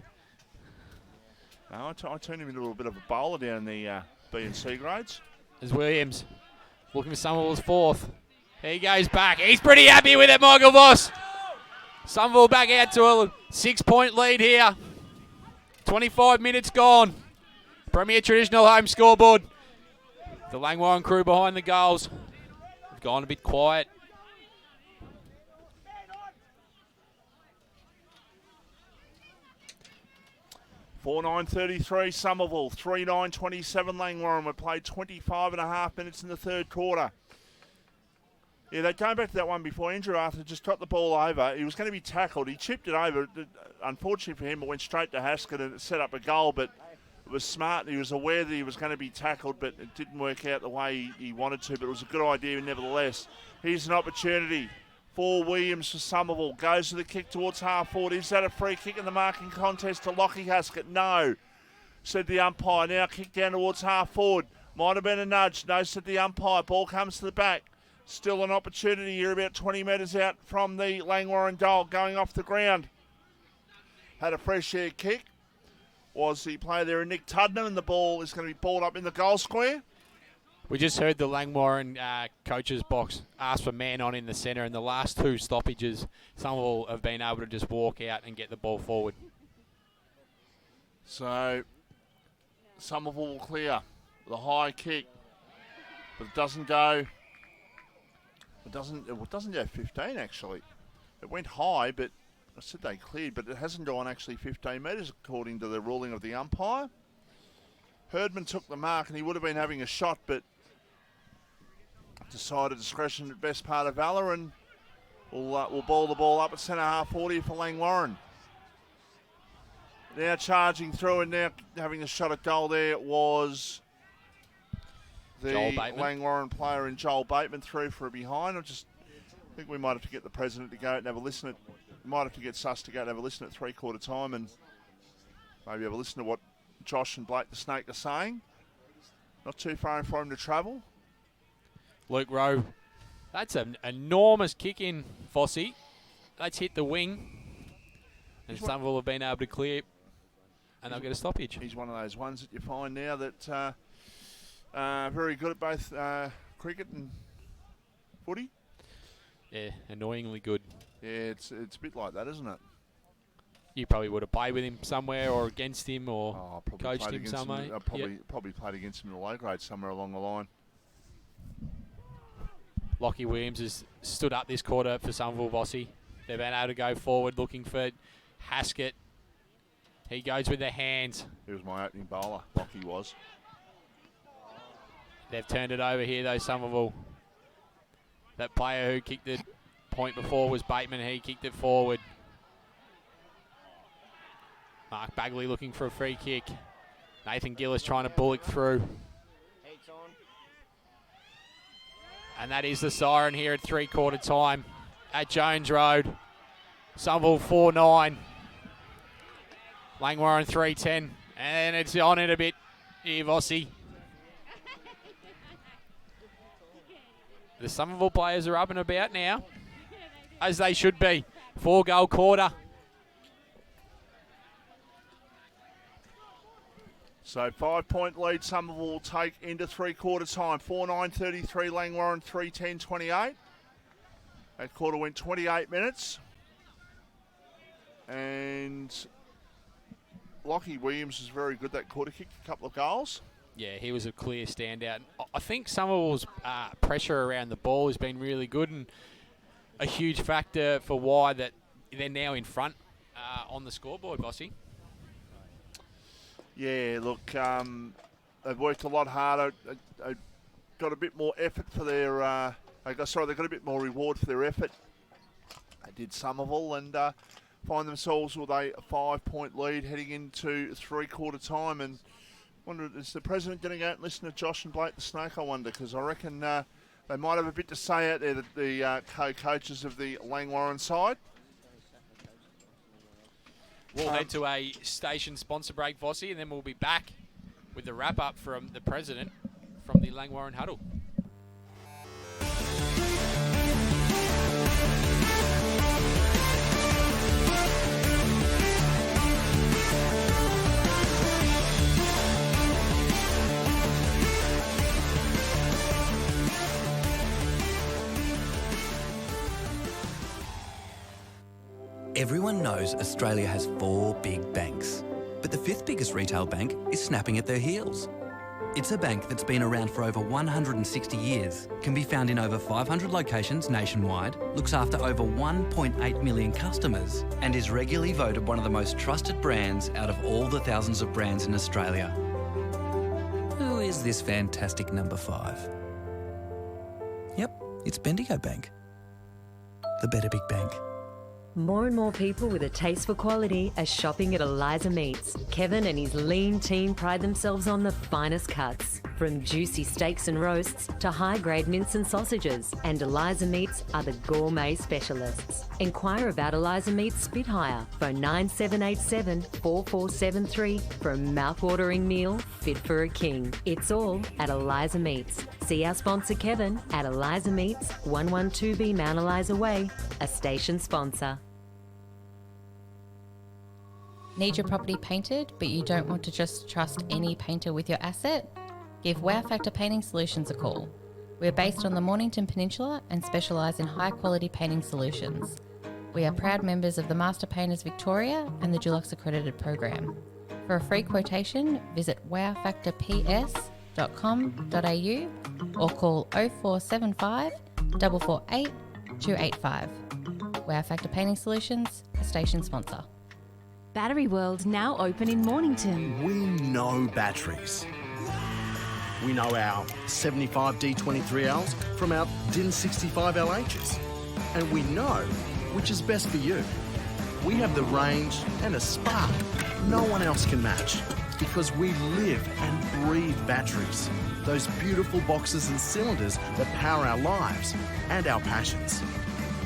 No, I turned him into a bit of a bowler down in the B and C grades. There's Williams looking for Somerville's 4th. He goes back. He's pretty happy with it, Michael Voss. Somerville back out to a 6-point lead here. 25 minutes gone. Premier Traditional Home scoreboard. The Langwarrin crew behind the goals have gone a bit quiet. (4:09:33) Somerville, 3:09:27 Langwarrin. We played 25.5 minutes in the third quarter. Yeah, going back to that one before, Andrew Arthur just got the ball over. He was going to be tackled. He chipped it over. Unfortunately for him, it went straight to Haskett and it set up a goal, but it was smart. He was aware that he was going to be tackled, but it didn't work out the way he wanted to, but it was a good idea nevertheless. Here's an opportunity for Williams for Somerville. Goes to the kick towards half forward. Is that a free kick in the marking contest to Lockie Haskett? No, said the umpire. Now kick down towards half forward. Might have been a nudge. No, said the umpire. Ball comes to the back. Still an opportunity here about 20 metres out from the Langwarrin goal, going off the ground. Had a fresh air kick. Was the player there, Nick Tuddenham, and the ball is going to be balled up in the goal square. We just heard the Langwarrin coach's box ask for man on in the centre, and the last 2 stoppages, Somerville have been able to just walk out and get the ball forward. So, Somerville will clear the high kick, but it doesn't go. It doesn't go 15 actually. It went high, but I said they cleared, but it hasn't gone actually 15 metres according to the ruling of the umpire. Herdman took the mark and he would have been having a shot, but decided discretion at best part of valour, and we'll ball the ball up at centre half 40 for Langwarrin. Now charging through and now having a shot at goal there was the Langwarrin player in Joel Bateman through for a behind. I think we might have to get the president to go out and have a listen we might have to get Suss to go and have a listen at 3/4 time and maybe have a listen to what Josh and Blake the Snake are saying. Not too far for him to travel. Luke Rowe, that's an enormous kick in, Fossey. That's hit the wing. And Somerville have been able to clear, and they'll get a stoppage. He's one of those ones that you find now that very good at both cricket and footy. Yeah, annoyingly good. Yeah, it's a bit like that, isn't it? You probably would have played with him somewhere or against him or coached him somewhere. Probably played against him in the low grade somewhere along the line. Lockie Williams has stood up this quarter for Somerville Vossi. They've been able to go forward looking for Haskett. He goes with the hands. He was my opening bowler, Lockie was. They've turned it over here though, Somerville. That player who kicked the point before was Bateman. He kicked it forward. Mark Bagley looking for a free kick. Nathan Gillis trying to bullock through. And that is the siren here at three-quarter time at Jones Road. Somerville 4-9. Langwarrin 3-10. And it's on in a bit here, Vossi. The Somerville players are up and about now, as they should be. 4-goal quarter. So 5-point lead Somerville will take into three-quarter time. 4-9-33, Langwarrin 3-10-28. That quarter went 28 minutes. And Lockie Williams is very good that quarter, kicked a couple of goals. Yeah, he was a clear standout. I think Somerville's pressure around the ball has been really good and a huge factor for why that they're now in front on the scoreboard, Bossy. Yeah, look, they've worked a lot harder. They got a bit more effort for their. They got a bit more reward for their effort. They did Somerville and find themselves with a 5-point lead heading into three-quarter time. And wonder, is the president going to go out and listen to Josh and Blake the Snake? I wonder, because I reckon they might have a bit to say out there. The co-coaches of the Langwarrin side. We'll head to a station sponsor break, Vossi, and then we'll be back with the wrap-up from the president from the Langwarrin huddle. Everyone knows Australia has 4 big banks, but the 5th biggest retail bank is snapping at their heels. It's a bank that's been around for over 160 years, can be found in over 500 locations nationwide, looks after over 1.8 million customers, and is regularly voted one of the most trusted brands out of all the thousands of brands in Australia. Who is this fantastic number 5? Yep, it's Bendigo Bank. The better big bank. More and more people with a taste for quality are shopping at Eliza Meats. Kevin and his lean team pride themselves on the finest cuts, from juicy steaks and roasts to high-grade mince and sausages. And Eliza Meats are the gourmet specialists. Inquire about Eliza Meats Spit Hire. Phone 9787 4473 for a mouth-watering meal fit for a king. It's all at Eliza Meats. See our sponsor Kevin at Eliza Meats, 112B Mount Eliza Way, a station sponsor. Need your property painted, but you don't want to just trust any painter with your asset? Give Wow Factor Painting Solutions a call. We're based on the Mornington Peninsula and specialise in high-quality painting solutions. We are proud members of the Master Painters Victoria and the Dulux Accredited Program. For a free quotation, visit wowfactorps.com.au or call 0475 448 285. Wow Factor Painting Solutions, a station sponsor. Battery World now open in Mornington. We know batteries. We know our 75 D23Ls from our DIN 65 LHs. And we know which is best for you. We have the range and a spark no one else can match, because we live and breathe batteries. Those beautiful boxes and cylinders that power our lives and our passions.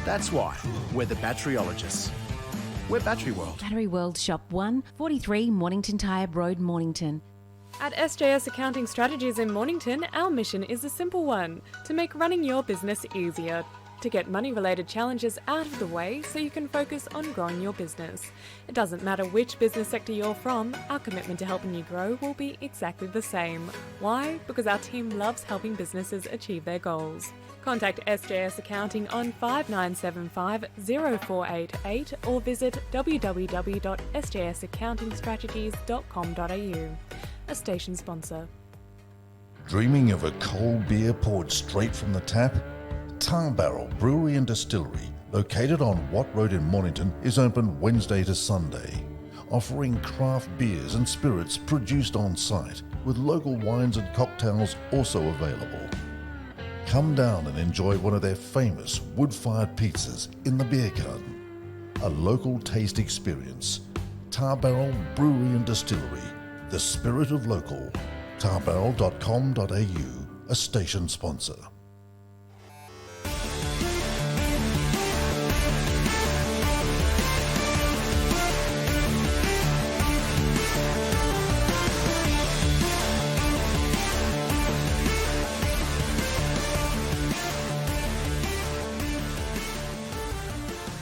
That's why we're the batteryologists. We're Battery World. Battery World Shop 1, 43 Mornington Tyre Road, Mornington. At SJS Accounting Strategies in Mornington, our mission is a simple one: to make running your business easier, to get money-related challenges out of the way so you can focus on growing your business. It doesn't matter which business sector you're from, our commitment to helping you grow will be exactly the same. Why? Because our team loves helping businesses achieve their goals. Contact SJS Accounting on 5975 0488 or visit www.sjsaccountingstrategies.com.au. A station sponsor. Dreaming of a cold beer poured straight from the tap? Tar Barrel Brewery and Distillery, located on Watt Road in Mornington, is open Wednesday to Sunday, offering craft beers and spirits produced on site, with local wines and cocktails also available. Come down and enjoy one of their famous wood-fired pizzas in the beer garden. A local taste experience. Tarbarrel Brewery and Distillery, the spirit of local. Tarbarrel.com.au, a station sponsor.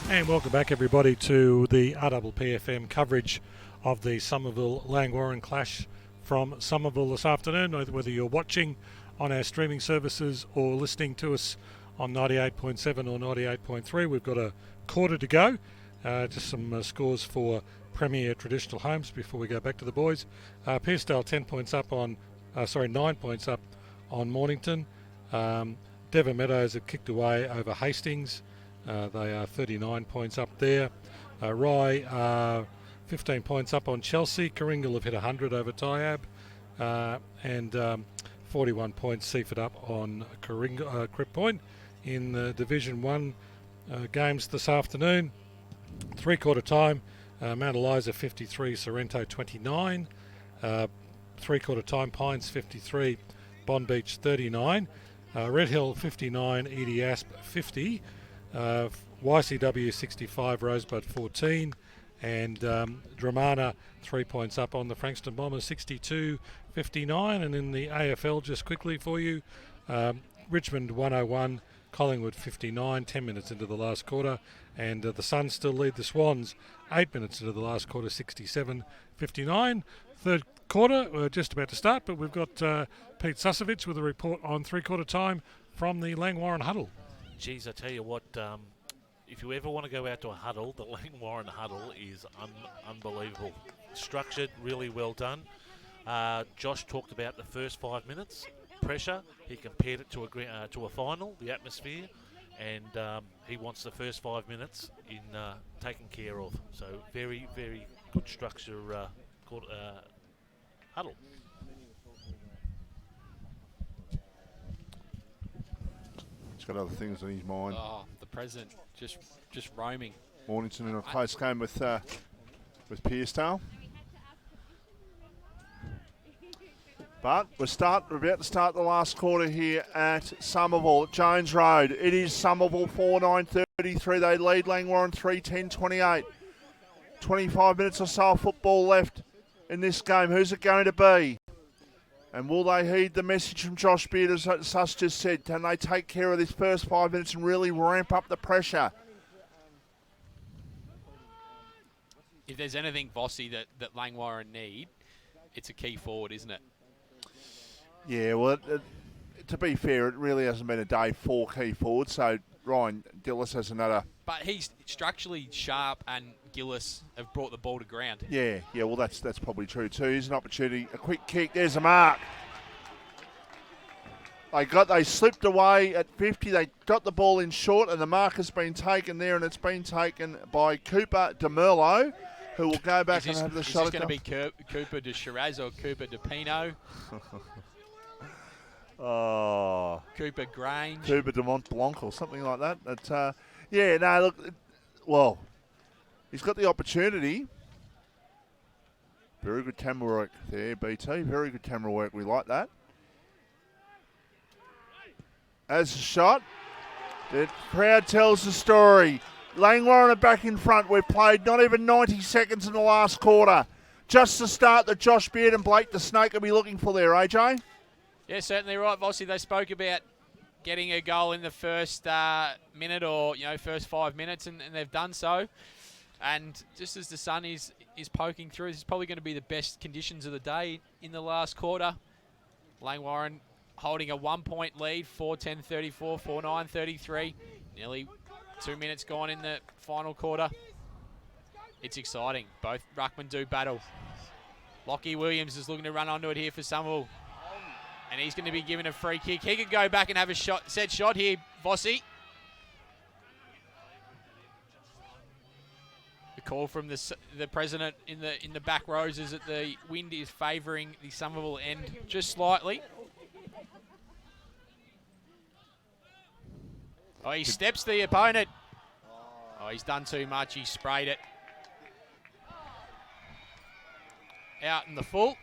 And welcome back, everybody, to the RPPFM coverage of the Somerville Langwarrin clash from Somerville this afternoon. Whether you're watching on our streaming services or listening to us on 98.7 or 98.3, we've got a quarter to go. Just some scores for Premier Traditional Homes before we go back to the boys. Pearsdale 9 points up on Mornington. Devon Meadows have kicked away over Hastings. They are 39 points up there. Rye 15 points up on Chelsea. Karingal have hit 100 over Tyab. And 41 points Seaford up on Crib Point in the Division 1 games this afternoon. Three-quarter time, Mount Eliza 53, Sorrento 29. Three-quarter time, Pines 53, Bond Beach 39. Red Hill 59, Edie Asp 50. YCW 65, Rosebud 14, and Dramana 3 points up on the Frankston Bombers 62-59. And in the AFL, just quickly for you, Richmond 101, Collingwood 59, 10 minutes into the last quarter, and the Suns still lead the Swans 8 minutes into the last quarter, 67-59. Third quarter, we're just about to start, but we've got Pete Susovich with a report on three-quarter time from the Langwarrin huddle. Geez, I tell you what, if you ever want to go out to a huddle, the Langwarrin huddle is unbelievable. Structured, really well done. Josh talked about the first 5 minutes, pressure. He compared it to a final, the atmosphere, and he wants the first 5 minutes in taken care of. So very, very good structure huddle. He's got other things on his mind. Oh, the president just roaming. Mornington in a close game with Pearsdale. But we're about to start the last quarter here at Somerville, at Jones Road. It is Somerville 4-9-33. They lead Langwarrin 3-10-28. 25 minutes or so of football left in this game. Who's it going to be? And will they heed the message from Josh Beard, as Sus just said? Can they take care of this first 5 minutes and really ramp up the pressure? If there's anything, Vossi, that Langwarrin need, it's a key forward, isn't it? Yeah, well, to be fair, it really hasn't been a day for key forwards, so Ryan Gillis has another... But he's structurally sharp, and Gillis have brought the ball to ground. Yeah, well, that's probably true too. Here's an opportunity, a quick kick, there's a mark. They slipped away at 50, they got the ball in short, and the mark has been taken there, and it's been taken by Cooper DeMerlo, who will go back and have the shot. Is this going to be Cooper de Shiraz or Cooper de Pino? Oh, Cooper Grange, Cooper de Mont Blanc or something like that. But he's got the opportunity. Very good camera work there, BT. Very good camera work. We like that. As a shot, the crowd tells the story. Langwarrin are back in front. We've played not even 90 seconds in the last quarter. Just the start that Josh Beard and Blake the Snake will be looking for there, AJ. Yeah, certainly right, Vossi. They spoke about getting a goal in the first minute or first 5 minutes, and they've done so. And just as the sun is poking through, this is probably going to be the best conditions of the day in the last quarter. Langwarrin holding a 1 point lead, 4-10-34, 4-9-33. Nearly 2 minutes gone in the final quarter. It's exciting. Both ruckmen do battle. Lockie Williams is looking to run onto it here for Somerville. And he's going to be given a free kick. He could go back and have a set shot here, Vossi. The call from the president in the back rows is that the wind is favouring the Somerville end just slightly. Oh, he steps the opponent. Oh, he's done too much. He sprayed it. out in the full.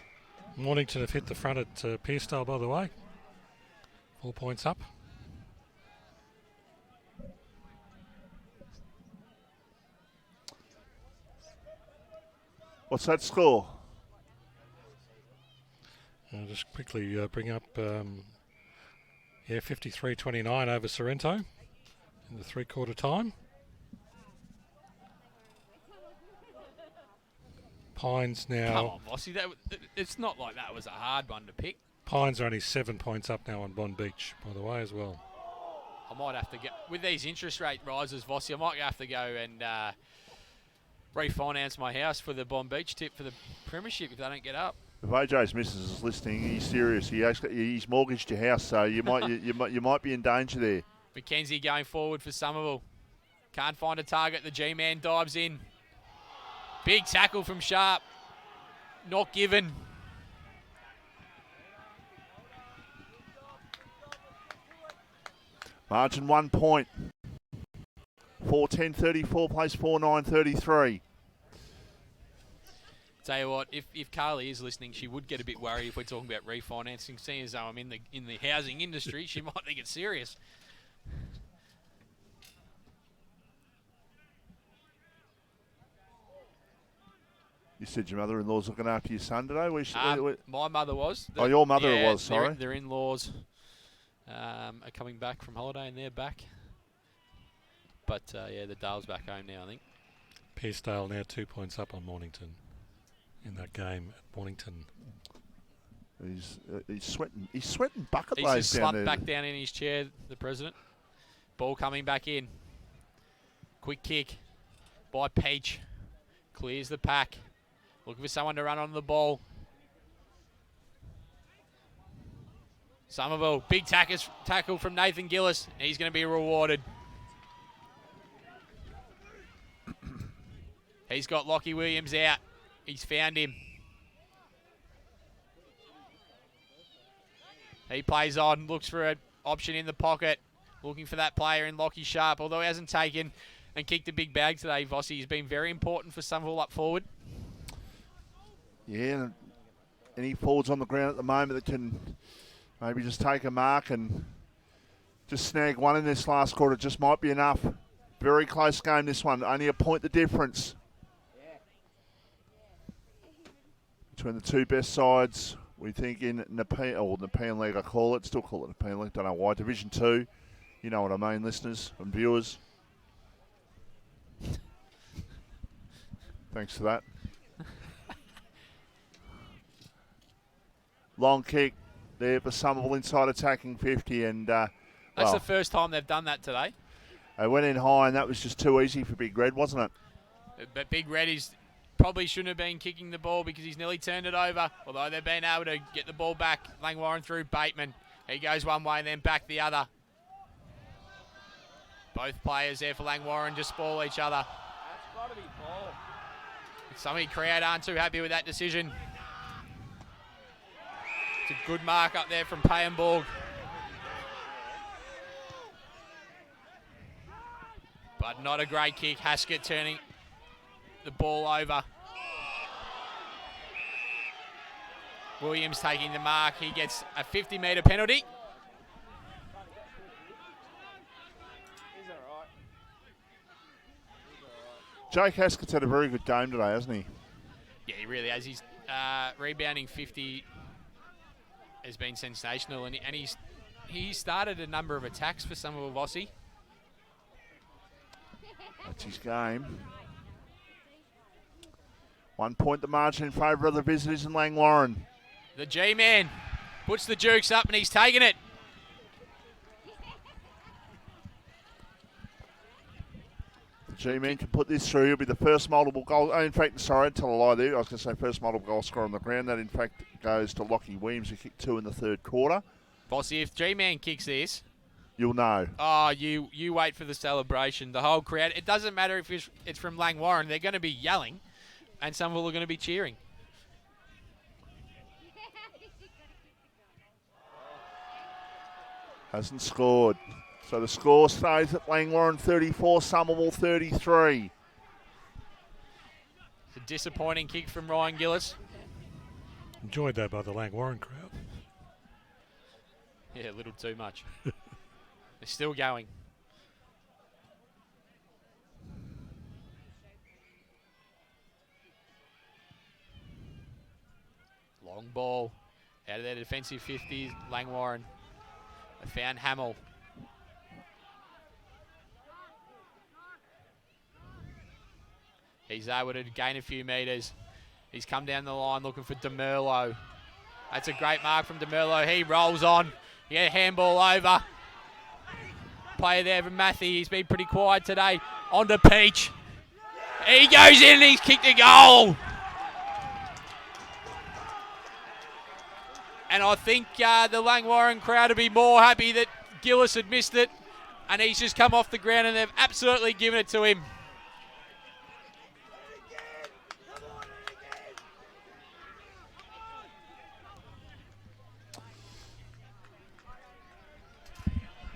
Mornington have hit the front at Pearstale, by the way. 4 points up. What's that score? I'll just quickly bring up, 53-29 over Sorrento in the three-quarter time. Pines now... Come on, Mossy. It's not like that was a hard one to pick. Pines are only 7 points up now on Bond Beach, by the way, as well. I might have to go... With these interest rate rises, Vossi, I might have to go and refinance my house for the Bond Beach tip for the premiership if they don't get up. If AJ's missus is listening, he's serious. He's mortgaged your house, so you might you might be in danger there. Mackenzie going forward for Somerville. Can't find a target. The G-man dives in. Big tackle from Sharp. Not given. Margin 1 point. 4:10:34 plays 4:9:33. Tell you what, if Carly is listening, she would get a bit worried if we're talking about refinancing. Seeing as though I'm in the housing industry, she might think it's serious. You said your mother-in-law's looking after your son today? My mother was. Your mother was, sorry. Their in-laws are coming back from holiday and they're back. But, the Dale's back home now, I think. Pearstale now 2 points up on Mornington in that game at Mornington. He's sweating. He's sweating bucket He's loads just down slumped there. back down in his chair, the president. Ball coming back in. Quick kick by Peach. Clears the pack. Looking for someone to run on the ball. Somerville, big tackle from Nathan Gillis. He's going to be rewarded. He's got Lockie Williams out. He's found him. He plays on, looks for an option in the pocket. Looking for that player in Lockie Sharp. Although he hasn't taken and kicked a big bag today, Vossi. He's been very important for Somerville up forward. Yeah, and any forwards on the ground at the moment that can maybe just take a mark and just snag one in this last quarter just might be enough. Very close game, this one. Only a point the difference between the two best sides. We think in Nepean League, I call it. Still call it Nepean League. Don't know why. Division 2. You know what I mean, listeners and viewers. Thanks for that. Long kick there for Somerville inside attacking 50. And That's the first time they've done that today. They went in high, and that was just too easy for Big Red, wasn't it? But Big Red probably shouldn't have been kicking the ball because he's nearly turned it over. Although they've been able to get the ball back. Langwarrin through Bateman. He goes one way and then back the other. Both players there for Langwarrin just spoil each other. That's got to be ball. Some of the crowd aren't too happy with that decision. It's a good mark up there from Payenborg. But not a great kick. Haskett turning the ball over. Williams taking the mark. He gets a 50-metre penalty. Jake Haskett's had a very good game today, hasn't he? Yeah, he really has. He's rebounding 50 has been sensational, and he started a number of attacks for Somerville Vossi. That's his game. 1 point the margin in favour of the visitors in Langwarrin. The G-man puts the jukes up and he's taken it. The G-man can put this through. He'll be the first multiple goal. Oh, in fact, sorry, I'd tell a lie there. I was going to say first multiple goal scorer on the ground. That, in fact, goes to Lockie Williams, who kicked 2 in the third quarter. Vossi, if G-man kicks this, you'll know. Oh, you wait for the celebration. The whole crowd. It doesn't matter if it's from Langwarrin. They're going to be yelling, and Somerville are going to be cheering. Hasn't scored. So the score stays at Langwarrin 34, Somerville 33. It's a disappointing kick from Ryan Gillis. Enjoyed that by the Langwarrin crowd. Yeah, a little too much. They're still going. Long ball out of their defensive 50s. Langwarrin. They found Hamill. He's able to gain a few metres. He's come down the line looking for DeMerlo. That's a great mark from DeMerlo. He rolls on. He had a handball over. Player there for Matthew. He's been pretty quiet today. On to Peach. He goes in and he's kicked a goal. And I think the Langwarrin crowd would be more happy that Gillis had missed it. And he's just come off the ground and they've absolutely given it to him.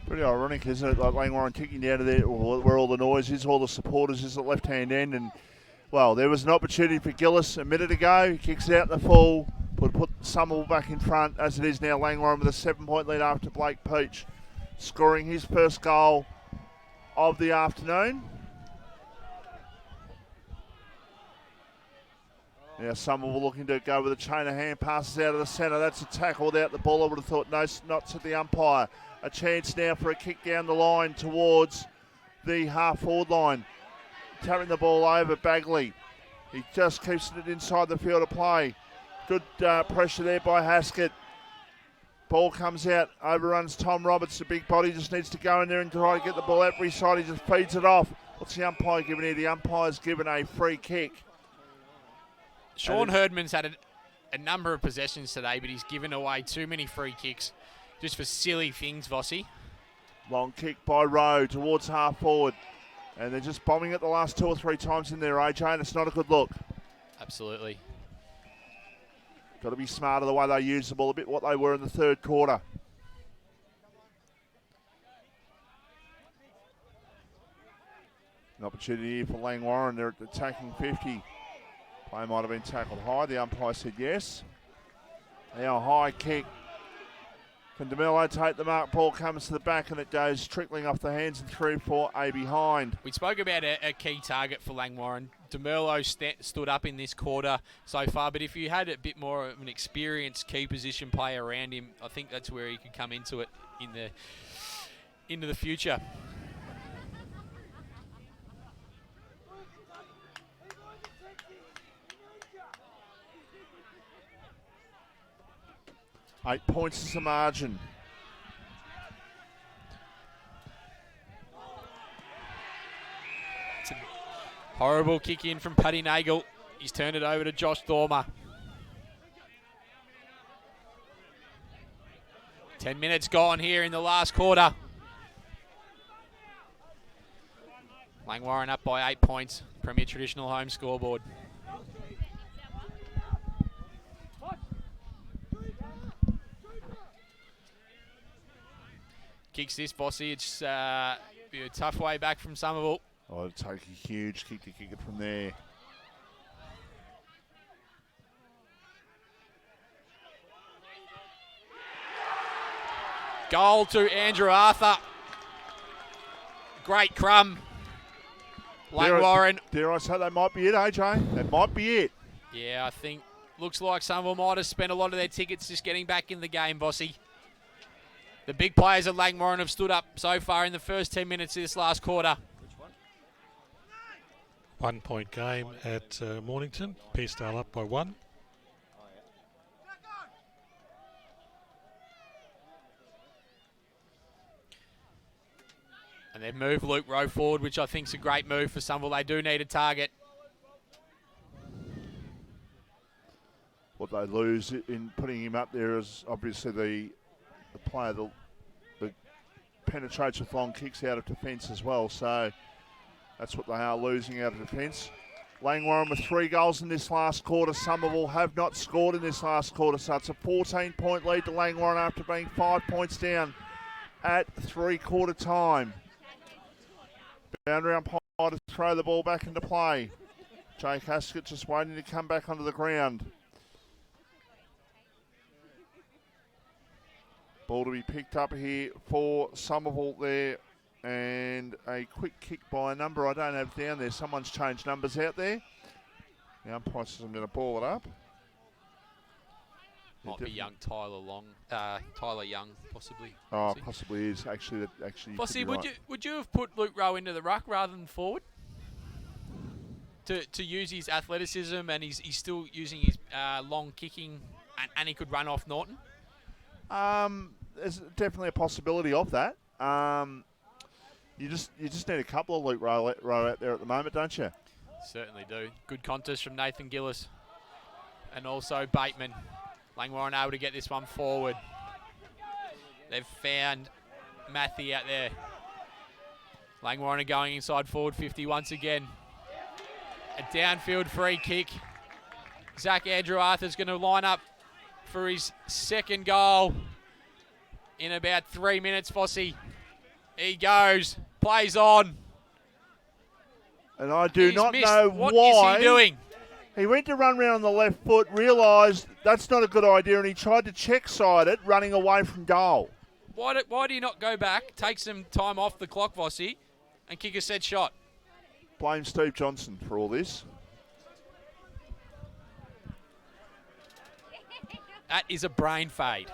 Pretty ironic, isn't it? Like Langwarrin kicking out of there where all the noise is, all the supporters is at left-hand end. And, well, there was an opportunity for Gillis a minute ago. He kicks it out the full, put Somerville back in front. As it is now, Langwarrin with a 7-point lead after Blake Peach scoring his first goal of the afternoon. Now Somerville looking to go with a chain of hand, passes out of the centre. That's a tackle without the ball. I would have thought no, not to the umpire. A chance now for a kick down the line towards the half-forward line. Tapping the ball over, Bagley. He just keeps it inside the field of play. Good pressure there by Haskett. Ball comes out, overruns Tom Roberts. The big body just needs to go in there and try to get the ball out for his side. He just feeds it off. What's the umpire giving here? The umpire's given a free kick. Sean Herdman's had a number of possessions today, but he's given away too many free kicks just for silly things, Vossi. Long kick by Rowe towards half forward. And they're just bombing it the last 2 or 3 times in there, AJ, and it's not a good look. Absolutely. Got to be smarter the way they use the ball, a bit what they were in the third quarter. An opportunity here for Langwarrin. They're at the attacking 50. Play might have been tackled high. The umpire said yes. Now a high kick. Can DeMello take the mark? Ball comes to the back and it goes trickling off the hands and through for a behind. We spoke about a key target for Langwarrin. DeMerlo stood up in this quarter so far, but if you had a bit more of an experienced key position player around him, I think that's where he could come into it into the future. Eight points is the margin. It's a horrible kick in from Paddy Nagel. He's turned it over to Josh Dormer. 10 minutes gone here in the last quarter. Langwarrin up by 8 points. Premier Traditional Home scoreboard. Kicks this, Bossy. It's be a tough way back from Somerville. Oh, it'll take a huge kick to kick it from there. Goal to Andrew Arthur. Great crumb. Langwarrin. Dare I say that might be it, AJ? That might be it. Yeah, I think looks like Somerville might have spent a lot of their tickets just getting back in the game, Bossy. The big players at Langwarrin have stood up so far in the first 10 minutes of this last quarter. 1 point game at Mornington. Peacedale up by 1. And they've moved Luke Rowe forward, which I think is a great move for Somerville. They do need a target. What they lose in putting him up there is obviously the player that penetrates with long kicks out of defence as well. So that's what they are losing out of defence. Langwarrin with 3 goals in this last quarter. Somerville have not scored in this last quarter. So it's a 14-point lead to Langwarrin after being 5 points down at 3-quarter time. Boundary umpire to throw the ball back into play. Jake Haskett just waiting to come back onto the ground. Ball to be picked up here for Somerville there. And a quick kick by a number I don't have down there. Someone's changed numbers out there. The umpire says I'm going to ball it up. Might be young Tyler Young, possibly. Oh, possibly is. Actually, Bossy, right. would you have put Luke Rowe into the ruck rather than forward? To use his athleticism, and he's still using his long kicking, and he could run off Norton? There's definitely a possibility of that. You just need a couple of Luke Rowe out there at the moment, don't you? Certainly do. Good contest from Nathan Gillis. And also Bateman. Langwarrin able to get this one forward. They've found Matthew out there. Langwarrin are going inside forward 50 once again. A downfield free kick. Zach Andrew Arthur's going to line up for his second goal in about 3 minutes, Fossey. He goes, plays on. And I do not missed. know what why. What is he doing? He went to run round on the left foot, realised that's not a good idea, and he tried to check side it, running away from goal. Why do you not go back, take some time off the clock, Vossi, and kick a set shot? Blame Steve Johnson for all this. That is a brain fade.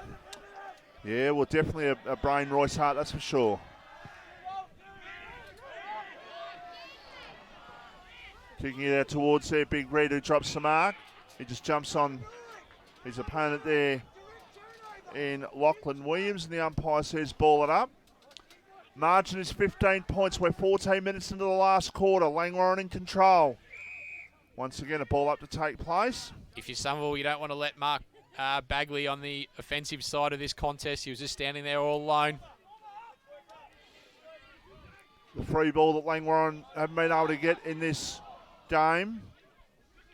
Yeah, well, definitely a brain Royce Hart, that's for sure. Kicking it out towards there, Big Red, who drops the mark. He just jumps on his opponent there in Lachlan Williams, and the umpire says ball it up. Margin is 15 points. We're 14 minutes into the last quarter. Langwarrin in control. Once again, a ball up to take place. If you're Somerville, you don't want to let Mark Bagley on the offensive side of this contest. He was just standing there all alone. The free ball that Langwarrin haven't been able to get in this game.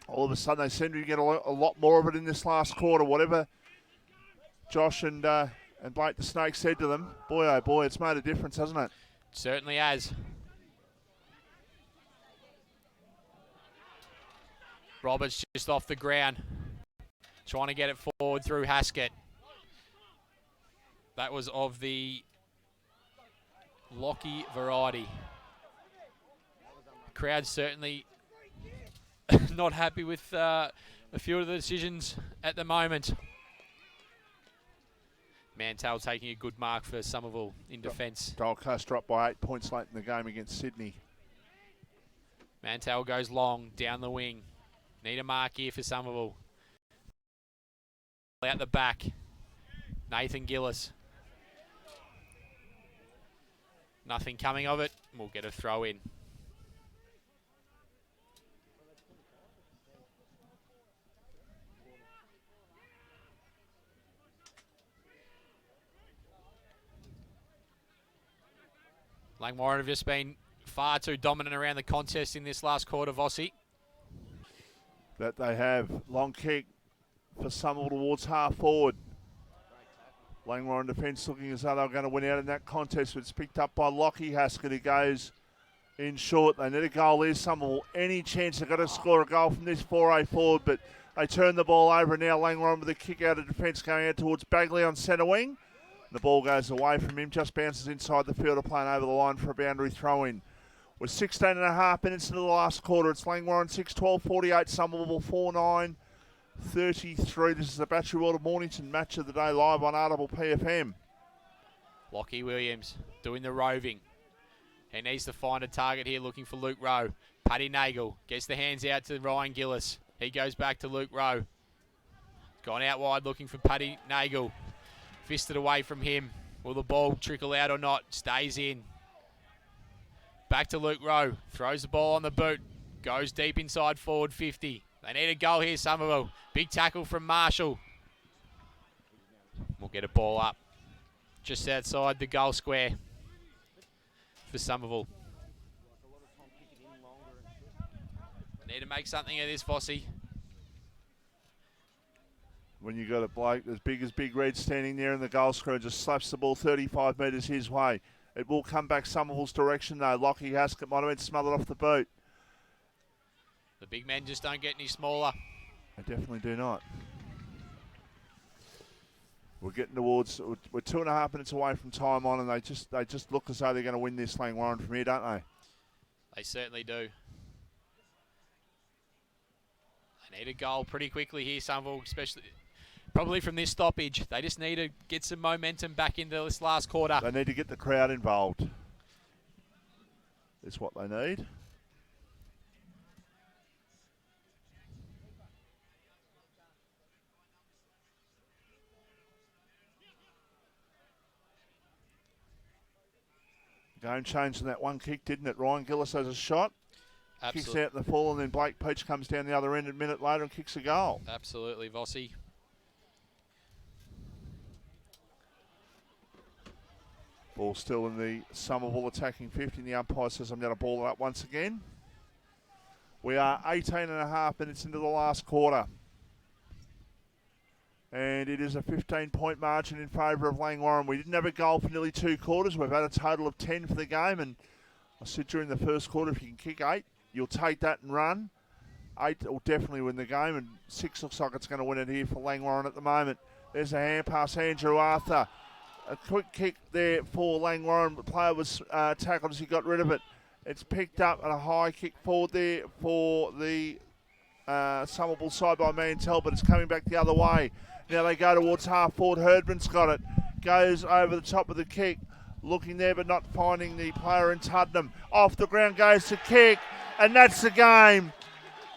All of a sudden, they seem to get a lot more of it in this last quarter. Whatever Josh and Blake the Snake said to them, boy, oh boy, it's made a difference, hasn't it? Certainly has. Roberts just off the ground, trying to get it forward through Haskett. That was of the Lockie variety. Crowd certainly not happy with a few of the decisions at the moment. Mantell taking a good mark for Somerville in defence. Gold Coast dropped by 8 points late in the game against Sydney. Mantell goes long, down the wing. Need a mark here for Somerville. Out the back. Nathan Gillis. Nothing coming of it. We'll get a throw in. Langwarrin have just been far too dominant around the contest in this last quarter, Vossi. That they have. Long kick for Somerville towards half forward. Langwarrin defence looking as though they're going to win out in that contest. It's picked up by Lockie Haskett, who goes in short. They need a goal there. Somerville, any chance they've got to score a goal from this 4A forward, but they turn the ball over, and now Langwarrin with a kick out of defence going out towards Bagley on centre wing. The ball goes away from him, just bounces inside the field, playing over the line for a boundary throw-in. We're 16 and a half minutes into the last quarter. It's Langwarrin 6-12-48, Somerville 4-9-33. This is the Battery World of Mornington match of the day live on RDPFM. Lockie Williams doing the roving. He needs to find a target here, looking for Luke Rowe. Paddy Nagel gets the hands out to Ryan Gillis. He goes back to Luke Rowe. Gone out wide looking for Paddy Nagel. Fisted away from him. Will the ball trickle out or not? Stays in. Back to Luke Rowe. Throws the ball on the boot. Goes deep inside forward 50. They need a goal here, Somerville. Big tackle from Marshall. We'll get a ball up just outside the goal square for Somerville. Need to make something of this, Vossi. When you got a bloke as Big Red standing there in the goal square, just slaps the ball 35 metres his way. It will come back Somerville's direction though. Lockie Haskett might have been smothered off the boot. The big men just don't get any smaller. They definitely do not. We're getting towards. We're 2.5 minutes away from time on, and they just look as though they're going to win this Langwarrin from here, don't they? They certainly do. They need a goal pretty quickly here, Somerville, especially probably from this stoppage. They just need to get some momentum back into this last quarter. They need to get the crowd involved. That's what they need. Game changed in that one kick, didn't it? Ryan Gillis has a shot. Absolutely. Kicks out in the fall, and then Blake Peach comes down the other end a minute later and kicks a goal. Absolutely, Vossi. Ball still in the Somerville attacking 50, and the umpire says I'm going to ball it up once again. We are 18.5 minutes into the last quarter. And it is a 15-point margin in favour of Langwarrin. We didn't have a goal for nearly 2 quarters. We've had a total of 10 for the game. And I said during the first quarter, if you can kick 8, you'll take that and run. 8 will definitely win the game. And 6 looks like it's going to win it here for Langwarrin at the moment. There's a hand pass, Andrew Arthur. A quick kick there for Langwarrin. The player was tackled as he got rid of it. It's picked up and a high kick forward there for the Somerville side by Mantell, but it's coming back the other way. Now they go towards half forward. Herdman's got it. Goes over the top of the kick. Looking there but not finding the player in Tuddenham. Off the ground goes to kick. And that's the game.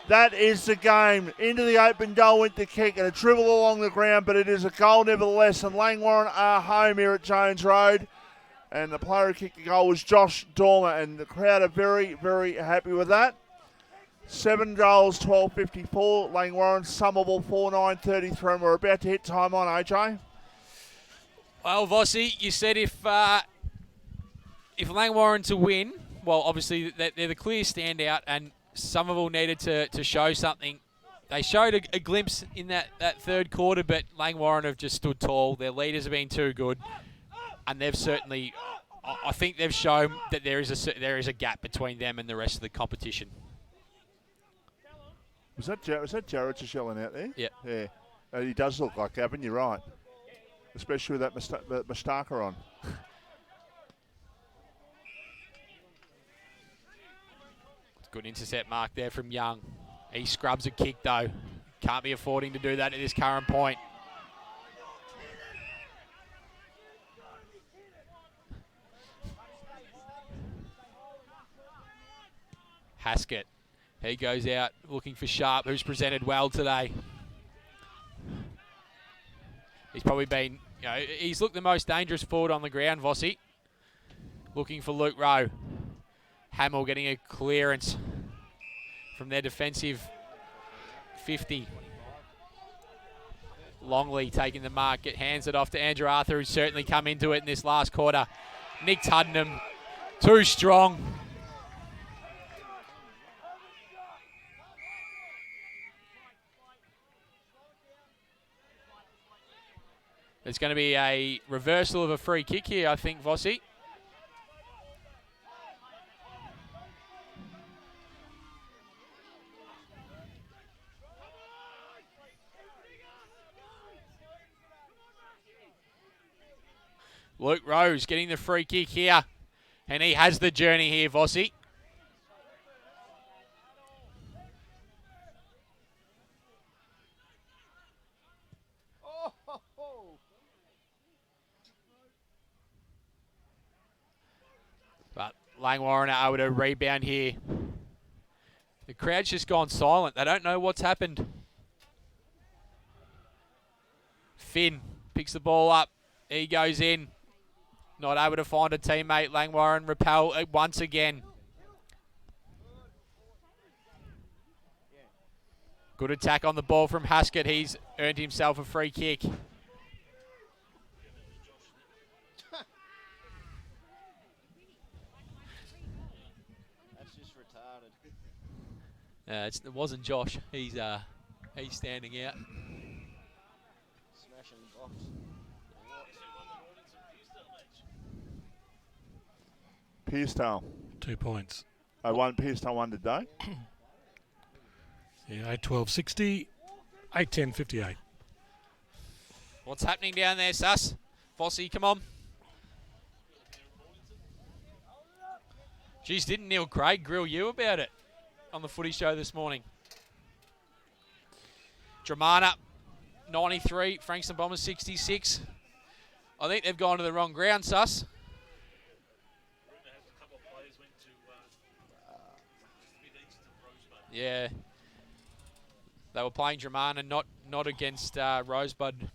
That is the game. Into the open goal went the kick and a dribble along the ground, but it is a goal nevertheless. And Langwarrin are home here at Jones Road. And the player who kicked the goal was Josh Dormer. And the crowd are very, very happy with that. 7 goals, 12.54. Langwarrin, Somerville, 4.9.33. And we're about to hit time on, AJ. Well, Vossi, you said if Langwarrin to win, well, obviously they're the clear standout, and Somerville needed to show something. They showed a glimpse in that third quarter, but Langwarrin have just stood tall. Their leaders have been too good, and they've certainly, I think they've shown that there is a gap between them and the rest of the competition. Was that Jared just yelling out there? Yeah. Yeah. He does look like Gavin, you're right. Especially with that moustache on. Good intercept mark there from Young. He scrubs a kick though. Can't be affording to do that at this current point. Haskett. He goes out looking for Sharp, who's presented well today. He's probably been, he's looked the most dangerous forward on the ground, Vossi. Looking for Luke Rowe. Hamill getting a clearance from their defensive 50. Longley taking the mark, hands it off to Andrew Arthur, who's certainly come into it in this last quarter. Nick Tuddenham, too strong. There's going to be a reversal of a free kick here, I think, Vossi. Luke Rose getting the free kick here. And he has the journey here, Vossi. But Langwarrin are able to rebound here. The crowd's just gone silent. They don't know what's happened. Finn picks the ball up. He goes in. Not able to find a teammate. Langwarrin repel once again. Good attack on the ball from Haskett. He's earned himself a free kick. That's just retarded. It wasn't Josh. He's standing out. Smashing box. Pearstown. 2 points. Pearstown won today. Yeah, 8-12-60, 8-10-58. What's happening down there, Sus? Fossey, come on. Geez, didn't Neil Craig grill you about it on the footy show this morning? Dramana, 93. Frankston Bombers, 66. I think they've gone to the wrong ground, Sus. Yeah. They were playing Dramana, not against Rosebud,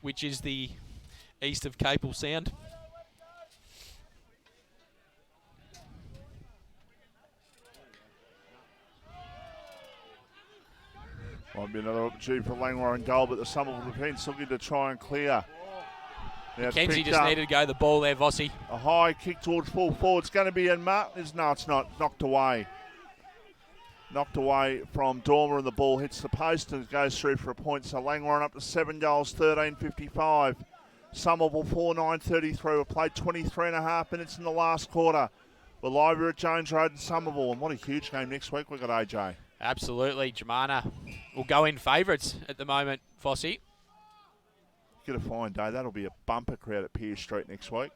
which is the east of Capel Sound. Might be another opportunity for Langwarrin goal, but the Somerville defence looking to try and clear. Kenzie just needed to go the ball there, Vossi. A high kick towards full forward. It's going to be in Martin. No, it's not. Knocked away. Knocked away from Dormer, and the ball hits the post and goes through for a point. So Langwarrin up to 7 goals, 13.55. Somerville 4-9-33. We played 23.5 minutes in the last quarter. We're live here at Jones Road in Somerville, and what a huge game next week we've got, AJ. Absolutely. Dramana will go in favourites at the moment, Vossi. Get a fine day. That'll be a bumper crowd at Pier Street next week.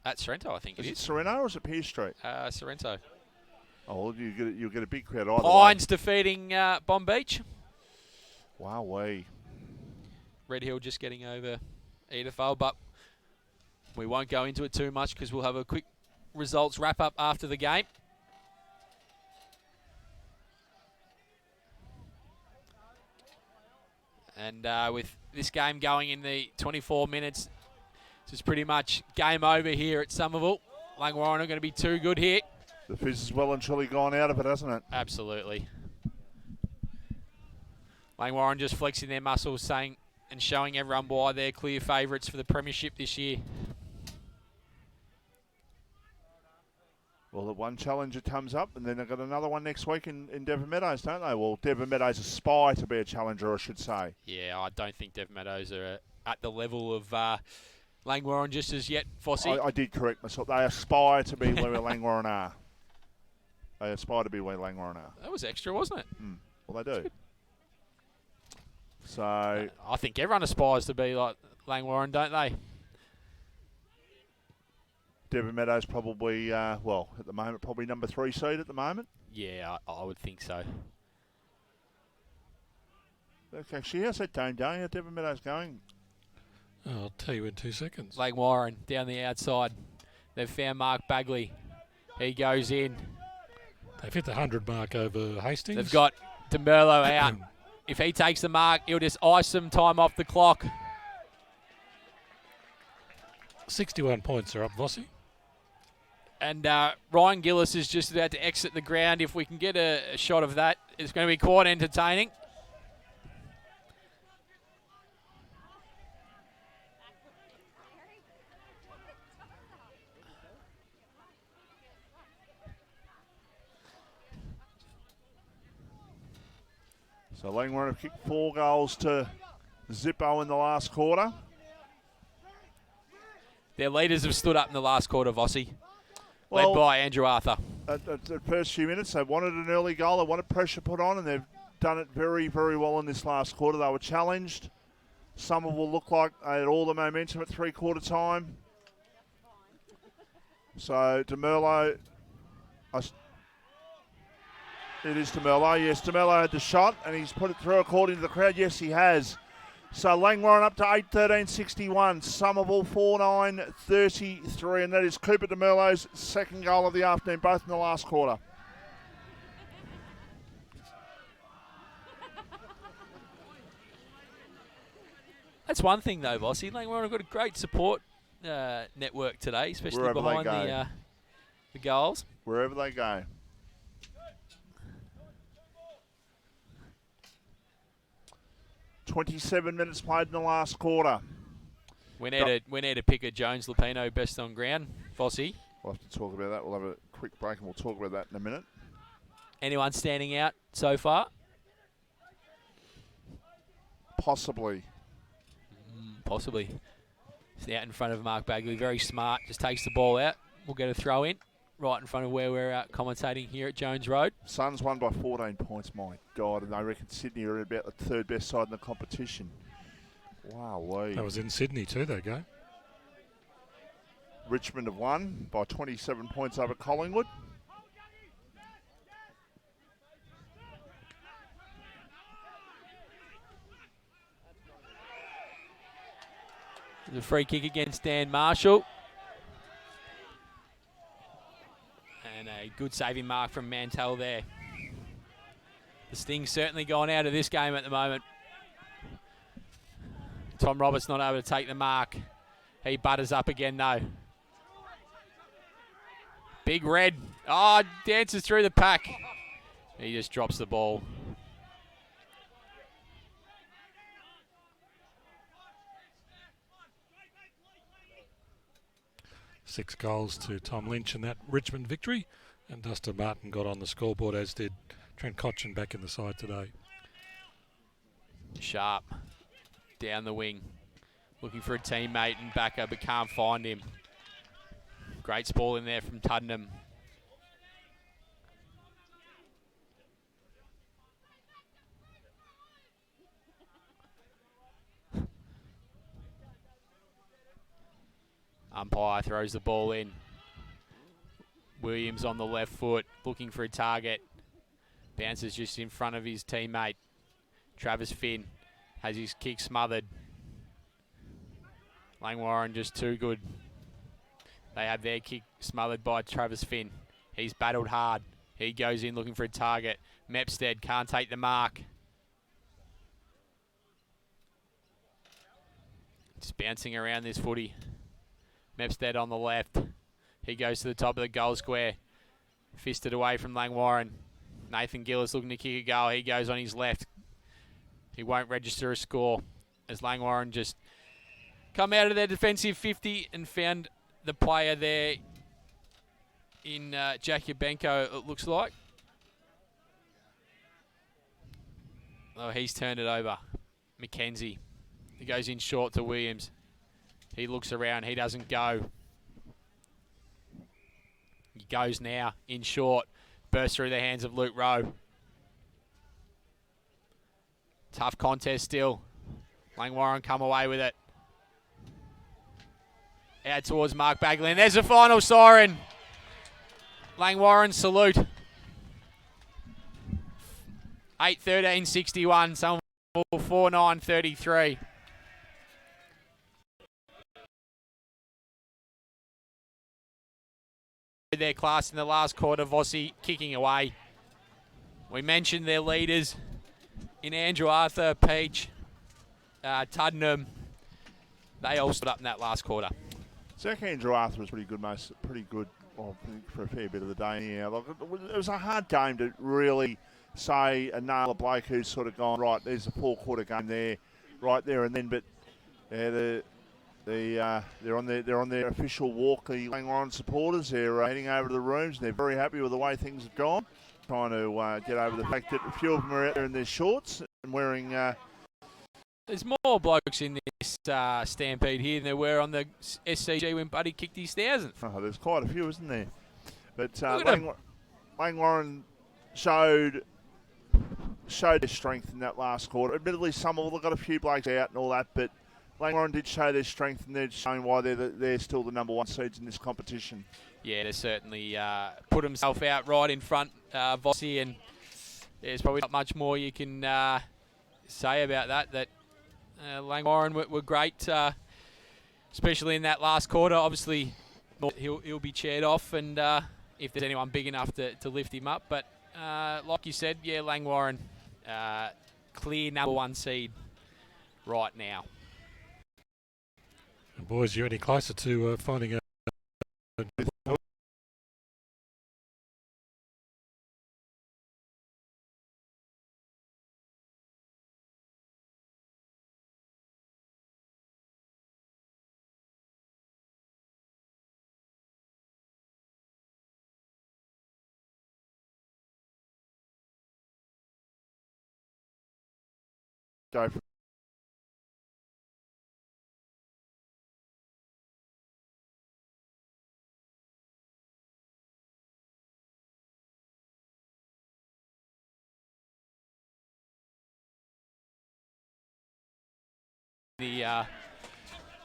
At Sorrento, I think is it Sorrento or is it Pier Street? Sorrento. Oh, well, you'll get a big crowd either Pines way. defeating Bomb Beach. Wowee. Red Hill just getting over Mpnfl, but we won't go into it too much because we'll have a quick results wrap-up after the game. And with this game going in the 24 minutes, it's pretty much game over here at Somerville. Langwarrin are going to be too good here. The fizz has well and truly gone out of it, hasn't it? Absolutely. Langwarrin just flexing their muscles, saying and showing everyone why they're clear favourites for the premiership this year. Well, the one challenger comes up, and then they've got another one next week in Devon Meadows, don't they? Well, Devon Meadows aspire to be a challenger, I should say. Yeah, I don't think Devon Meadows are at the level of Langwarrin just as yet, Fossey. I did correct myself. They aspire to be where Langwarrin are. They aspire to be where Langwarrin are. That was extra, wasn't it? Well, they do. So I think everyone aspires to be like Langwarrin, don't they? Devon Meadows probably, well, at the moment, probably number 3 seed at the moment. Yeah, I would think so. Okay, actually, how's that game going? How Devon Meadows going? I'll tell you in 2 seconds. Langwarrin down the outside. They've found Mark Bagley. He goes in. They've hit the 100 mark over Hastings. They've got DeMerlo out. If he takes the mark, he'll just ice some time off the clock. 61 points are up, Vossi. And Ryan Gillis is just about to exit the ground. If we can get a shot of that, it's going to be quite entertaining. So Langwarrin have kicked 4 goals to Zippo in the last quarter. Their leaders have stood up in the last quarter, Vossi. Well, led by Andrew Arthur. At the first few minutes, they wanted an early goal. They wanted pressure put on, and they've done it very, very well in this last quarter. They were challenged. Somerville looked like they had all the momentum at 3/4 time. So DeMerlo, it is DeMerlo. Yes, DeMerlo had the shot, and he's put it through according to the crowd. Yes, he has. So Langwarrin up to 8-13-61. Somerville 4-9-33. And that is Cooper DeMerlo's second goal of the afternoon, both in the last quarter. That's one thing, though, Vossi. Langwarrin have got a great support network today, especially Wherever behind the goals. Wherever they go. "27 minutes played in the last quarter. We need to pick a Jones Lupino best on ground, Vossi. We'll have to talk about that. We'll have a quick break and we'll talk about that in a minute. Anyone standing out so far? Possibly. Possibly. He's out in front of Mark Bagley. Very smart. Just takes the ball out. We'll get a throw in right in front of where we're commentating here at Jones Road. Suns won by 14 points, my God. And I reckon Sydney are about the third best side in the competition. Wow. That was in Sydney too, that game. Richmond have won by 27 points over Collingwood. The free kick against Dan Marshall. And a good saving mark from Mantell there. The sting's certainly gone out of this game at the moment. Tom Roberts not able to take the mark. He butters up again though. Big Red. Oh, dances through the pack. He just drops the ball. Six goals to Tom Lynch in that Richmond victory. And Dustin Martin got on the scoreboard, as did Trent Cotchin back in the side today. Sharp down the wing. Looking for a teammate and backer, but can't find him. Great ball in there from Tuddenham. Umpire throws the ball in. Williams on the left foot, looking for a target. Bounces just in front of his teammate. Travis Finn has his kick smothered. Langwarrin just too good. They have their kick smothered by Travis Finn. He's battled hard. He goes in looking for a target. Mepstead can't take the mark. Just bouncing around this footy. Mepstead on the left. He goes to the top of the goal square. Fisted away from Langwarrin. Nathan Gillis looking to kick a goal. He goes on his left. He won't register a score as Langwarrin just come out of their defensive 50 and found the player there in Jack Yabenko, it looks like. Oh, he's turned it over. McKenzie. He goes in short to Williams. He looks around. He doesn't go. He goes now in short. Bursts through the hands of Luke Rowe. Tough contest still. Langwarrin come away with it. Out towards Mark Bagley. And there's the final siren. Langwarrin salute. 8:13:61. Somerville 4:9:33. Their class in the last quarter. Vossi kicking away. We mentioned their leaders in Andrew Arthur, Peach, Tuddenham. They all stood up in that last quarter. Zach Andrew Arthur was pretty good, well, for a fair bit of the day. Yeah, look, it was a hard game to really say and nail a bloke who's sort of gone, right, there's a four-quarter game there, right there and then. But yeah, they're on their official walk. The Langwarrin supporters, they're heading over to the rooms. And they're very happy with the way things have gone. Trying to get over the fact that a few of them are out there in their shorts and wearing. There's more blokes in this stampede here than there were on the SCG when Buddy kicked his 1000th. Oh, there's quite a few, isn't there? But Langwarrin showed their strength in that last quarter. Admittedly, Somerville got a few blokes out and all that, but Langwarrin did show their strength, and they're showing why they're still the number one seeds in this competition. Yeah, they certainly put himself out right in front, Vossi, and there's probably not much more you can say about that. Langwarrin were great, especially in that last quarter. Obviously, he'll be chaired off, and if there's anyone big enough to lift him up. But like you said, yeah, Langwarrin, clear number one seed right now. And boys, you're any closer to finding a Go for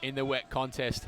in the wet contest.